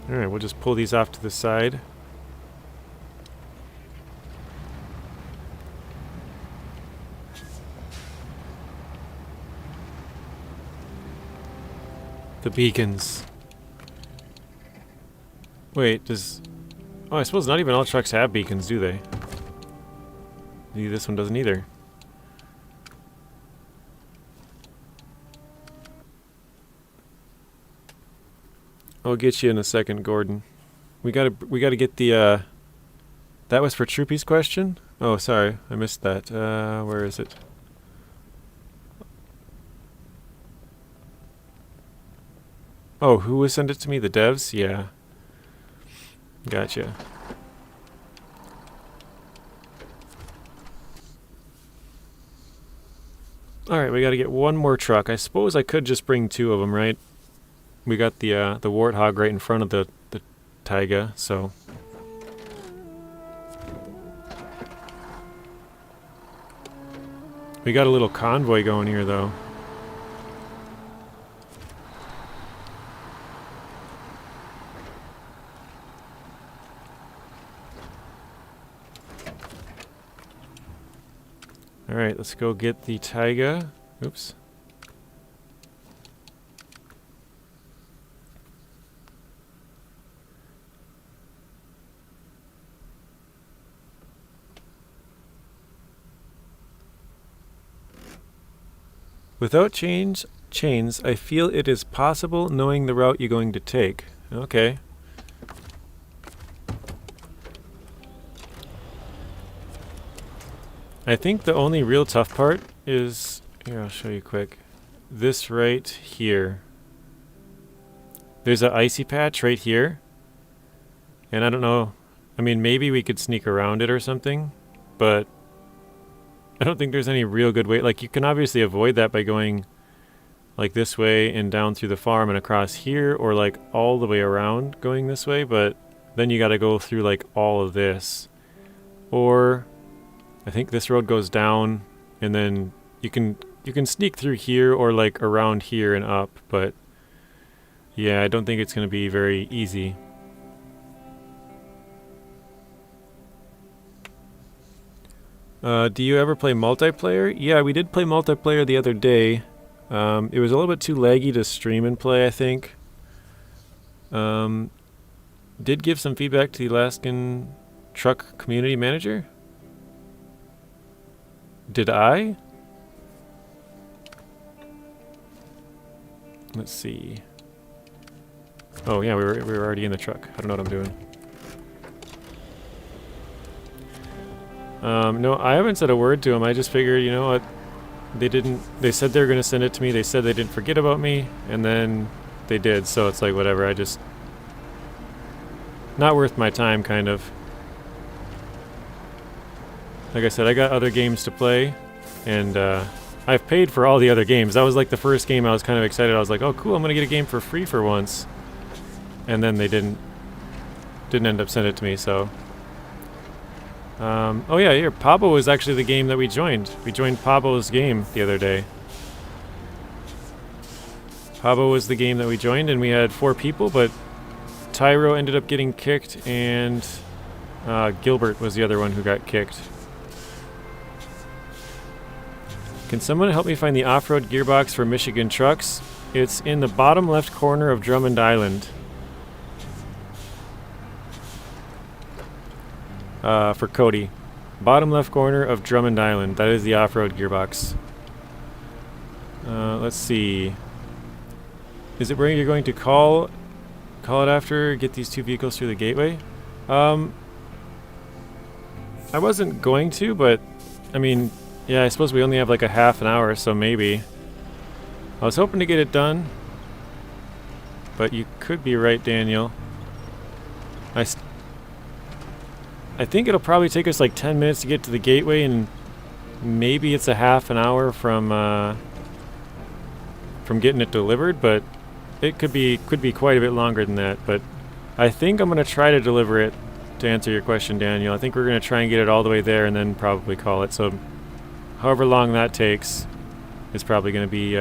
Alright, we'll just pull these off to the side. The beacons. Wait, does... Oh, I suppose not even all trucks have beacons, do they? Maybe this one doesn't either. I'll get you in a second, Gordon. We gotta get the, That was for Troopy's question? Oh, sorry, I missed that. Where is it? Oh, who will send it to me? The devs? Yeah. Gotcha. Alright, we gotta get one more truck. I suppose I could just bring two of them, right? We got the Warthog right in front of the Tayga, so... We got a little convoy going here, though. Alright, let's go get the Tayga. Oops. Without chains, I feel it is possible knowing the route you're going to take. Okay. I think the only real tough part is... Here, I'll show you quick. This right here. There's an icy patch right here. And I don't know... I mean, maybe we could sneak around it or something. But... I don't think there's any real good way. Like, you can obviously avoid that by going like this way and down through the farm and across here, or like all the way around going this way, but then you gotta go through like all of this. Or I think this road goes down and then you can sneak through here or like around here and up, but yeah, I don't think it's gonna be very easy. Do you ever play multiplayer? Yeah, we did play multiplayer the other day. It was a little bit too laggy to stream and play, I think. Did give some feedback to the Alaskan truck community manager? Did I? Let's see. Oh yeah, we were already in the truck. I don't know what I'm doing. No, I haven't said a word to them. I just figured, you know what, they said they were going to send it to me. They said they didn't forget about me, and then they did, so it's like, whatever. I just... Not worth my time, kind of. Like I said, I got other games to play, and I've paid for all the other games. That was like the first game I was kind of excited. I was like, oh cool, I'm gonna get a game for free for once. And then they didn't end up sending it to me, so. Oh yeah, here, Pabo was actually the game that we joined. We joined Pabo's game the other day. Pabo was the game that we joined, and we had 4 people, but Tyro ended up getting kicked, and Gilbert was the other one who got kicked. Can someone help me find the off-road gearbox for Michigan trucks? It's in the bottom left corner of Drummond Island. For Cody. Bottom left corner of Drummond Island. That is the off-road gearbox. Let's see. Is it where you're going to call it after, get these 2 vehicles through the gateway? I wasn't going to, but I mean, yeah, I suppose we only have like a half an hour, so maybe. I was hoping to get it done, but you could be right, Daniel. I think it'll probably take us like 10 minutes to get to the gateway, and maybe it's a half an hour from getting it delivered, but it could be quite a bit longer than that. But I think I'm going to try to deliver it, to answer your question, Daniel. I think we're going to try and get it all the way there and then probably call it. So however long that takes is probably going to be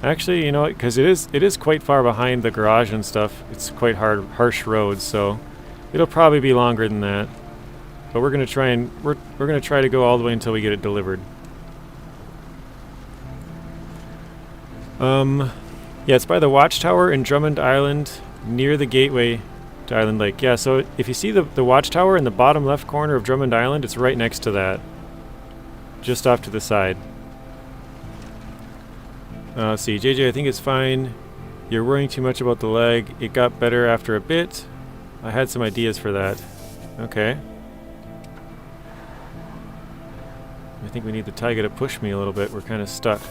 actually, you know what, because it is quite far behind the garage and stuff. It's quite harsh roads, so it'll probably be longer than that. But we're going to try and we're going to try to go all the way until we get it delivered. Yeah, it's by the watchtower in Drummond Island, near the gateway to Island Lake. Yeah, so if you see the watchtower in the bottom left corner of Drummond Island, it's right next to that. Just off to the side. Let's see, JJ, I think it's fine. You're worrying too much about the leg. It got better after a bit. I had some ideas for that. Okay. I think we need the Tayga to push me a little bit. We're kind of stuck.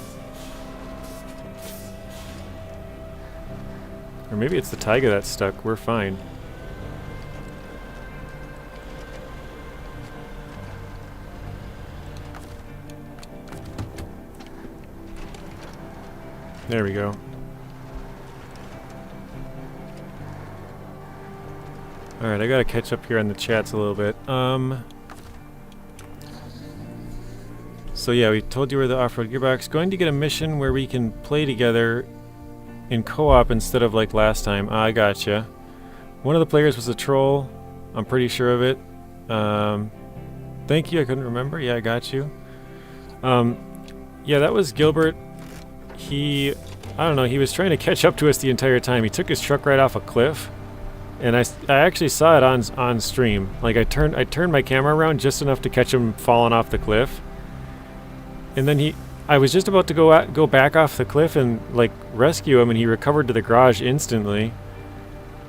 Or maybe it's the Tayga that's stuck. We're fine. There we go. Alright, I gotta catch up here on the chats a little bit. So yeah, we told you where the off-road gearbox. Going to get a mission where we can play together in co-op instead of like last time. I gotcha. One of the players was a troll. I'm pretty sure of it. Thank you, I couldn't remember. Yeah, I got you. Yeah, that was Gilbert. I don't know, he was trying to catch up to us the entire time. He took his truck right off a cliff. And I actually saw it on stream. Like I turned my camera around just enough to catch him falling off the cliff. And then I was just about to go back off the cliff and like rescue him, and he recovered to the garage instantly.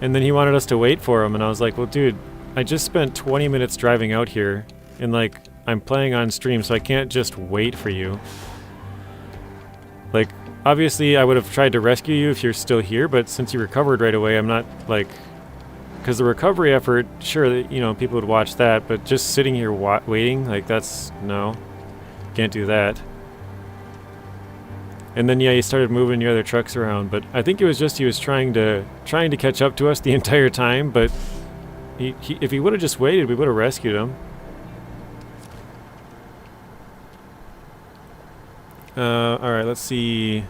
And then he wanted us to wait for him, and I was like, well dude, I just spent 20 minutes driving out here, and like I'm playing on stream, so I can't just wait for you. Like obviously I would have tried to rescue you if you're still here, but since you recovered right away, I'm not like, because the recovery effort, sure, you know, people would watch that, but just sitting here waiting, like that's, no, can't do that. And then yeah, he started moving the other trucks around, but I think it was just he was trying to catch up to us the entire time, but if he would have just waited, we would have rescued him. Alright, let's see.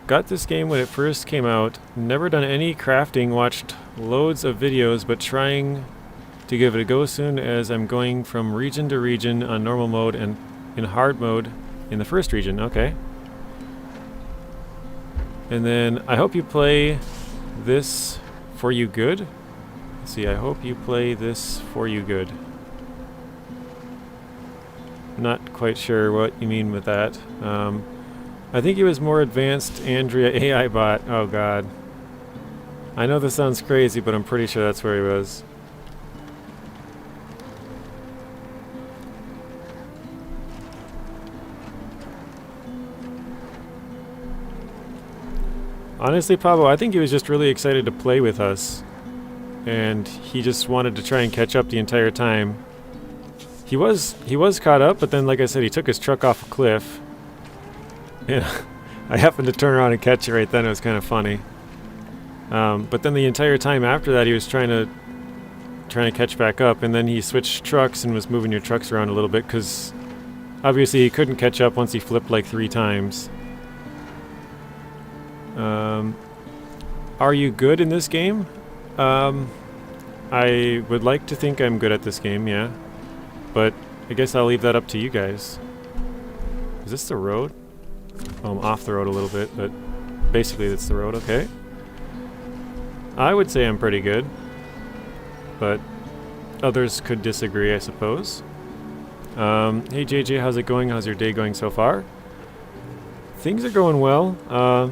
Got this game when it first came out. Never done any crafting, watched loads of videos, but trying to give it a go soon as I'm going from region to region on normal mode and in hard mode in the first region. Okay. And then I hope you play this for you good. Let's see, I hope you play this for you good. Not quite sure what you mean with that. I think it was more advanced Andrea AI bot. Oh god. I know this sounds crazy, but I'm pretty sure that's where he was. Honestly, Pablo, I think he was just really excited to play with us. and he just wanted to try and catch up the entire time. He was caught up, but then, like I said, he took his truck off a cliff. Yeah, I happened to turn around and catch it right then. It was kind of funny. But then the entire time after that, he was trying to catch back up, and then he switched trucks and was moving your trucks around a little bit because obviously he couldn't catch up once he flipped like 3 times. Are you good in this game? I would like to think I'm good at this game, yeah. But I guess I'll leave that up to you guys. Is this the road? Oh, I'm off the road a little bit, but basically that's the road, okay. I would say I'm pretty good, but others could disagree, I suppose. Hey JJ, how's it going? How's your day going so far? Things are going well. I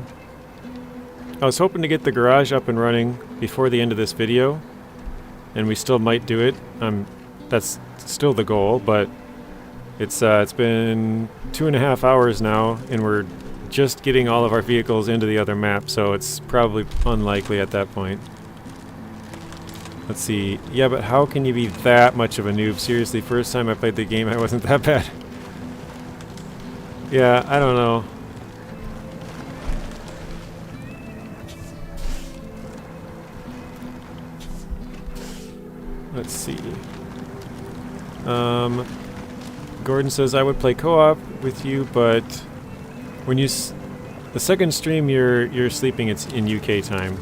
was hoping to get the garage up and running before the end of this video, and we still might do it. That's still the goal, but it's been 2.5 hours now, and we're just getting all of our vehicles into the other map, so it's probably unlikely at that point. Let's see. Yeah, but how can you be that much of a noob? Seriously, first time I played the game, I wasn't that bad. Yeah, I don't know. Let's see. Gordon says, I would play co-op with you, but when you the second stream you're sleeping, it's in UK time.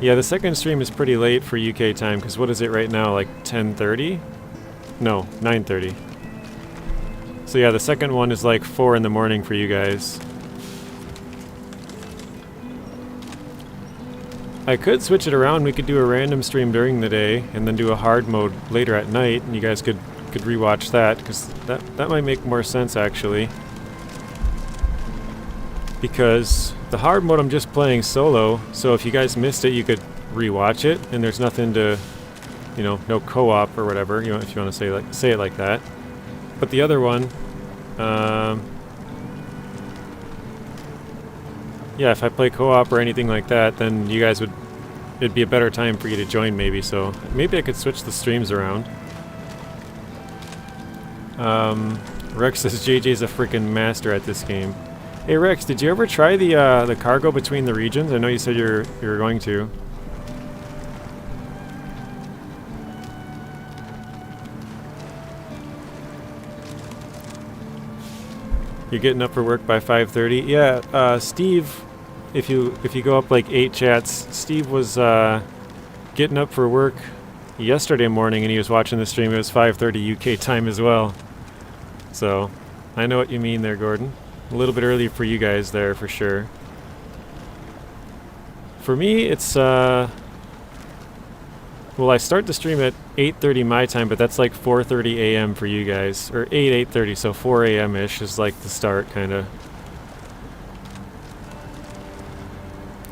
Yeah, the second stream is pretty late for UK time, because what is it right now, like 10:30? No, 9:30. So yeah, the second one is like 4 in the morning for you guys. I could switch it around. We could do a random stream during the day and then do a hard mode later at night, and you guys could rewatch that, because that might make more sense actually. Because the hard mode I'm just playing solo, so if you guys missed it, you could rewatch it, and there's nothing to, you know, no co-op or whatever, if you want to say it like that. But the other one, yeah, if I play co-op or anything like that, then you guys it'd be a better time for you to join maybe, so maybe I could switch the streams around. Rex says JJ's a freaking master at this game. Hey Rex, did you ever try the cargo between the regions? I know you said you're going to. You're getting up for work by 5:30. Yeah, Steve, if you go up like 8 chats, Steve was getting up for work yesterday morning, and he was watching the stream. It was 5:30 UK time as well. So I know what you mean there, Gordon. A little bit early for you guys there, for sure. For me, it's well, I start the stream at 8:30 my time, but that's like 4:30 a.m. for you guys, or 8:30, so 4 a.m.-ish is like the start, kind of.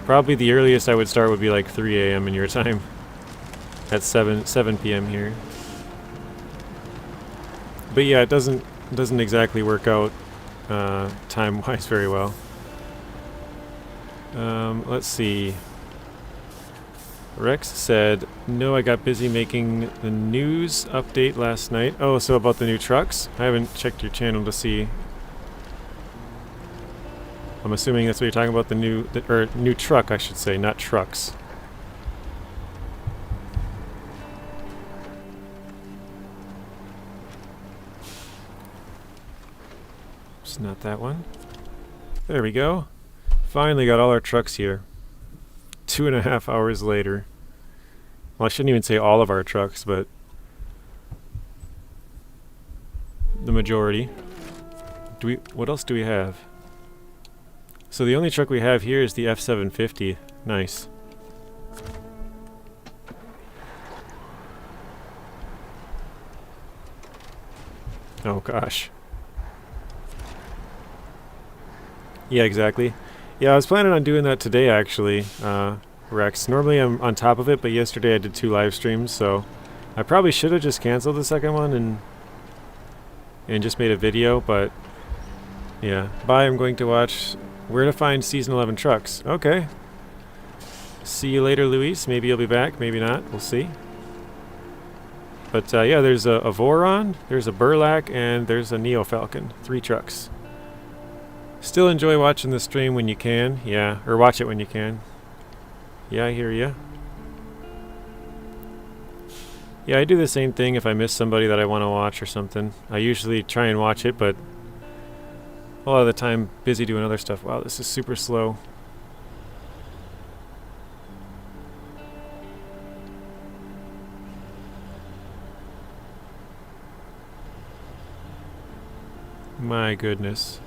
Probably the earliest I would start would be like 3 a.m. in your time. At 7 p.m. here. But yeah, it doesn't exactly work out time-wise very well. Let's see. Rex said, no, I got busy making the news update last night. Oh, so about the new trucks? I haven't checked your channel to see. I'm assuming that's what you're talking about, the new truck, I should say, not trucks. It's not that one. There we go. Finally got all our trucks here. 2.5 hours later. Well, I shouldn't even say all of our trucks, but the majority. What else do we have? So the only truck we have here is the F750. Nice. Oh gosh. Yeah, exactly. Yeah, I was planning on doing that today, actually, Rex. Normally I'm on top of it, but yesterday I did 2 live streams, so I probably should have just canceled the second one and just made a video, but yeah. Bye, I'm going to watch Where to Find Season 11 Trucks. Okay. See you later, Luis. Maybe you'll be back, maybe not. We'll see. But yeah, there's a Voron, there's a Burlak, and there's a Neo Falcon. 3 trucks. Still enjoy watching the stream when you can. Yeah, or watch it when you can. Yeah, I hear ya. Yeah, I do the same thing if I miss somebody that I want to watch or something. I usually try and watch it, but a lot of the time busy doing other stuff. Wow, this is super slow. My goodness.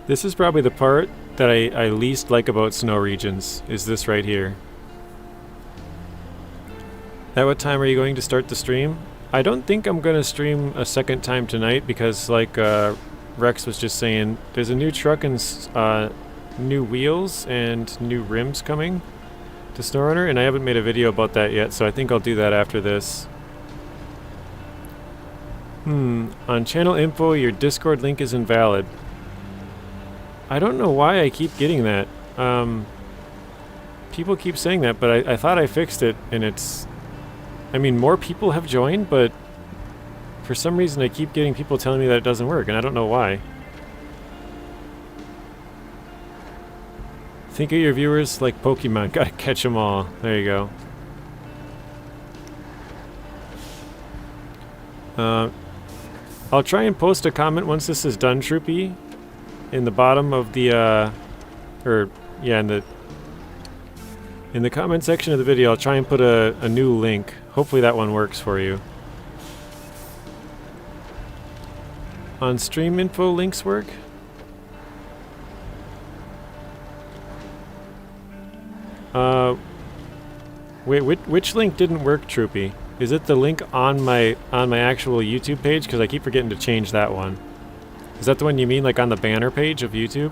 This is probably the part that I least like about snow regions, is this right here. At what time are you going to start the stream? I don't think I'm going to stream a second time tonight because, like Rex was just saying, there's a new truck and new wheels and new rims coming to SnowRunner, and I haven't made a video about that yet, so I think I'll do that after this. On channel info, your Discord link is invalid. I don't know why I keep getting that. People keep saying that, but I thought I fixed it, and it's... I mean, more people have joined, but for some reason I keep getting people telling me that it doesn't work, and I don't know why. Think of your viewers like Pokemon. Gotta catch them all. There you go. I'll try and post a comment once this is done, Troopy, in the bottom of the, in the comment section of the video. I'll try and put a new link. Hopefully that one works for you. On stream info, links work? Wait, which link didn't work, Troopy? Is it the link on my actual YouTube page? Because I keep forgetting to change that one. Is that the one you mean, like on the banner page of YouTube?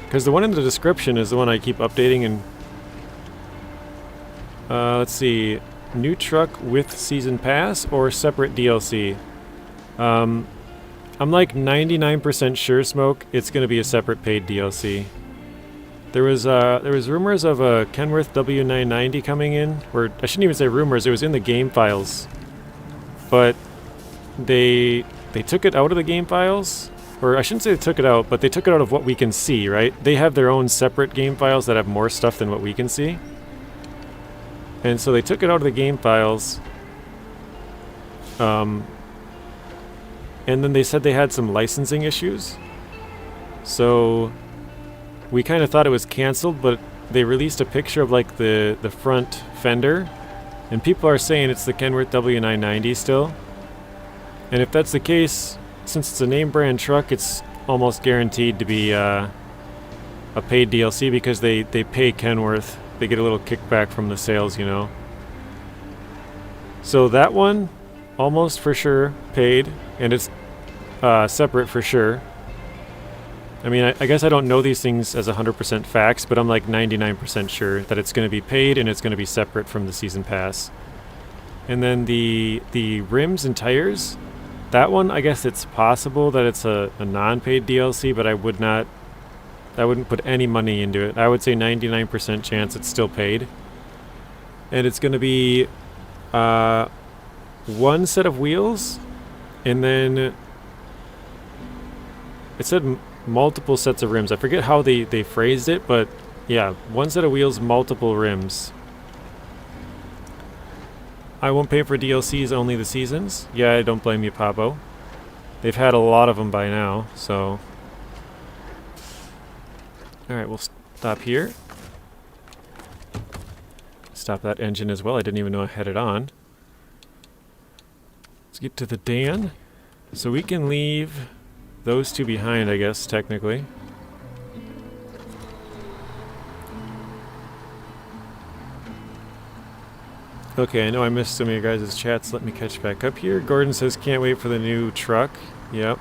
Because the one in the description is the one I keep updating and... let's see. New truck with season pass or separate DLC? I'm like 99% sure, Smoke, it's going to be a separate paid DLC. There was rumors of a Kenworth W990 coming in, or I shouldn't even say rumors, it was in the game files. But they took it out of the game files, or I shouldn't say they took it out, but they took it out of what we can see, right? They have their own separate game files that have more stuff than what we can see. And so they took it out of the game files. And then they said they had some licensing issues. So we kind of thought it was canceled, but they released a picture of like the front fender, and people are saying it's the Kenworth W990 still. And if that's the case, since it's a name brand truck, it's almost guaranteed to be a paid DLC because they pay Kenworth. They get a little kickback from the sales, you know. So that one, almost for sure paid, and it's separate for sure. I mean, I guess I don't know these things as 100% facts, but I'm like 99% sure that it's going to be paid and it's going to be separate from the season pass. And then the rims and tires, that one, I guess it's possible that it's a non-paid DLC, but I wouldn't put any money into it. I would say 99% chance it's still paid. And it's going to be one set of wheels, and then it said multiple sets of rims. I forget how they phrased it, but yeah, one set of wheels, multiple rims. I won't pay for DLCs, only the seasons. Yeah, I don't blame you, Pabo. They've had a lot of them by now, so... Alright, we'll stop here. Stop that engine as well. I didn't even know I had it on. Let's get to the Dan. So we can leave those two behind, I guess, technically. Okay, I know I missed some of your guys' chats. Let me catch back up here. Gordon says, can't wait for the new truck. Yep.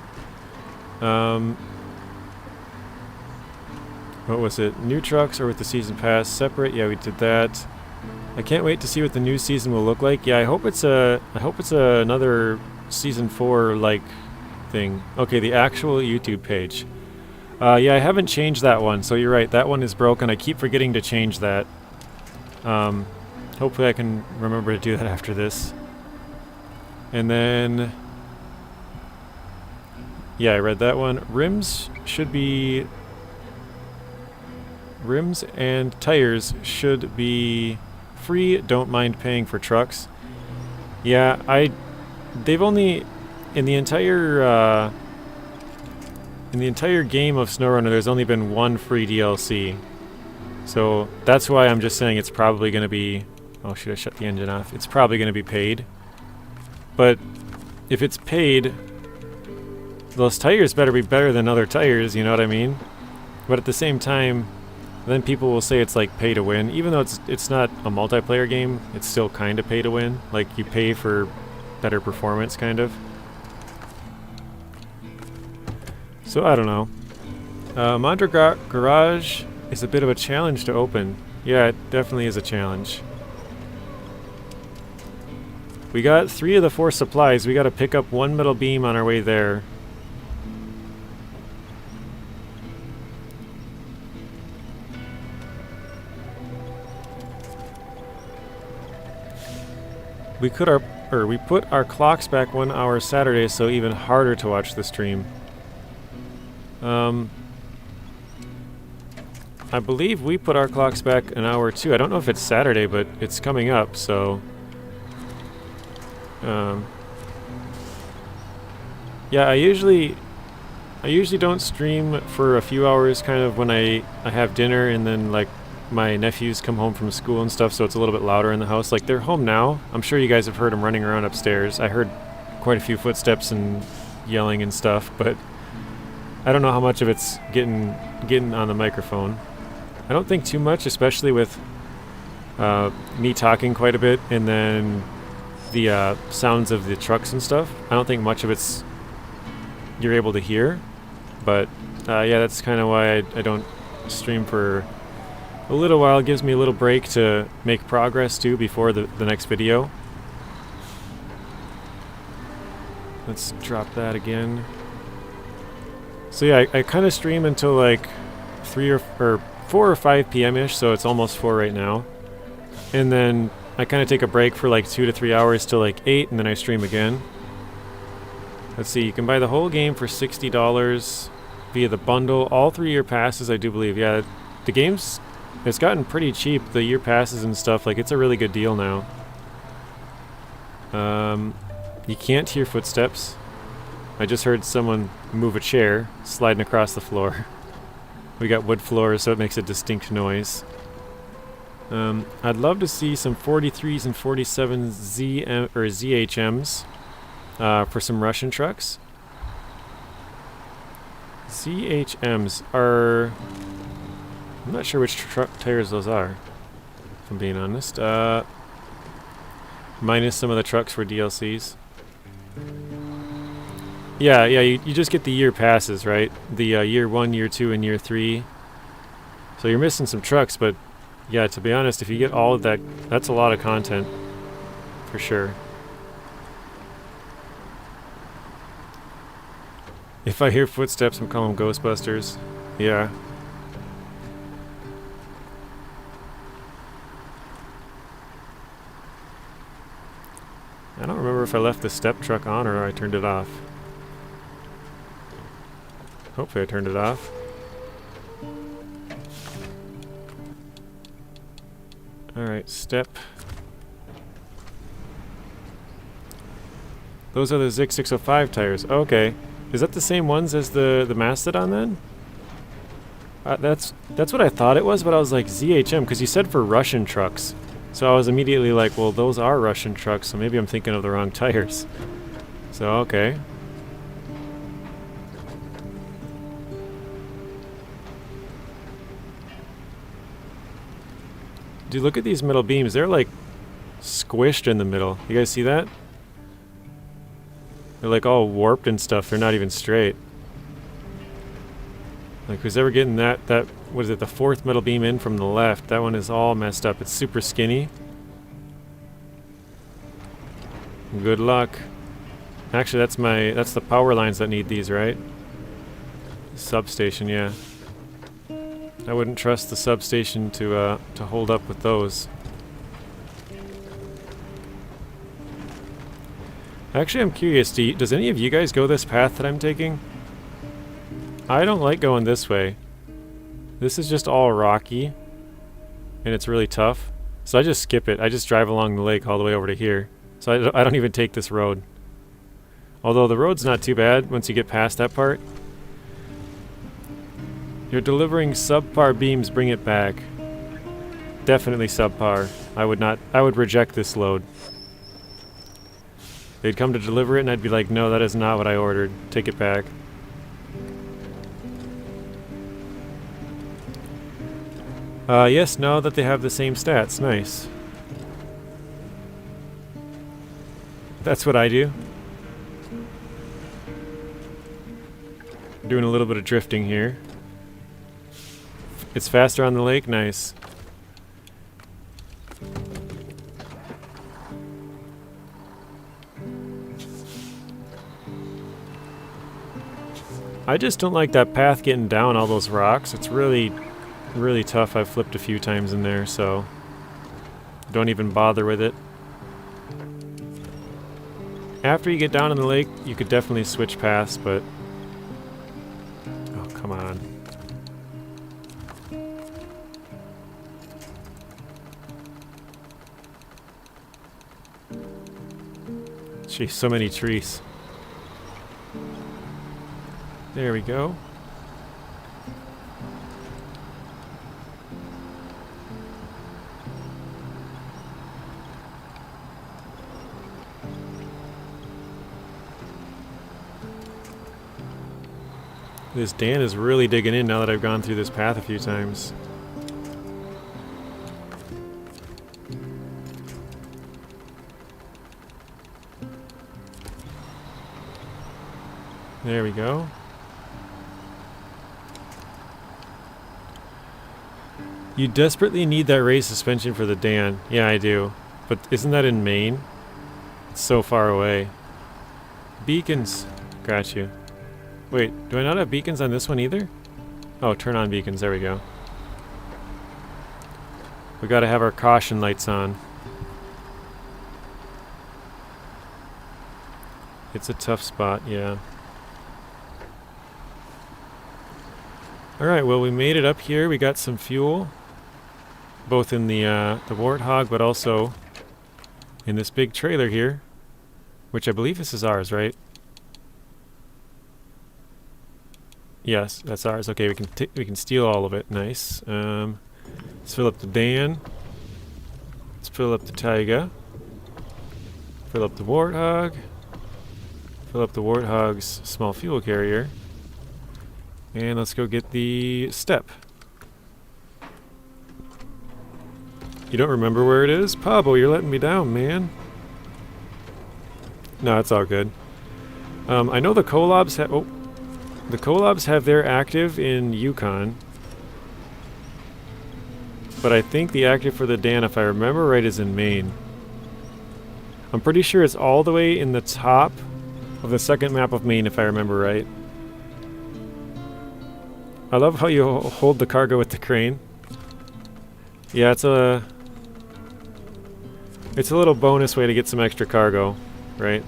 What was it? New trucks or with the season pass? Separate? Yeah, we did that. I can't wait to see what the new season will look like. Yeah, I hope it's another season 4 like thing. Okay, the actual YouTube page. Yeah, I haven't changed that one, so you're right. That one is broken. I keep forgetting to change that. Hopefully I can remember to do that after this. And then... yeah, I read that one. Rims should be... rims and tires should be free. Don't mind paying for trucks. Yeah, they've only... in the entire game of SnowRunner, there's only been one free DLC. So that's why I'm just saying it's probably going to be... oh, should I shut the engine off? It's probably going to be paid. But if it's paid, those tires better be better than other tires, you know what I mean? But at the same time, then people will say it's like pay to win. Even though it's not a multiplayer game, it's still kind of pay to win. Like you pay for better performance, kind of. So I don't know. Mondra Garage is a bit of a challenge to open. Yeah, it definitely is a challenge. We got 3 of the 4 supplies. We got to pick up 1 metal beam on our way there. We put our clocks back 1 hour Saturday, so even harder to watch the stream. I believe we put our clocks back an hour too. I don't know if it's Saturday, but it's coming up, so... yeah, I usually don't stream for a few hours kind of when I have dinner and then like my nephews come home from school and stuff, so it's a little bit louder in the house. Like they're home now. I'm sure you guys have heard them running around upstairs. I heard quite a few footsteps and yelling and stuff, but I don't know how much of it's getting on the microphone. I don't think too much, especially with me talking quite a bit and then the sounds of the trucks and stuff. I don't think much of it's you're able to hear, but yeah, that's kind of why I don't stream for a little while. It gives me a little break to make progress too before the next video. Let's drop that again. So yeah, I kind of stream until like 4 or 5 p.m.-ish, so it's almost 4 right now. And then I kind of take a break for like 2 to 3 hours till like 8, and then I stream again. Let's see, you can buy the whole game for $60 via the bundle. All 3-year passes, I do believe. Yeah, the game's... it's gotten pretty cheap, the year passes and stuff. Like, it's a really good deal now. You can't hear footsteps. I just heard someone move a chair sliding across the floor. We got wood floors, so it makes a distinct noise. I'd love to see some 43s and 47 ZHMs for some Russian trucks. ZHMs are... I'm not sure which truck tires those are, if I'm being honest. Minus some of the trucks for DLCs. Yeah, you just get the year passes, right? The year 1, year 2, and year 3. So you're missing some trucks, but yeah, to be honest, if you get all of that, that's a lot of content, for sure. If I hear footsteps, I'm calling them Ghostbusters. Yeah. I don't remember if I left the step truck on or I turned it off. Hopefully I turned it off. Alright, step. Those are the Zik 605 tires. Okay. Is that the same ones as the Mastodon then? That's what I thought it was, but I was like ZHM, because you said for Russian trucks. So I was immediately like, well, those are Russian trucks, so maybe I'm thinking of the wrong tires. So, okay. Dude, look at these metal beams. They're like squished in the middle. You guys see that? They're like all warped and stuff. They're not even straight. Like, who's ever getting that, what is it, the 4th metal beam in from the left, that one is all messed up. It's super skinny. Good luck. Actually, that's the power lines that need these, right? Substation, yeah. I wouldn't trust the substation to hold up with those. Actually, I'm curious, does any of you guys go this path that I'm taking? I don't like going this way. This is just all rocky, and it's really tough. So I just skip it. I just drive along the lake all the way over to here. So I don't even take this road. Although the road's not too bad once you get past that part. You're delivering subpar beams, bring it back. Definitely subpar. I would reject this load. They'd come to deliver it and I'd be like, no, that is not what I ordered. Take it back. Yes, now that they have the same stats. Nice. That's what I do. Doing a little bit of drifting here. It's faster on the lake. Nice. I just don't like that path getting down all those rocks. It's really tough. I've flipped a few times in there, so don't even bother with it. After you get down in the lake, you could definitely switch paths, but... Oh, come on. Jeez, so many trees. There we go. This Dan is really digging in now that I've gone through this path a few times. There we go. You desperately need that raised suspension for the Dan. Yeah, I do. But isn't that in Maine? It's so far away. Beacons. Got you. Wait, do I not have beacons on this one either? Oh, turn on beacons. There we go. We gotta have our caution lights on. It's a tough spot, yeah. Alright, well we made it up here. We got some fuel. Both in the Warthog, but also in this big trailer here. Which I believe this is ours, right? Yes, that's ours. Okay, we can steal all of it. Nice. Let's fill up the Dan. Let's fill up the Tayga. Fill up the Warthog. Fill up the Warthog's small fuel carrier. And let's go get the step. You don't remember where it is? Pablo, you're letting me down, man. No, it's all good. I know the Kolabs have... Oh. The Kolabs have their active in Yukon. But I think the active for the Dan, if I remember right, is in Maine. I'm pretty sure it's all the way in the top of the second map of Maine, if I remember right. I love how you hold the cargo with the crane. Yeah, it's a little bonus way to get some extra cargo, right?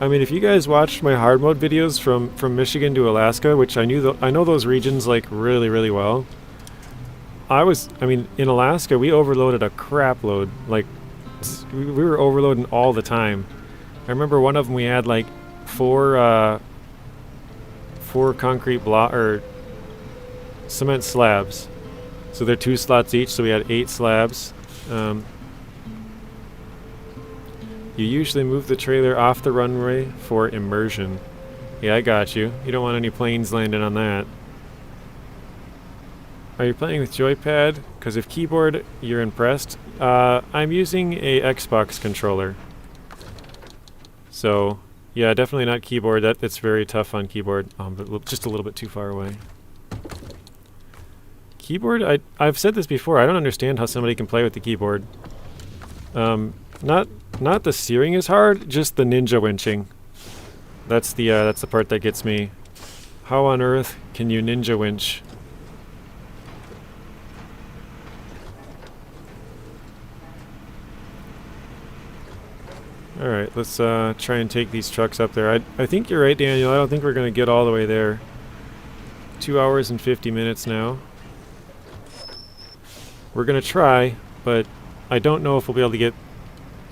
I mean, if you guys watched my hard mode videos from Michigan to Alaska, which I know those regions like really well. I mean, in Alaska we overloaded a crap load. Like we were overloading all the time. I remember one of them we had like four concrete block or cement slabs. So they're 2 slots each, so we had 8 slabs. You usually move the trailer off the runway for immersion. Yeah, I got you. You don't want any planes landing on that. Are you playing with joypad? Because if keyboard, you're impressed. I'm using a Xbox controller. So, yeah, definitely not keyboard. It's very tough on keyboard. But just a little bit too far away. Keyboard, I've said this before. I don't understand how somebody can play with the keyboard. Not the steering is hard, just the ninja winching. That's the part that gets me. How on earth can you ninja winch? Alright, let's try and take these trucks up there. I think you're right, Daniel. I don't think we're going to get all the way there. 2 hours and 50 minutes now. We're going to try, but I don't know if we'll be able to get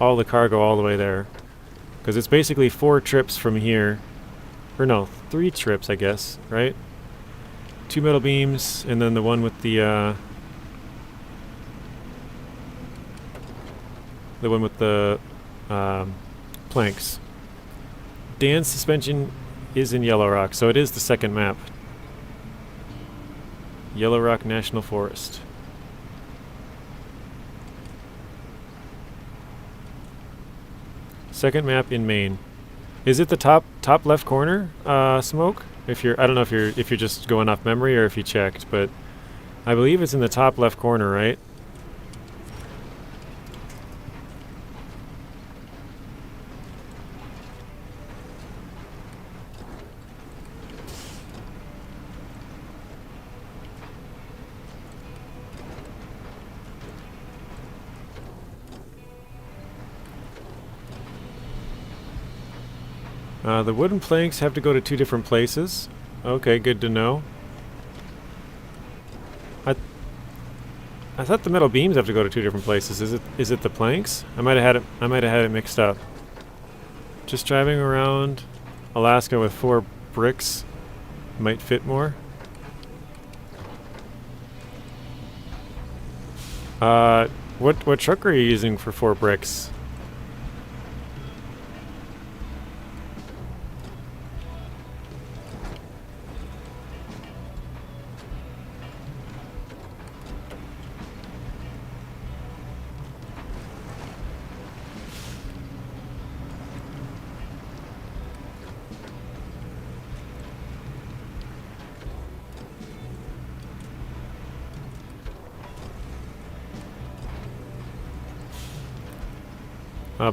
all the cargo all the way there. Because it's basically 4 trips from here. Or no, 3 trips, I guess, right? 2 metal beams, and then the one with the planks. Dan's suspension is in Yellow Rock, so it is the second map. Yellow Rock National Forest. Second map in Maine. Is it the top left corner, Smoke? If you're, I don't know if you're just going off memory or if you checked, but I believe it's in the top left corner, right? The wooden planks have to go to 2 different places. Okay, good to know. I thought the metal beams have to go to 2 different places. Is it the planks? I might have had it mixed up. Just driving around Alaska with 4 bricks might fit more. What truck are you using for 4 bricks?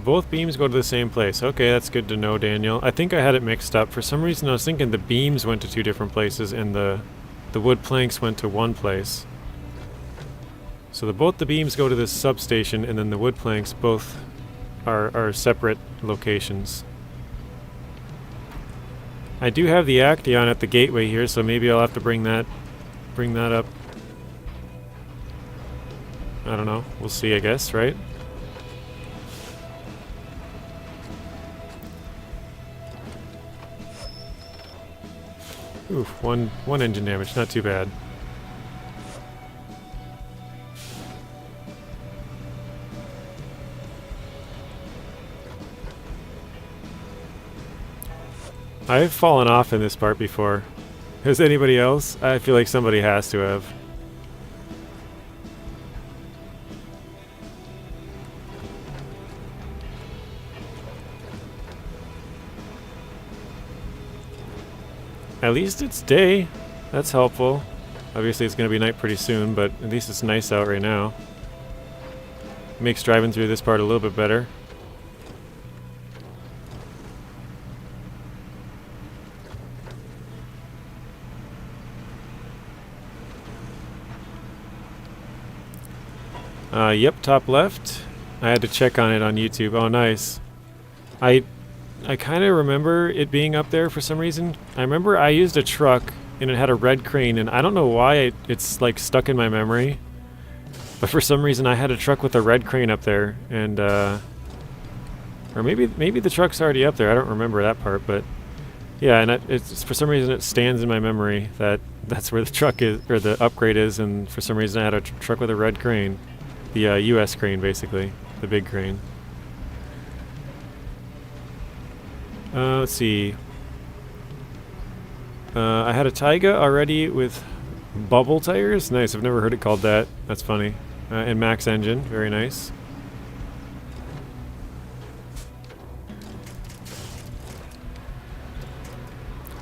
Both beams go to the same place. Okay, that's good to know, Daniel. I think I had it mixed up. For some reason I was thinking the beams went to 2 different places and the wood planks went to 1 place. So both the beams go to this substation and then the wood planks both are separate locations. I do have the Actaeon at the gateway here, so maybe I'll have to bring that up. I don't know. We'll see, I guess, right? Oof, one engine damage, not too bad. I've fallen off in this part before. Has anybody else? I feel like somebody has to have. At least it's day. That's helpful. Obviously it's going to be night pretty soon, but at least it's nice out right now. Makes driving through this part a little bit better. Yep, top left. I had to check on it on YouTube. Oh, nice. I kind of remember it being up there for some reason. I remember I used a truck and it had a red crane, and I don't know why it's like stuck in my memory. But for some reason I had a truck with a red crane up there, and or maybe the truck's already up there. I don't remember that part, but yeah, and it's for some reason it stands in my memory that that's where the truck is, or the upgrade is, and for some reason I had a truck with a red crane. The US crane, basically. The big crane. Let's see. I had a Tayga already with bubble tires. Nice, I've never heard it called that. That's funny. And max engine, very nice.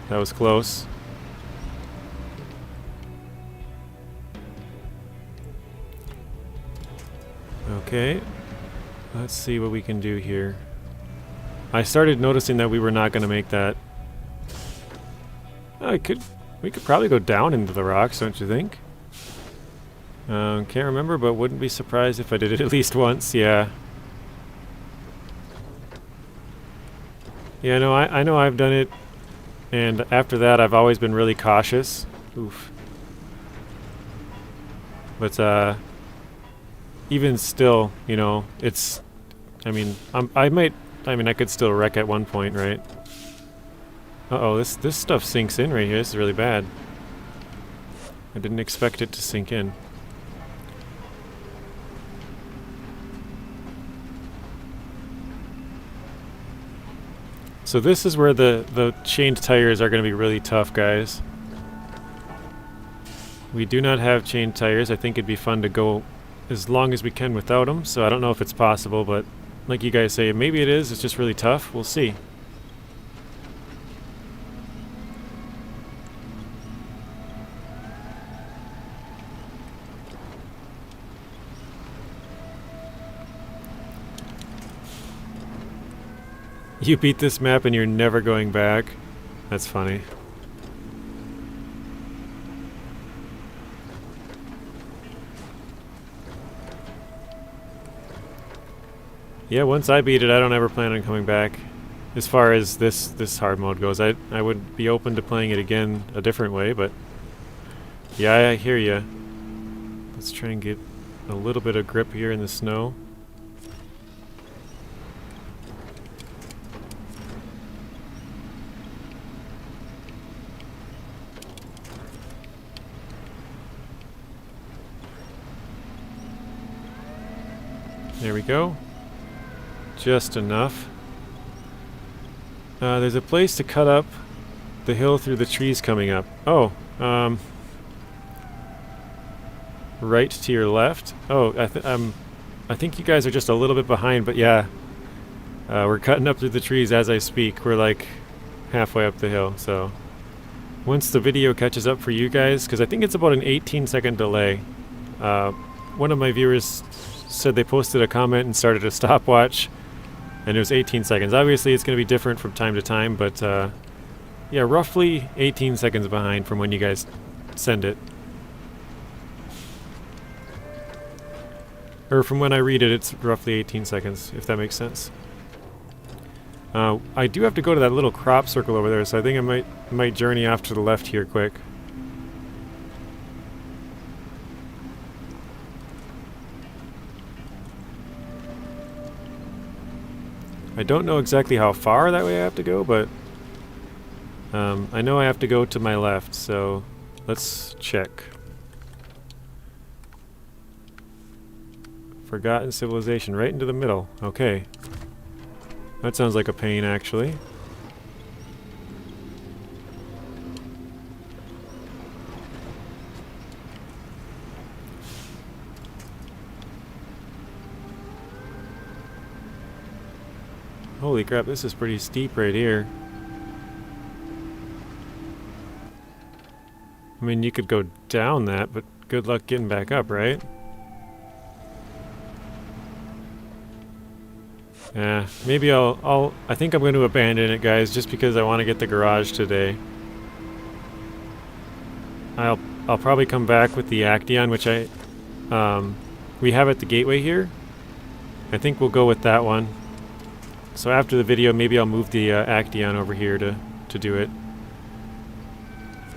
That was close. Okay, let's see what we can do here. I started noticing that we were not going to make that We could probably go down into the rocks, don't you think? Can't remember, but wouldn't be surprised if I did it at least once. Yeah. Yeah, no, I know I've done it, and after that I've always been really cautious. Oof. But even still, you know, it's, I mean, I could still wreck at one point, right? Uh-oh, this stuff sinks in right here. This is really bad. I didn't expect it to sink in. So this is where the chained tires are going to be really tough, guys. We do not have chained tires. I think it'd be fun to go as long as we can without them, so I don't know if it's possible, but like you guys say, maybe it is. It's just really tough. We'll see. You beat this map and you're never going back? That's funny. Yeah, once I beat it, I don't ever plan on coming back. As far as this hard mode goes, I would be open to playing it again a different way, but yeah, I hear ya. Let's try and get a little bit of grip here in the snow. There we go. Just enough. There's a place to cut up the hill through the trees coming up. Oh, right to your left. Oh, I think you guys are just a little bit behind, but yeah. We're cutting up through the trees as I speak. We're like halfway up the hill, so once the video catches up for you guys, because I think it's about an 18-second delay. One of my viewers said they posted a comment and started a stopwatch, and it was 18 seconds. Obviously, it's going to be different from time to time, but yeah, roughly 18 seconds behind from when you guys send it. Or from when I read it, it's roughly 18 seconds, if that makes sense. I do have to go to that little crop circle over there, so I think I might journey off to the left here quick. I don't know exactly how far that way I have to go, but I know I have to go to my left, so let's check. Forgotten civilization, right into the middle. Okay. That sounds like a pain, actually. Holy crap, this is pretty steep right here. I mean, you could go down that, but good luck getting back up, right? Yeah, maybe I think I'm going to abandon it, guys, just because I want to get the garage today. I'll probably come back with the Actaeon, which we have at the gateway here. I think we'll go with that one. So after the video, maybe I'll move the Actaeon over here to do it.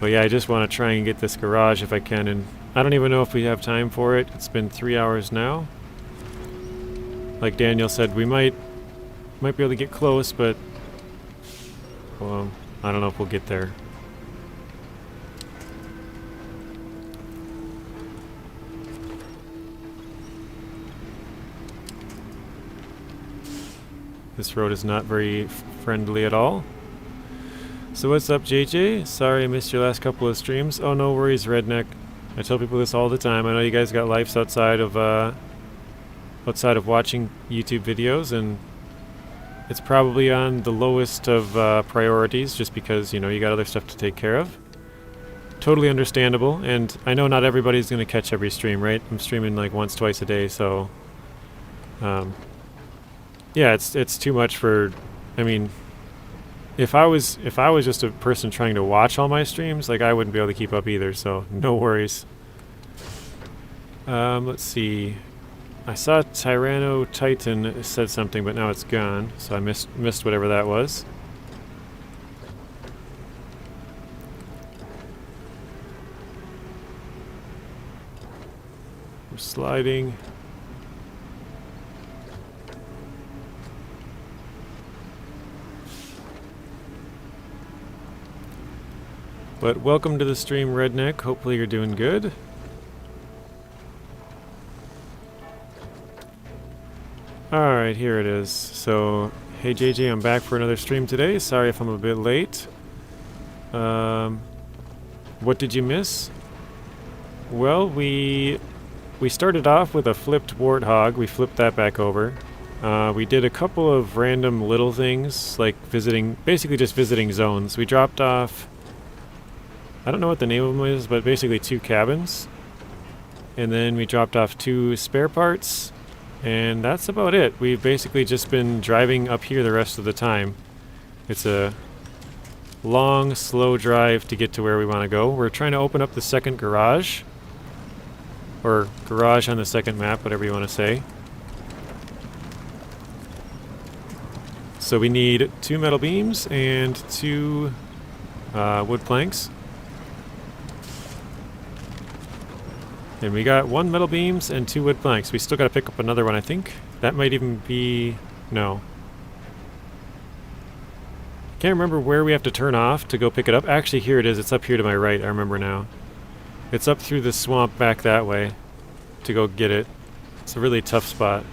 But yeah, I just want to try and get this garage if I can, and I don't even know if we have time for it. It's been 3 hours now. Like Daniel said, we might be able to get close, but well, I don't know if we'll get there. This road is not very friendly at all. So what's up, JJ? Sorry I missed your last couple of streams. Oh, no worries, Redneck. I tell people this all the time. I know you guys got lives outside of watching YouTube videos, and it's probably on the lowest of priorities just because, you know, you got other stuff to take care of. Totally understandable, and I know not everybody's going to catch every stream, right? I'm streaming like once, twice a day, so yeah, it's too much for, I mean, if I was just a person trying to watch all my streams, like I wouldn't be able to keep up either, so no worries. Let's see. I saw Tyranno Titan said something, but now it's gone, so I missed whatever that was. We're sliding. But welcome to the stream, Redneck. Hopefully you're doing good. Alright, here it is. So, hey JJ, I'm back for another stream today. Sorry if I'm a bit late. What did you miss? Well, we started off with a flipped Warthog. We flipped that back over. We did a couple of random little things, like basically just visiting zones. We dropped off, I don't know what the name of them is, but basically 2 cabins. And then we dropped off 2 spare parts. And that's about it. We've basically just been driving up here the rest of the time. It's a long, slow drive to get to where we want to go. We're trying to open up the second garage. Or garage on the second map, whatever you want to say. So we need 2 metal beams and 2 wood planks. And we got 1 metal beams and 2 wood planks. We still got to pick up another one, I think. That might even be... no. Can't remember where we have to turn off to go pick it up. Actually, here it is. It's up here to my right. I remember now. It's up through the swamp back that way to go get it. It's a really tough spot.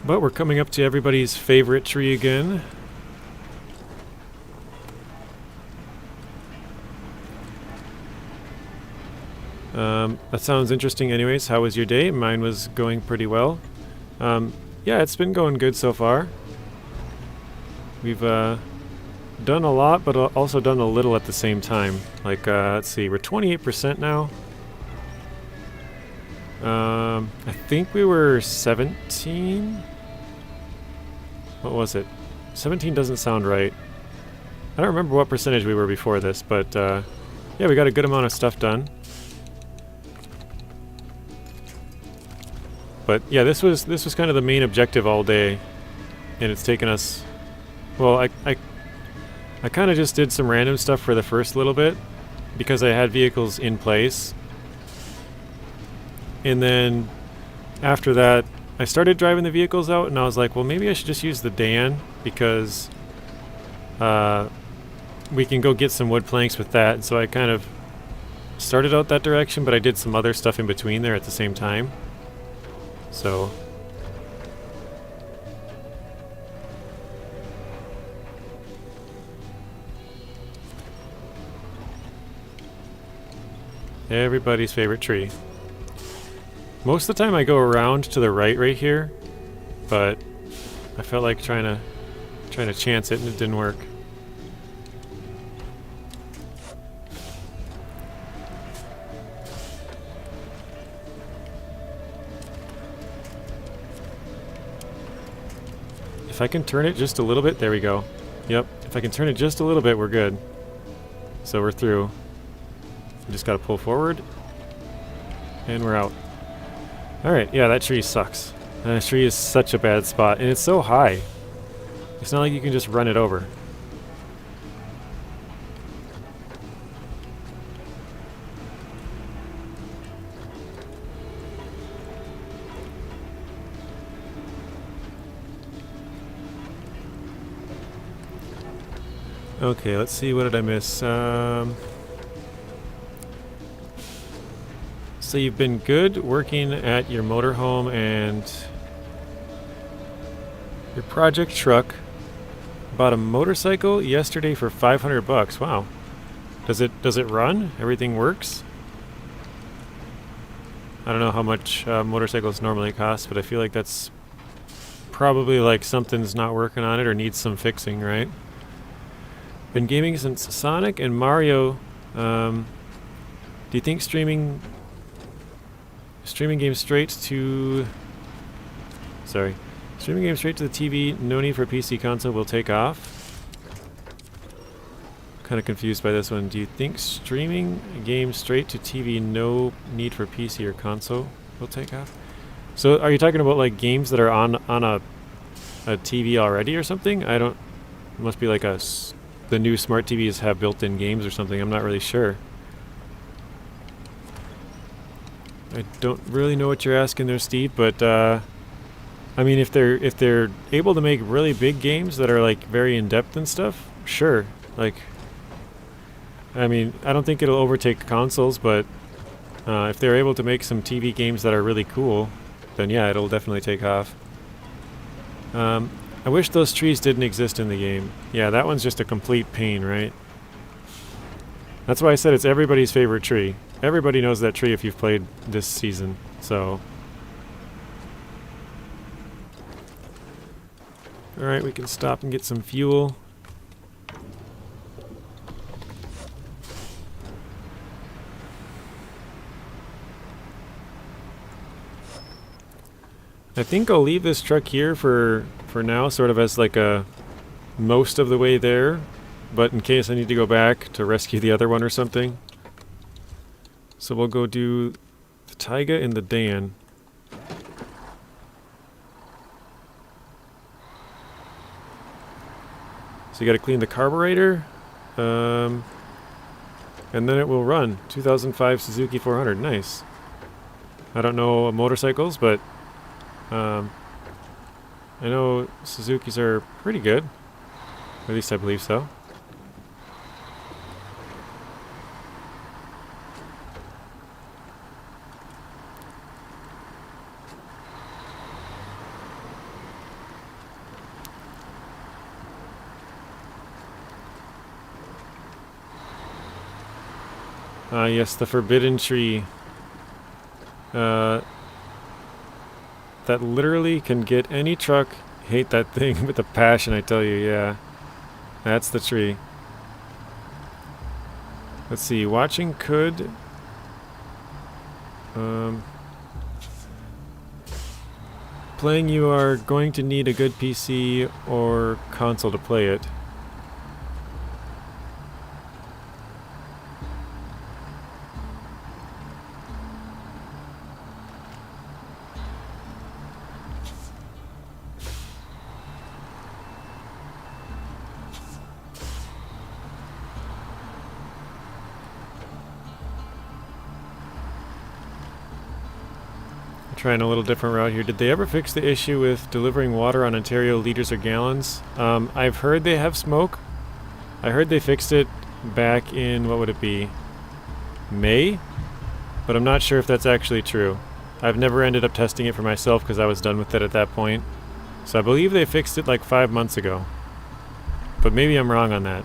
But we're coming up to everybody's favorite tree again. That sounds interesting anyways. How was your day? Mine was going pretty well. Yeah, it's been going good so far. We've done a lot, but also done a little at the same time. Like, let's see, we're 28% now. I think we were 17? What was it? 17 doesn't sound right. I don't remember what percentage we were before this, but yeah, we got a good amount of stuff done. But yeah, this was kind of the main objective all day, and it's taken us... well, I kind of just did some random stuff for the first little bit because I had vehicles in place. And then after that, I started driving the vehicles out, and I was like, well, maybe I should just use the Dan because we can go get some wood planks with that. And so I kind of started out that direction, but I did some other stuff in between there at the same time. So everybody's favorite tree. Most of the time I go around to the right here, but I felt like trying to chance it and it didn't work. If I can turn it just a little bit, there we go. Yep, if I can turn it just a little bit, we're good. So we're through. We just gotta pull forward, and we're out. Alright, yeah, that tree sucks. That tree is such a bad spot, and it's so high. It's not like you can just run it over. Okay, let's see, what did I miss? So you've been good working at your motorhome and your project truck. Bought a motorcycle yesterday for $500. Wow. Does it run? Everything works? I don't know how much motorcycles normally cost, but I feel like that's probably like something's not working on it or needs some fixing, right? Been gaming since Sonic and Mario. Do you think streaming games straight to... Sorry. Streaming games straight to the TV, no need for PC console, will take off? Kind of confused by this one. Do you think streaming games straight to TV, no need for PC or console, will take off? So are you talking about like games that are on a TV already or something? I don't... It must be like the new smart TVs have built-in games or something. I'm not really sure. I don't really know what you're asking there, Steve, but I mean, if they're able to make really big games that are like very in-depth and stuff, sure. Like, I mean, I don't think it'll overtake consoles, but if they're able to make some TV games that are really cool, then yeah, it'll definitely take off. I wish those trees didn't exist in the game. Yeah, that one's just a complete pain, right? That's why I said it's everybody's favorite tree. Everybody knows that tree if you've played this season, so... Alright, we can stop and get some fuel. I think I'll leave this truck here for now, sort of as like a most of the way there, but in case I need to go back to rescue the other one or something. So we'll go do the Tayga and the Dan. So you got to clean the carburetor, and then it will run. 2005 Suzuki 400, nice. I don't know motorcycles, but I know Suzukis are pretty good. At least I believe so. Yes, the forbidden tree. That literally can get any truck. Hate that thing with a passion, I tell you, yeah. That's the tree. Let's see, watching could... playing, you are going to need a good PC or console to play it. Trying a little different route here. Did they ever fix the issue with delivering water on Ontario liters or gallons? I've heard they have smoke. I heard they fixed it back in, what would it be? May? But I'm not sure if that's actually true. I've never ended up testing it for myself because I was done with it at that point. So I believe they fixed it like 5 months ago. But maybe I'm wrong on that.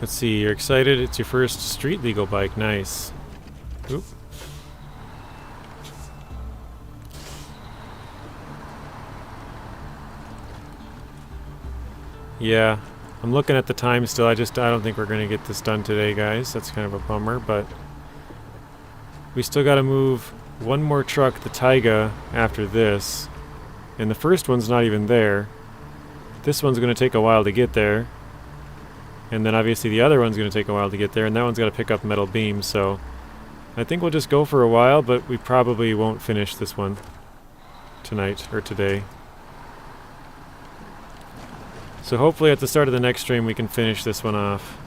Let's see, you're excited? It's your first street legal bike. Nice. Oop. Yeah, I'm looking at the time still. I don't think we're going to get this done today, guys. That's kind of a bummer, but we still got to move one more truck, the Tayga, after this. And the first one's not even there. This one's going to take a while to get there. And then obviously the other one's going to take a while to get there, and that one's got to pick up metal beams, so I think we'll just go for a while, but we probably won't finish this one tonight or today. So hopefully at the start of the next stream we can finish this one off.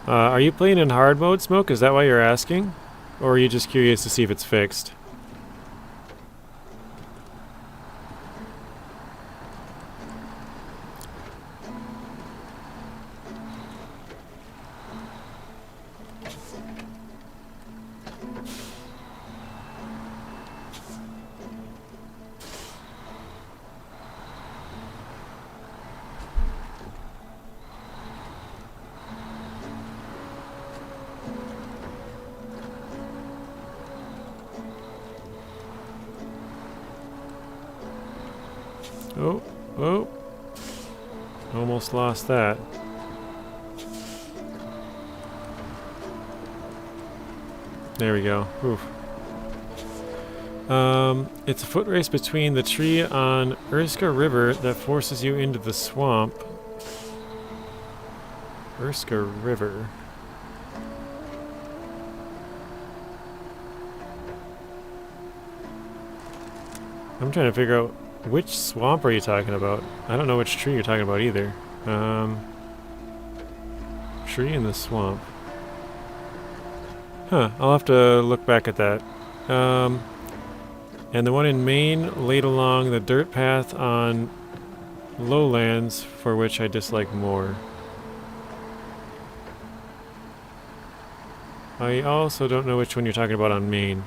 Are you playing in hard mode, Smoke? Is that why you're asking? Or are you just curious to see if it's fixed? Oh, oh. Almost lost that. There we go. Oof. It's a foot race between the tree on Urska River that forces you into the swamp. Urska River. I'm trying to figure out which swamp are you talking about. I don't know which tree you're talking about either. Tree in the swamp. Huh, I'll have to look back at that. And the one in Maine laid along the dirt path on lowlands, for which I dislike more. I also don't know which one you're talking about on Maine.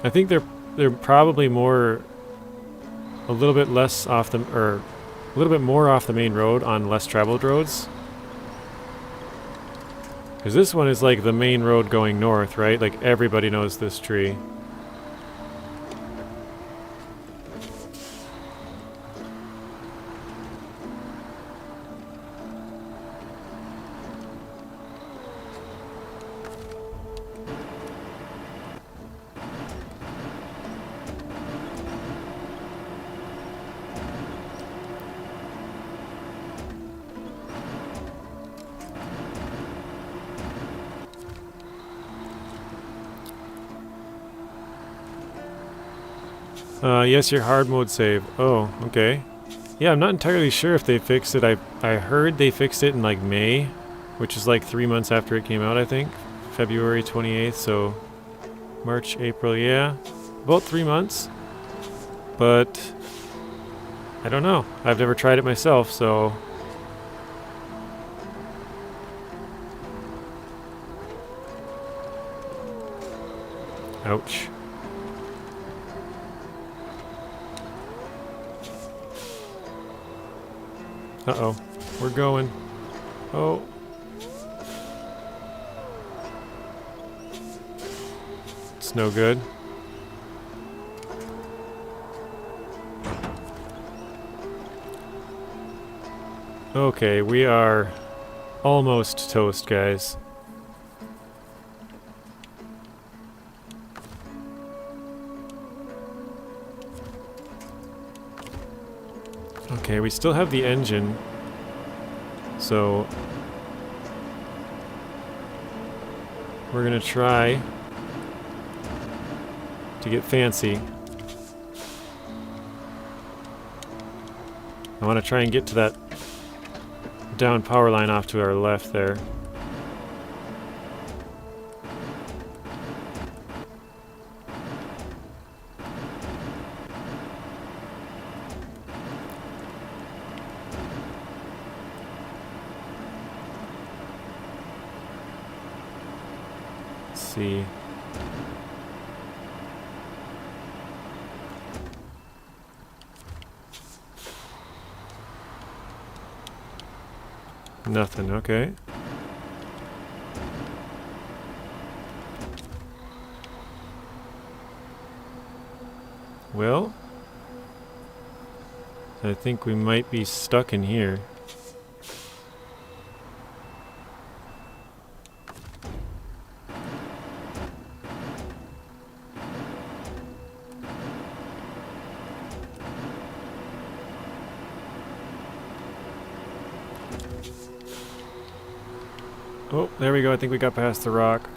I think they're probably more, a little bit less off the, or a little bit more off the main road on less traveled roads. Because this one is like the main road going north, right? Like everybody knows this tree. Yes, your hard mode save. Oh, okay. Yeah, I'm not entirely sure if they fixed it. I heard they fixed it in like May, which is like 3 months after it came out, I think. February 28th, so March, April, yeah. About 3 months. But I don't know. I've never tried it myself, so ouch. Uh-oh. We're going. Oh. It's no good. Okay, we are almost toast, guys. Okay, we still have the engine, so we're gonna try to get fancy. I want to try and get to that down power line off to our left there. See. Nothing, okay. Well, I think we might be stuck in here. Oh, there we go. I think we got past the rock.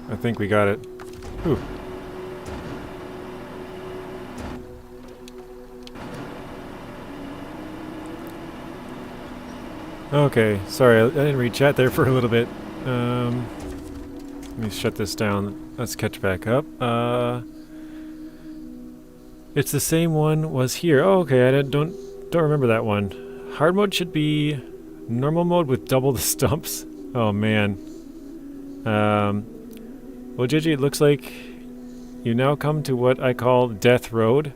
I think we got it. Whew. Okay, sorry, I didn't read chat there for a little bit. Let me shut this down. Let's catch back up. It's the same one was here. Oh, okay, I don't remember that one. Hard mode should be normal mode with double the stumps. Oh man. Well, Gigi, it looks like you now come to what I call Death Road.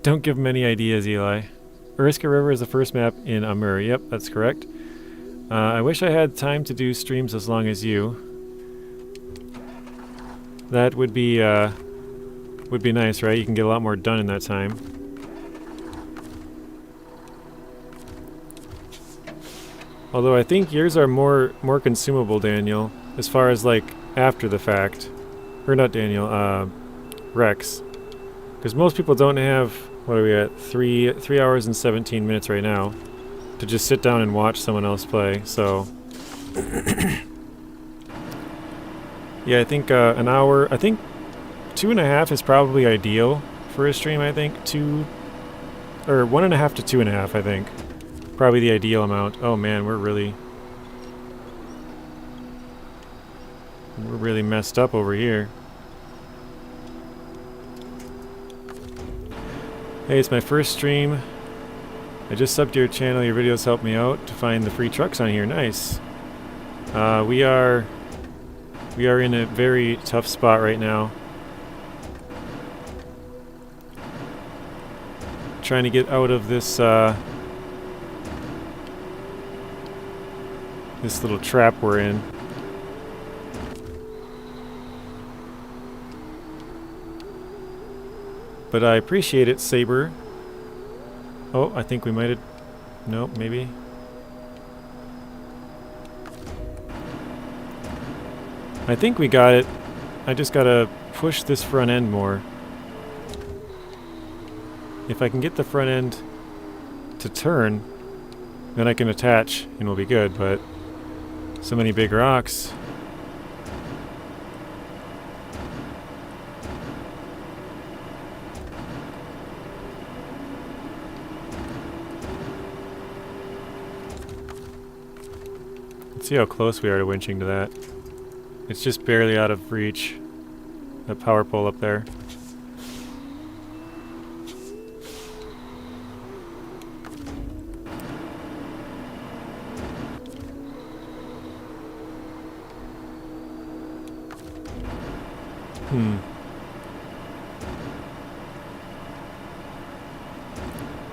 Don't give him any ideas, Eli. Urska River is the first map in Amur. Yep, that's correct. I wish I had time to do streams as long as you. That would be Would be nice, right? You can get a lot more done in that time. Although I think yours are more consumable, Daniel, as far as like after the fact. Or not Daniel, Rex. Because most people don't have, what are we at, 3 hours and 17 minutes right now to just sit down and watch someone else play, so... Yeah, I think an hour, I think 2.5 is probably ideal for a stream, I think. 1.5 to 2.5, I think. Probably the ideal amount. Oh man, we're really messed up over here. Hey, it's my first stream. I just subbed to your channel. Your videos helped me out to find the free trucks on here. Nice. We are in a very tough spot right now. Trying to get out of this this little trap we're in. But I appreciate it, Saber. Oh, I think we might have... Nope, maybe. I think we got it. I just gotta push this front end more. If I can get the front end to turn, then I can attach and we'll be good, but so many big rocks. Let's see how close we are to winching to that. It's just barely out of reach. That power pole up there.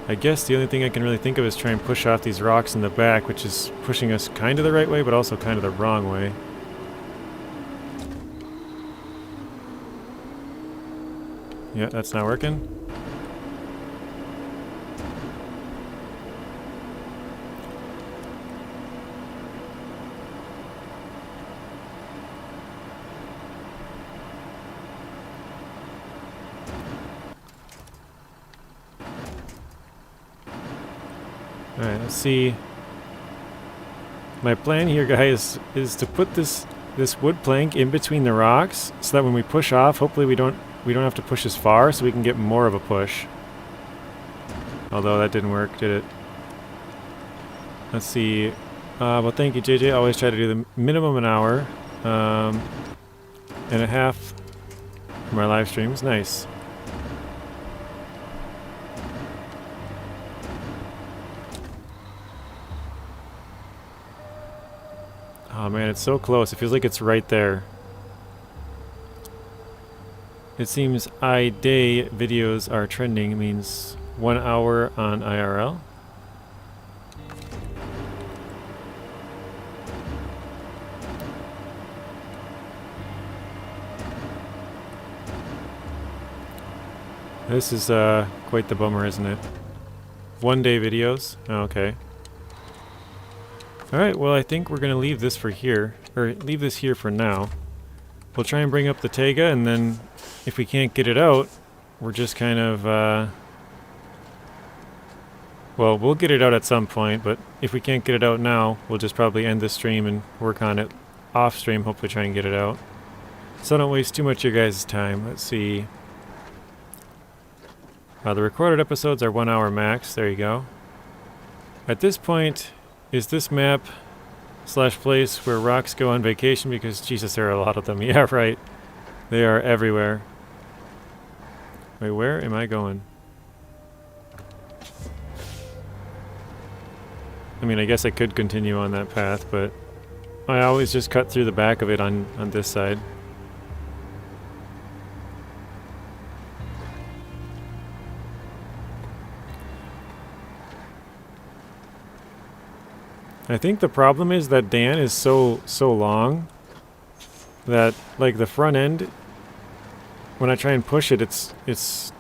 I guess the only thing I can really think of is try and push off these rocks in the back, which is pushing us kind of the right way, but also kind of the wrong way. Yeah, that's not working. Alright, let's see. My plan here, guys, is to put this wood plank in between the rocks so that when we push off, hopefully we don't have to push as far, so we can get more of a push. Although that didn't work, did it? Let's see. Well, thank you, JJ. I always try to do the minimum an hour and a half for my live streams. Nice. Oh man, it's so close. It feels like it's right there. It seems day videos are trending. It means 1 hour on IRL. This is quite the bummer, isn't it? 1 day videos? Oh, okay. Alright, well I think we're gonna leave this for here. Or leave this here for now. We'll try and bring up the Tayga, and then if we can't get it out, we're just kind of, well, we'll get it out at some point, but if we can't get it out now, we'll just probably end the stream and work on it off stream, hopefully try and get it out. So don't waste too much of your guys' time. Let's see. The recorded episodes are 1 hour max. There you go. At this point, is this map / place where rocks go on vacation? Because, Jesus, there are a lot of them. Yeah, right. They are everywhere. Wait, where am I going? I mean, I guess I could continue on that path, but I always just cut through the back of it on this side. I think the problem is that Dan is so long that, like, the front end when I try and push it, it's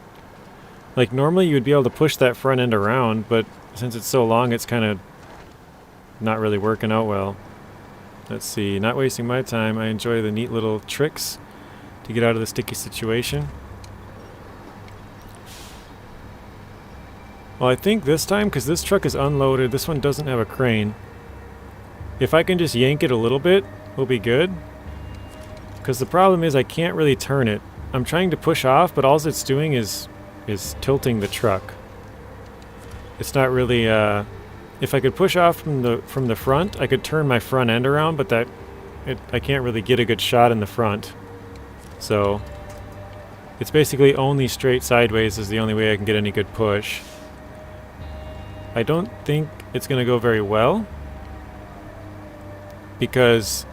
like normally you would be able to push that front end around, but since it's so long, it's kind of not really working out well. Let's see, not wasting my time. I enjoy the neat little tricks to get out of the sticky situation. Well, I think this time, because this truck is unloaded, this one doesn't have a crane. If I can just yank it a little bit, we'll be good. Because the problem is I can't really turn it. I'm trying to push off, but all it's doing is tilting the truck. It's not really, if I could push off from the front, I could turn my front end around, but I can't really get a good shot in the front. So it's basically only straight sideways is the only way I can get any good push. I don't think it's going to go very well because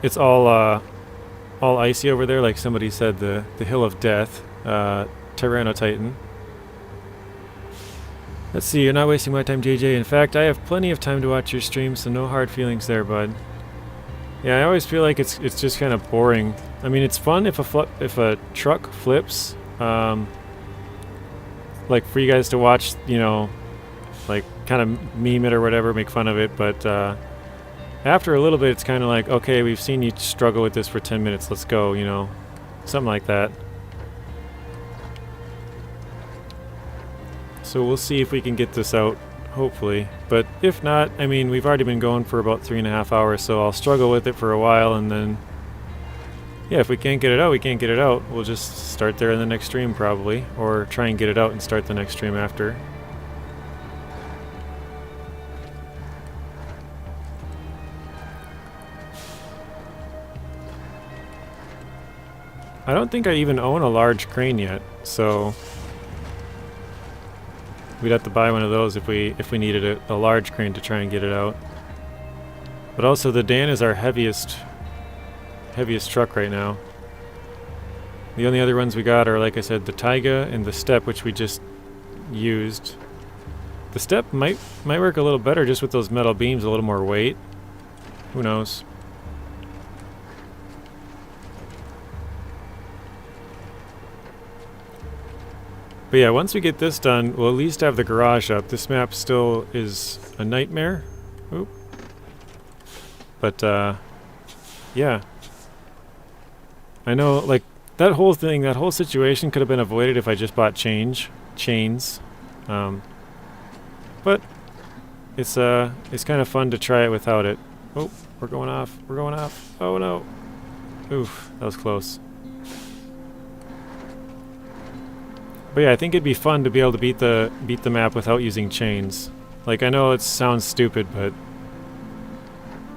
it's all icy over there, like somebody said, the Hill of Death, Tyrannotitan. Let's see, you're not wasting my time, JJ. In fact, I have plenty of time to watch your stream, so no hard feelings there, bud. Yeah, I always feel like it's just kind of boring. I mean, it's fun if a truck flips, like for you guys to watch, you know, like kind of meme it or whatever, make fun of it, but after a little bit, it's kind of like, okay, we've seen you struggle with this for 10 minutes, let's go, you know, something like that. So we'll see if we can get this out, hopefully. But if not, I mean, we've already been going for about 3.5 hours, so I'll struggle with it for a while, and then, yeah, if we can't get it out, we can't get it out. We'll just start there in the next stream, probably, or try and get it out and start the next stream after. I don't think I even own a large crane yet, so we'd have to buy one of those if we needed a large crane to try and get it out. But also the Dan is our heaviest truck right now. The only other ones we got are, like I said, the Tayga and the Step, which we just used. The Step might work a little better just with those metal beams, a little more weight. Who knows? But yeah, once we get this done, we'll at least have the garage up. This map still is a nightmare. Oop. But, yeah. I know, like, that whole thing, that whole situation could have been avoided if I just bought chains. But it's kind of fun to try it without it. Oh, we're going off. We're going off. Oh, no. Oof, that was close. But yeah, I think it'd be fun to be able to beat the map without using chains. Like, I know it sounds stupid, but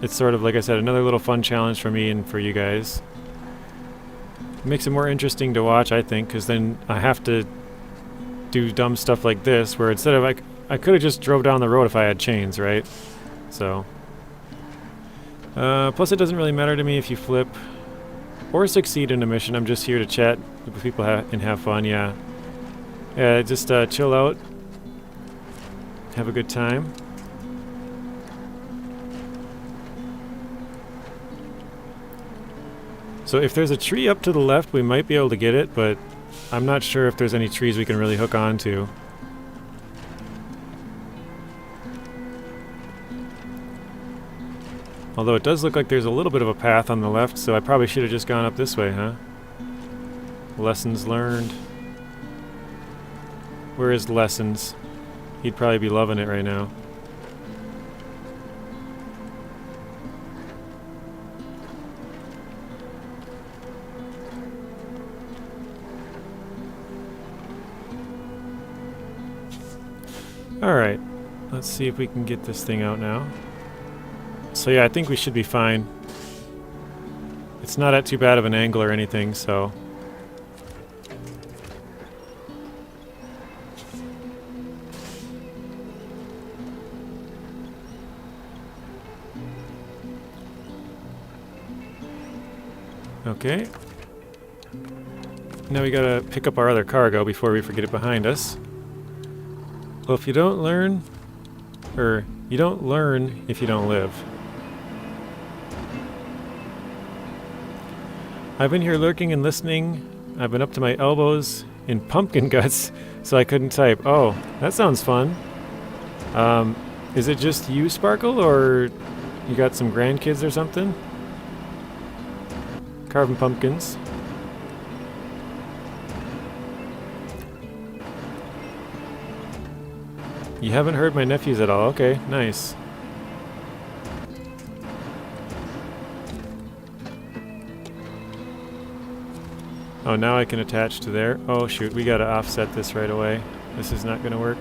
it's sort of, like I said, another little fun challenge for me and for you guys. It makes it more interesting to watch, I think, because then I have to do dumb stuff like this, where instead of, I could have just drove down the road if I had chains, right? So, plus it doesn't really matter to me if you flip or succeed in a mission. I'm just here to chat with people and have fun, yeah. Yeah, just chill out, have a good time. So if there's a tree up to the left, we might be able to get it, but I'm not sure if there's any trees we can really hook onto. Although it does look like there's a little bit of a path on the left, so I probably should have just gone up this way, huh? Lessons learned. Where is Lessons? He'd probably be loving it right now. Alright, let's see if we can get this thing out now. So yeah, I think we should be fine. It's not at too bad of an angle or anything, so... Okay. Now we gotta pick up our other cargo before we forget it behind us. Well, if you don't learn... or, you don't learn if you don't live. I've been here lurking and listening I've been up to my elbows in pumpkin guts, so I couldn't type. Oh, that sounds fun. Is it just you, Sparkle, or you got some grandkids or something? Carving pumpkins. You haven't heard my nephews at all. Okay, nice. Oh, now I can attach to there. Oh shoot, we gotta offset this right away. This is not gonna work.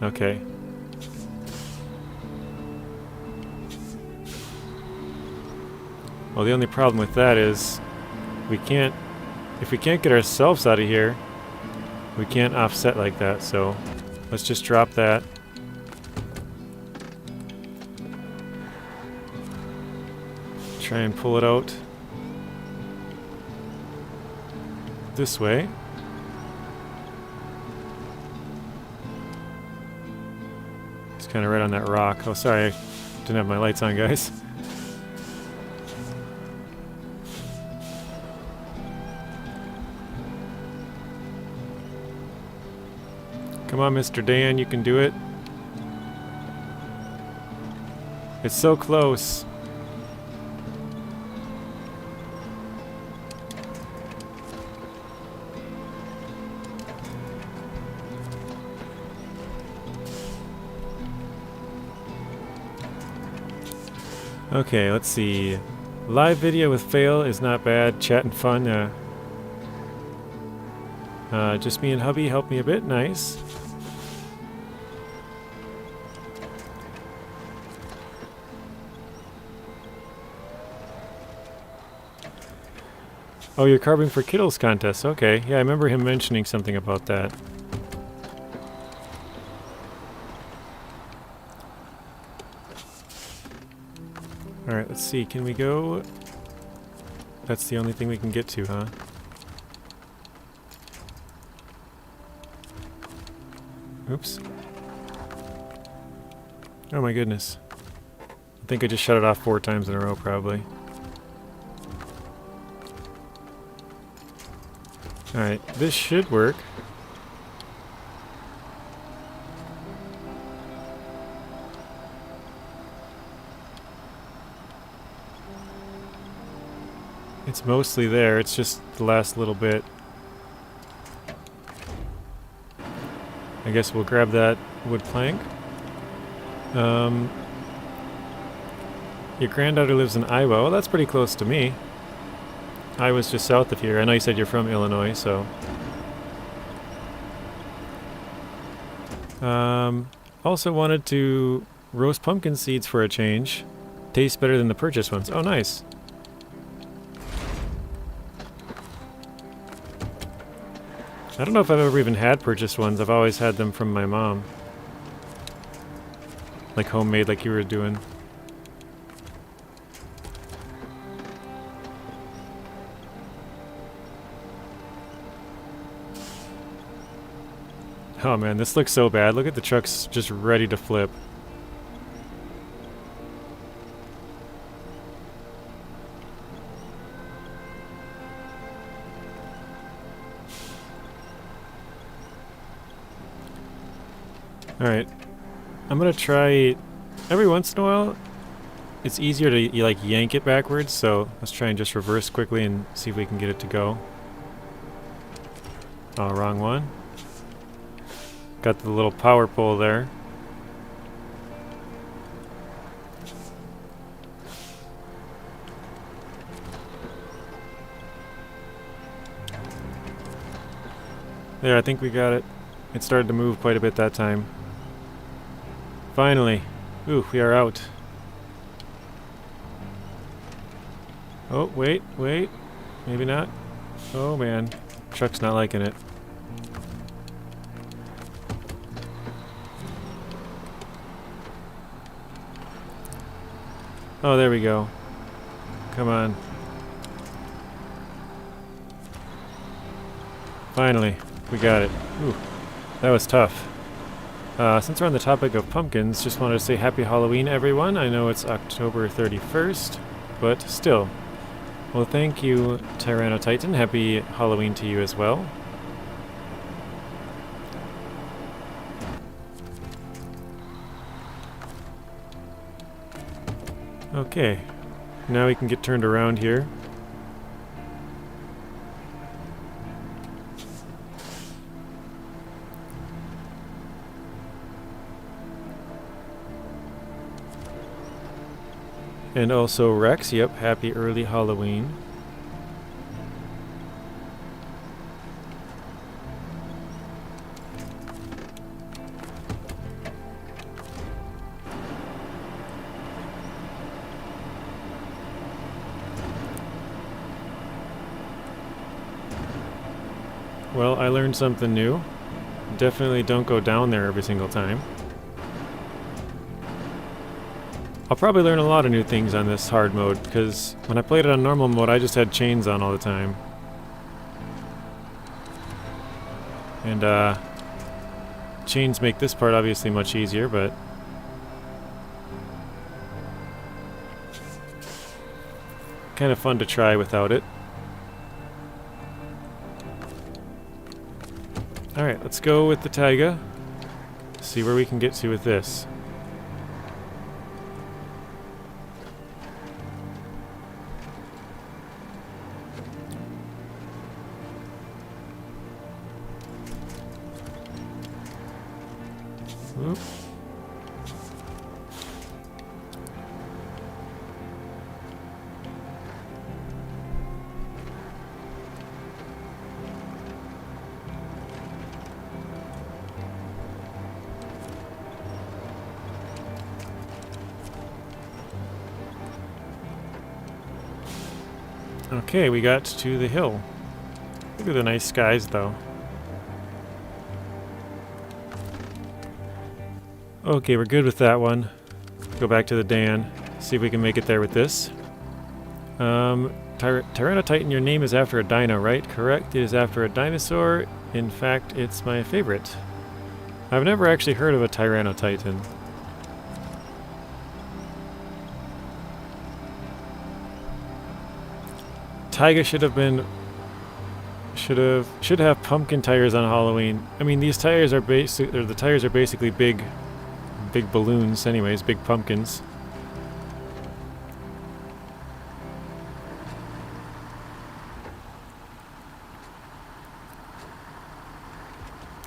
Okay. Well, the only problem with that is we can't, if we can't get ourselves out of here, we can't offset like that, so let's just drop that. Try and pull it out this way. It's kind of right on that rock. Oh, sorry, I didn't have my lights on, guys. Come on, Mr. Dan, you can do it. It's so close. Okay, let's see. Live video with fail is not bad. Chat and fun. Just me and hubby helped me a bit. Nice. Oh, you're carving for Kittles contest. Okay. Yeah, I remember him mentioning something about that. Alright, let's see. Can we go? That's the only thing we can get to, huh? Oops. Oh my goodness. I think I just shut it off 4 times in a row, probably. Alright, this should work. It's mostly there, it's just the last little bit. I guess we'll grab that wood plank. Your granddaughter lives in Iowa. Well, that's pretty close to me. Iowa's just south of here. I know you said you're from Illinois, so... also wanted to roast pumpkin seeds for a change. Tastes better than the purchased ones. Oh, nice. I don't know if I've ever even had purchased ones. I've always had them from my mom. Like homemade, like you were doing. Oh man, this looks so bad. Look at the trucks just ready to flip. Alright, I'm gonna try, every once in a while, it's easier to like yank it backwards, so let's try and just reverse quickly and see if we can get it to go. Oh, wrong one. Got the little power pole there. There, I think we got it. It started to move quite a bit that time. Finally. Ooh, we are out. Oh, wait, wait. Maybe not. Oh man. Truck's not liking it. Oh, there we go. Come on. Finally, we got it. Ooh, that was tough. Since we're on the topic of pumpkins, just wanted to say Happy Halloween, everyone. I know it's October 31st, but still. Well, thank you, Tyrannotitan. Happy Halloween to you as well. Okay, now we can get turned around here. And also Rex, yep, happy early Halloween. Well, I learned something new. Definitely don't go down there every single time. I'll probably learn a lot of new things on this hard mode, because when I played it on normal mode, I just had chains on all the time. And, chains make this part obviously much easier, but... kind of fun to try without it. Alright, let's go with the Tayga. See where we can get to with this. Oop. Okay, we got to the hill. Look at the nice skies, though. Okay, we're good with that one. Go back to the Dan. See if we can make it there with this. Tyrannotitan, your name is after a dino, right? Correct, it is after a dinosaur. In fact, it's my favorite. I've never actually heard of a Tyrannotitan. Tayga should have pumpkin tires on Halloween. I mean, these tires are the tires are basically big balloons anyways, big pumpkins.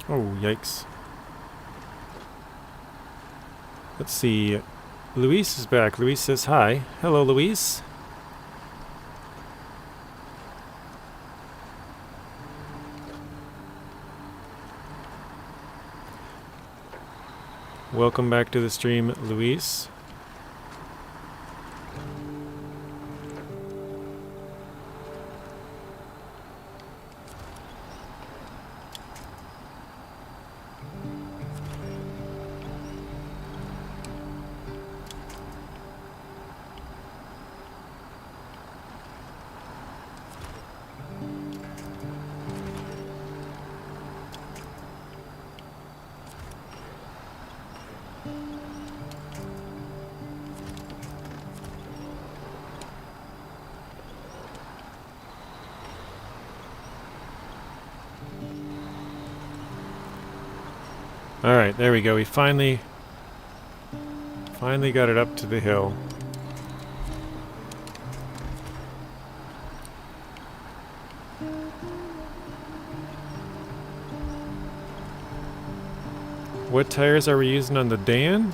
Oh, yikes. Let's see. Luis is back. Luis says hi. Hello, Luis. Welcome back to the stream, Luis. Alright, there we go. We finally got it up to the hill. What tires are we using on the Dan?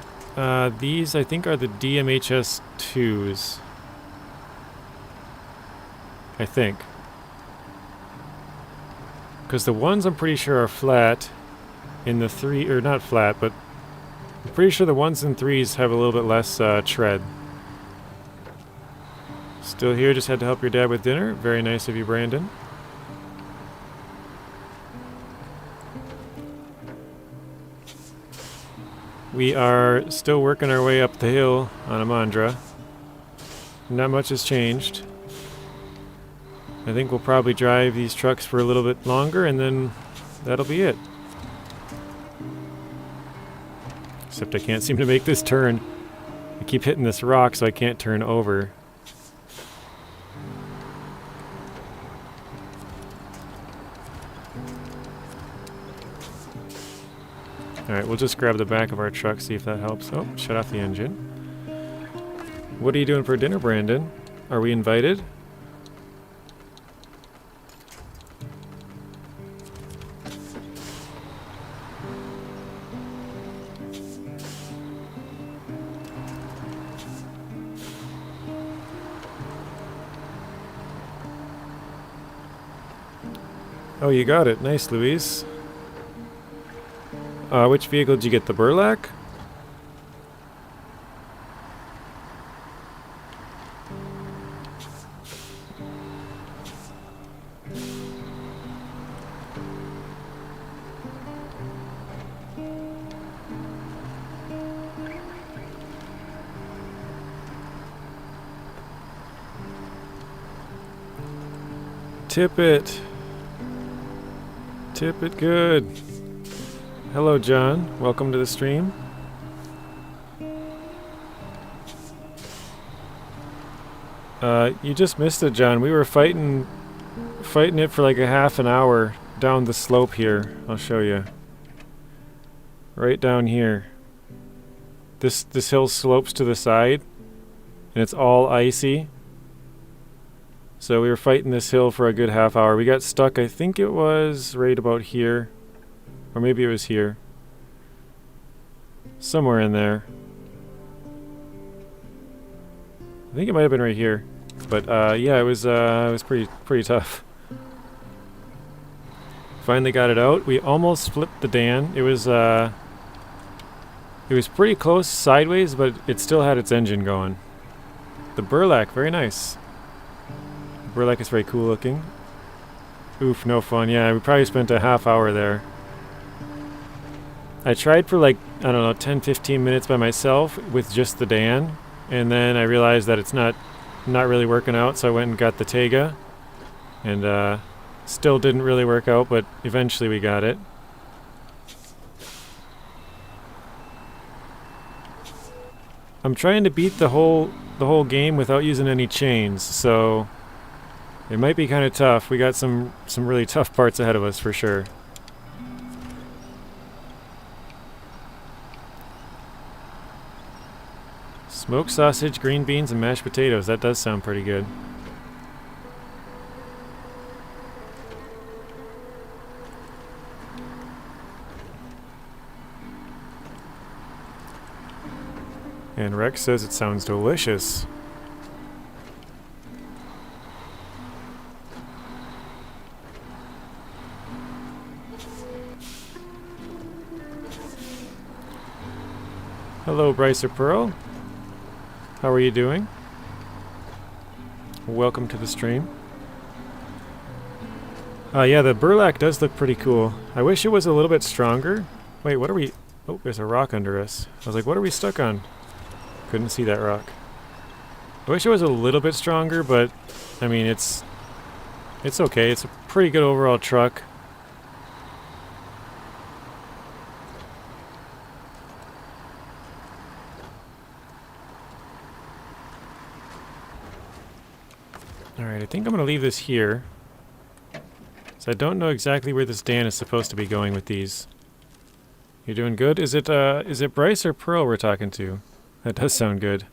These I think are the DMHS 2s. I think. Because the ones I'm pretty sure are flat. In the three, or not flat, but I'm pretty sure the 1s and 3s have a little bit less tread. Still here, just had to help your dad with dinner. Very nice of you, Brandon. We are still working our way up the hill on Amandra. Not much has changed. I think we'll probably drive these trucks for a little bit longer and then that'll be it. Except I can't seem to make this turn. I keep hitting this rock so I can't turn over. Alright, we'll just grab the back of our truck, see if that helps. Oh, shut off the engine. What are you doing for dinner, Brandon? Are we invited? Oh, you got it. Nice, Luis. Which vehicle did you get? The Burlak? Tip it. Tip it good. Hello, John. Welcome to the stream. You just missed it, John. We were fighting it for like a half an hour down the slope here. I'll show you. Right down here. This hill slopes to the side, and it's all icy. So we were fighting this hill for a good half hour. We got stuck, I think it was right about here. Or maybe it was here. Somewhere in there. I think it might have been right here. But yeah, it was pretty tough. Finally got it out. We almost flipped the Dan. It was pretty close sideways, but it still had its engine going. The Burlak, very nice. Burlak is very cool looking. Oof, no fun. Yeah, we probably spent a half hour there. I tried for like, I don't know, 10-15 minutes by myself with just the Dan, and then I realized that it's not really working out, so I went and got the Tayga, and still didn't really work out, but eventually we got it. I'm trying to beat the whole game without using any chains, so it might be kind of tough. We got some really tough parts ahead of us for sure. Smoked sausage, green beans, and mashed potatoes. That does sound pretty good. And Rex says it sounds delicious. Hello, Bryce or Pearl. How are you doing? Welcome to the stream. Yeah, the Burlak does look pretty cool. I wish it was a little bit stronger. Wait, what are we... Oh, there's a rock under us. I was like, what are we stuck on? Couldn't see that rock. I wish it was a little bit stronger, but I mean, it's okay. It's a pretty good overall truck. Alright, I think I'm going to leave this here. So I don't know exactly where this Dan is supposed to be going with these. You're doing good? Is it Bryce or Pearl we're talking to? That does sound good.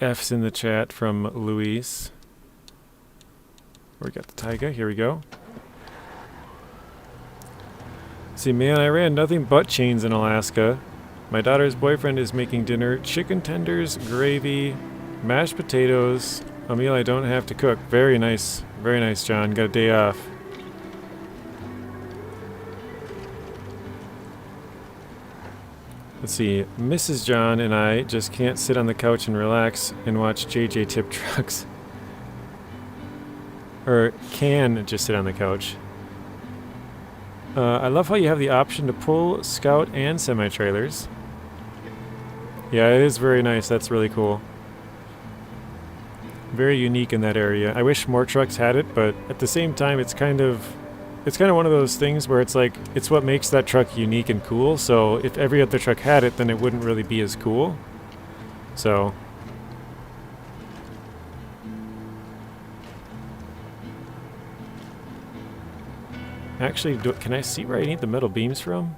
F's in the chat from Luis. We got the Tayga. Here we go. See, man, I ran nothing but chains in Alaska. My daughter's boyfriend is making dinner. Chicken tenders, gravy, mashed potatoes, a meal I don't have to cook. Very nice, John. Got a day off. Let's see, Mrs. John and I just can't sit on the couch and relax and watch JJ tip trucks. Or can just sit on the couch. I love how you have the option to pull, scout, and semi-trailers. Yeah, it is very nice. That's really cool. Very unique in that area. I wish more trucks had it, but at the same time, it's kind of one of those things where it's like, it's what makes that truck unique and cool, so if every other truck had it, then it wouldn't really be as cool. So... Actually, can I see where I need the metal beams from?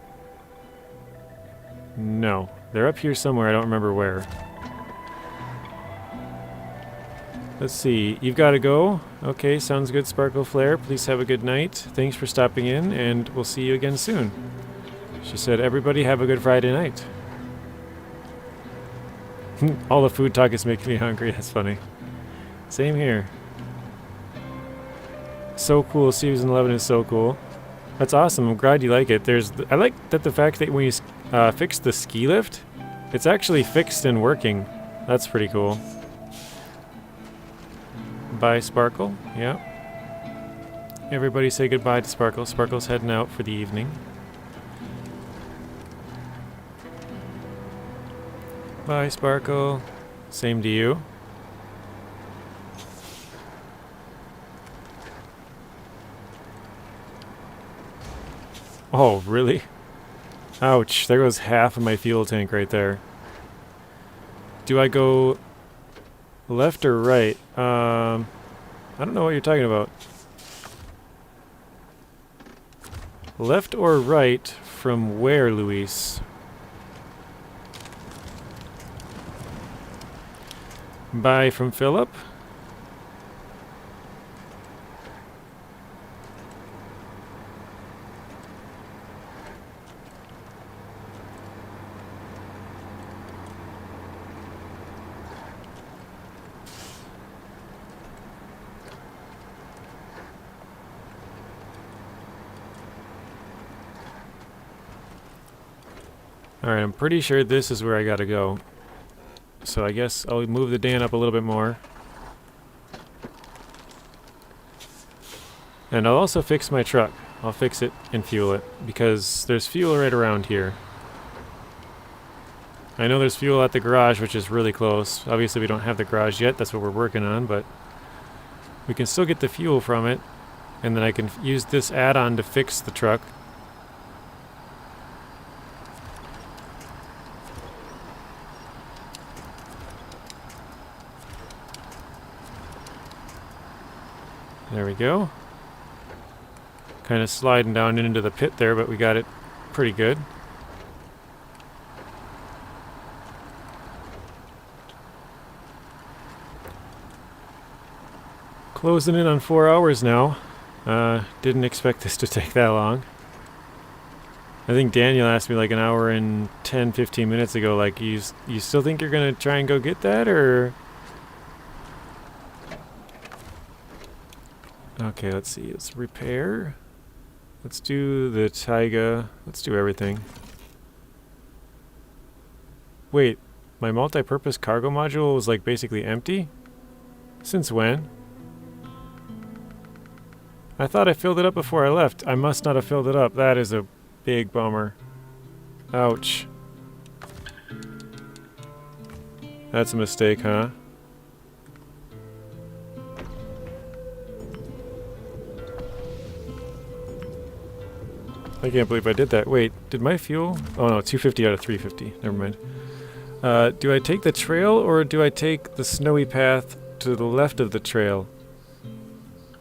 No. They're up here somewhere, I don't remember where. Let's see, you've got to go? Okay, sounds good, Sparkle Flare. Please have a good night. Thanks for stopping in, and we'll see you again soon. She said, everybody have a good Friday night. All the food talk is making me hungry, that's funny. Same here. So cool, Season 11 is so cool. That's awesome, I'm glad you like it. I like that the fact that when you fix the ski lift, it's actually fixed and working. That's pretty cool. Bye, Sparkle. Yeah. Everybody say goodbye to Sparkle. Sparkle's heading out for the evening. Bye, Sparkle. Same to you. Oh, really? Ouch, there goes half of my fuel tank right there. Do I go left or right? I don't know what you're talking about. Left or right from where, Luis? Bye from Philip. Alright, I'm pretty sure this is where I gotta go. So I guess I'll move the Dan up a little bit more. And I'll also fix my truck. I'll fix it and fuel it, because there's fuel right around here. I know there's fuel at the garage, which is really close. Obviously we don't have the garage yet, that's what we're working on, but we can still get the fuel from it, and then I can use this add-on to fix the truck. There we go. Kind of sliding down into the pit there, but we got it pretty good. Closing in on 4 hours now. Didn't expect this to take that long. I think Daniel asked me like an hour and 10-15 minutes ago, like, you still think you're gonna try and go get that, or? Okay, let's see. Let's repair. Let's do the Tayga. Let's do everything. Wait, my multi-purpose cargo module was like basically empty? Since when? I thought I filled it up before I left. I must not have filled it up. That is a big bummer. Ouch. That's a mistake, huh? I can't believe I did that. Wait, did my fuel? Oh no, 250 out of 350. Never mind. Do I take the trail or do I take the snowy path to the left of the trail?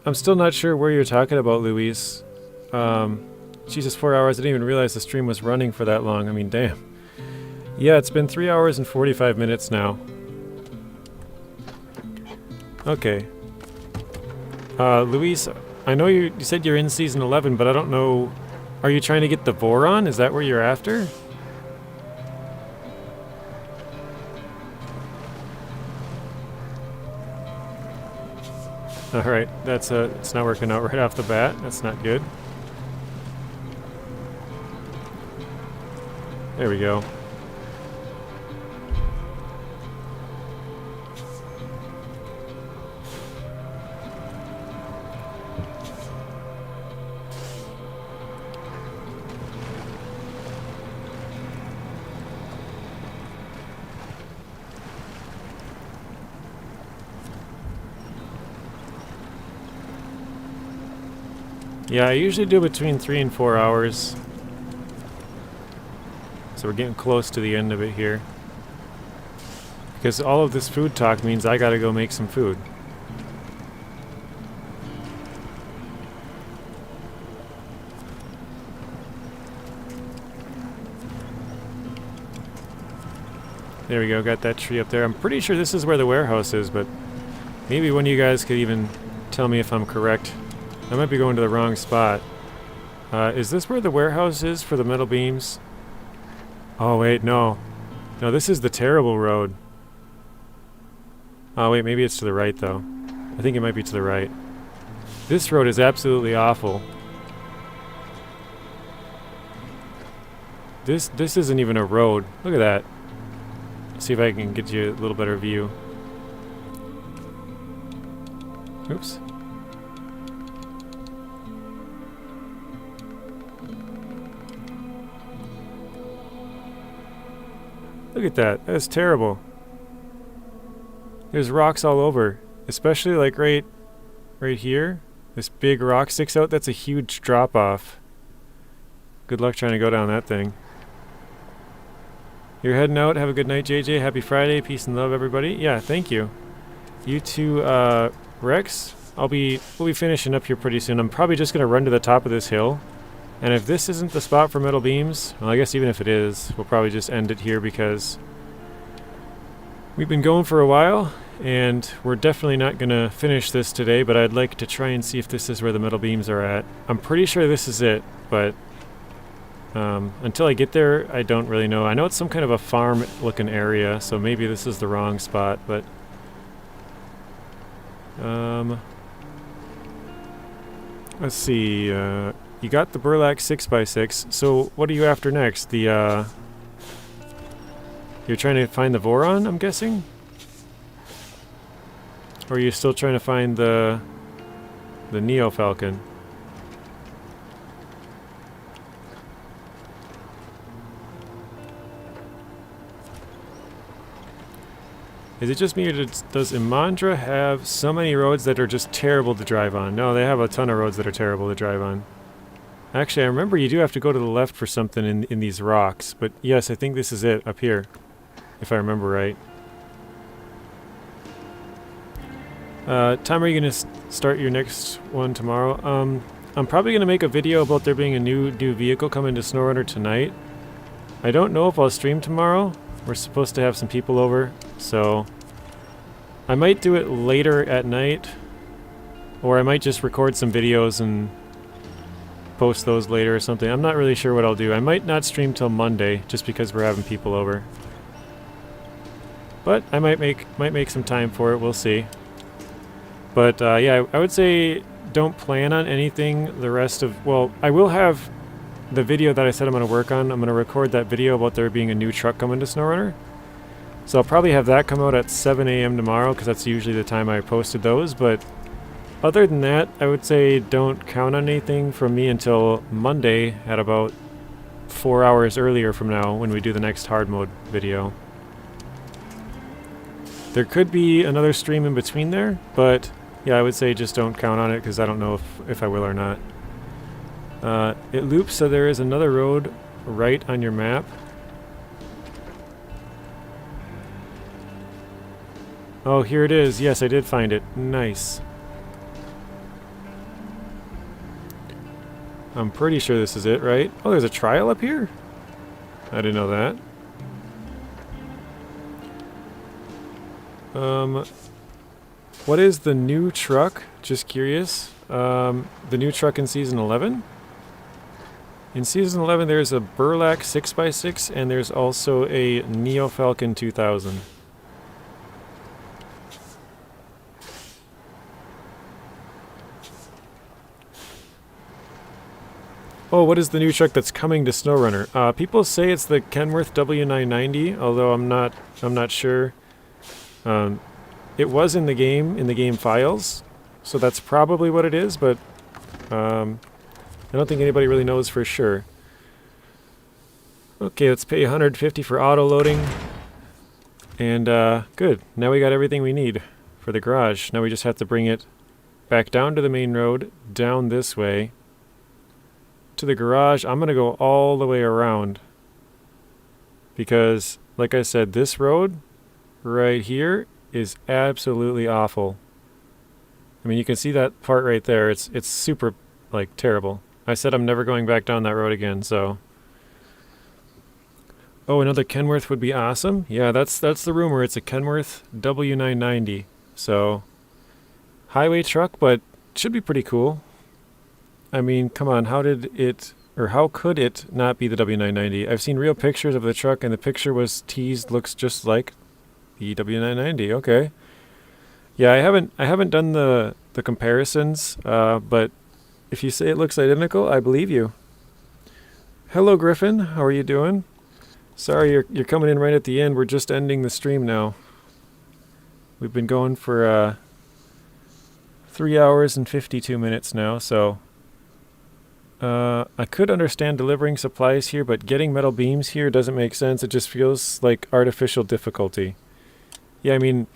I'm still not sure where you're talking about, Luis. Jesus, 4 hours. I didn't even realize the stream was running for that long. I mean, damn. Yeah, it's been 3 hours and 45 minutes now. Okay. Luis, I know you said you're in Season 11, but I don't know... Are you trying to get the Voron? Is that where you're after? Alright, that's it's not working out right off the bat. That's not good. There we go. Yeah, I usually do between 3 and 4 hours. So we're getting close to the end of it here. Because all of this food talk means I gotta go make some food. There we go, got that tree up there. I'm pretty sure this is where the warehouse is, but maybe one of you guys could even tell me if I'm correct. I might be going to the wrong spot. Is this where the warehouse is for the metal beams? Oh wait, no. No, this is the terrible road. Oh wait, maybe it's to the right though. I think it might be to the right. This road is absolutely awful. This isn't even a road. Look at that. Let's see if I can get you a little better view. Oops. Look at that. That's terrible. There's rocks all over, especially like right here. This big rock sticks out. That's a huge drop off. Good luck trying to go down that thing. You're heading out. Have a good night, JJ. Happy Friday. Peace and love, everybody. Yeah, thank you. You too, Rex. We'll be finishing up here pretty soon. I'm probably just gonna run to the top of this hill. And if this isn't the spot for metal beams, well, I guess even if it is, we'll probably just end it here because we've been going for a while, and we're definitely not going to finish this today, but I'd like to try and see if this is where the metal beams are at. I'm pretty sure this is it, but until I get there, I don't really know. I know it's some kind of a farm-looking area, so maybe this is the wrong spot, but let's see. You got the burlap 6x6, so what are you after next? You're trying to find the Voron, I'm guessing? Or are you still trying to find the Neo Falcon? Is it just me, or does Imandra have so many roads that are just terrible to drive on? No, they have a ton of roads that are terrible to drive on. Actually, I remember you do have to go to the left for something in these rocks, but yes, I think this is it, up here, if I remember right. Time are you going to start your next one tomorrow? I'm probably going to make a video about there being a new vehicle coming to SnowRunner tonight. I don't know if I'll stream tomorrow. We're supposed to have some people over, so I might do it later at night, or I might just record some videos and post those later or something. I'm not really sure what I'll do. I might not stream till Monday just because we're having people over. But I might make some time for it. We'll see. But yeah, I would say don't plan on anything the rest of... Well, I will have the video that I said I'm going to work on. I'm going to record that video about there being a new truck coming to SnowRunner. So I'll probably have that come out at 7 a.m. tomorrow because that's usually the time I posted those. But other than that, I would say don't count on anything from me until Monday at about 4 hours earlier from now when we do the next hard mode video. There could be another stream in between there, but yeah, I would say just don't count on it because I don't know if I will or not. It loops, so there is another road right on your map. Oh, here it is. Yes, I did find it. Nice. I'm pretty sure this is it, right? Oh, there's a trial up here? I didn't know that. What is the new truck? Just curious. The new truck in Season 11? In Season 11 there's a Burlak 6x6 and there's also a Neo Falcon 2000. Oh, what is the new truck that's coming to SnowRunner? People say it's the Kenworth W990, although I'm not sure. It was in the game files, so that's probably what it is, but I don't think anybody really knows for sure. Okay, let's pay $150 for auto loading. And good. Now we got everything we need for the garage. Now we just have to bring it back down to the main road, down this way to the garage. I'm gonna go all the way around because, like I said, this road right here is absolutely awful. I mean, you can see that part right there. It's super, like, terrible. I said I'm never going back down that road again, so... Oh, another Kenworth would be awesome. Yeah, that's the rumor. It's a Kenworth W990. So, highway truck, but should be pretty cool. I mean, come on, how could it not be the W990? I've seen real pictures of the truck, and the picture was teased, looks just like the W990. Okay. Yeah, I haven't done the comparisons, but if you say it looks identical, I believe you. Hello, Griffin. How are you doing? Sorry, you're coming in right at the end. We're just ending the stream now. We've been going for 3 hours and 52 minutes now, so I could understand delivering supplies here, but getting metal beams here doesn't make sense. It just feels like artificial difficulty. Yeah, I mean,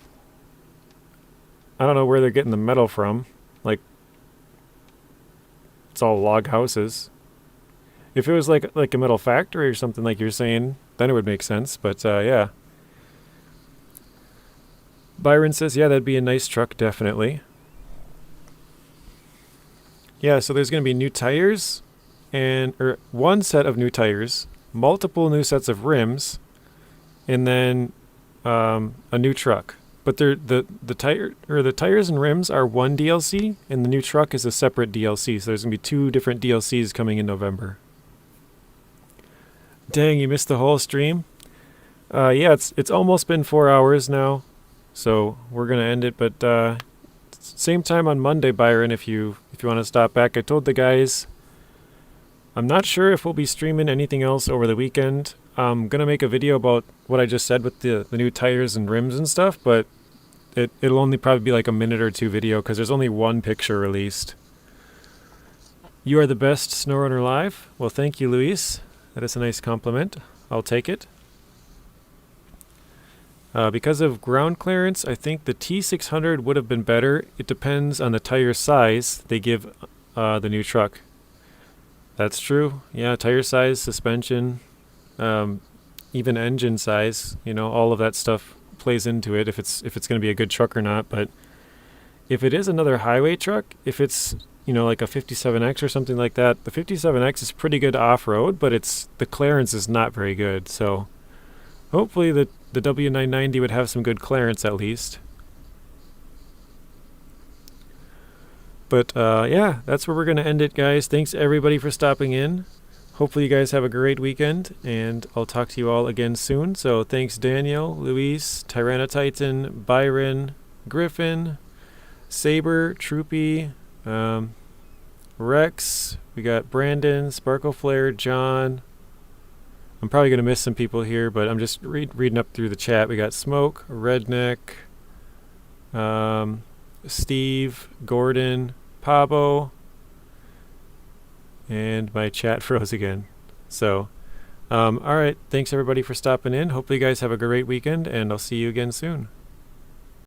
I don't know where they're getting the metal from. Like, it's all log houses. If it was like a metal factory or something like you're saying, then it would make sense. But yeah. Byron says, yeah, that'd be a nice truck, definitely. Yeah, so there's going to be new tires, or one set of new tires, multiple new sets of rims, and then a new truck. But the tires and rims are one DLC, and the new truck is a separate DLC. So there's going to be 2 different DLCs coming in November. Dang, you missed the whole stream? Yeah, it's almost been 4 hours now, so we're going to end it. But same time on Monday, Byron, if you want to stop back. I told the guys I'm not sure if we'll be streaming anything else over the weekend. I'm going to make a video about what I just said with the new tires and rims and stuff, but it'll only probably be like a minute or 2 video because there's only 1 picture released. You are the best SnowRunner live. Well, thank you, Luis. That is a nice compliment. I'll take it. Because of ground clearance, I think the T600 would have been better. It depends on the tire size they give the new truck. That's true. Yeah, tire size, suspension, even engine size. You know, all of that stuff plays into it if it's going to be a good truck or not. But if it is another highway truck, if it's like a 57X or something like that, the 57X is pretty good off-road, but the clearance is not very good. So hopefully the W990 would have some good clearance at least. But yeah, that's where we're going to end it, guys. Thanks everybody for stopping in. Hopefully you guys have a great weekend, and I'll talk to you all again soon. So thanks Daniel, Luis, Tyranotitan, Byron, Griffin, Saber, Troopy, Rex, we got Brandon, Sparkle Flare, John. I'm probably going to miss some people here, but I'm just reading up through the chat. We got Smoke, Redneck, Steve, Gordon, Pabo, and my chat froze again. So, alright, thanks everybody for stopping in. Hopefully you guys have a great weekend, and I'll see you again soon.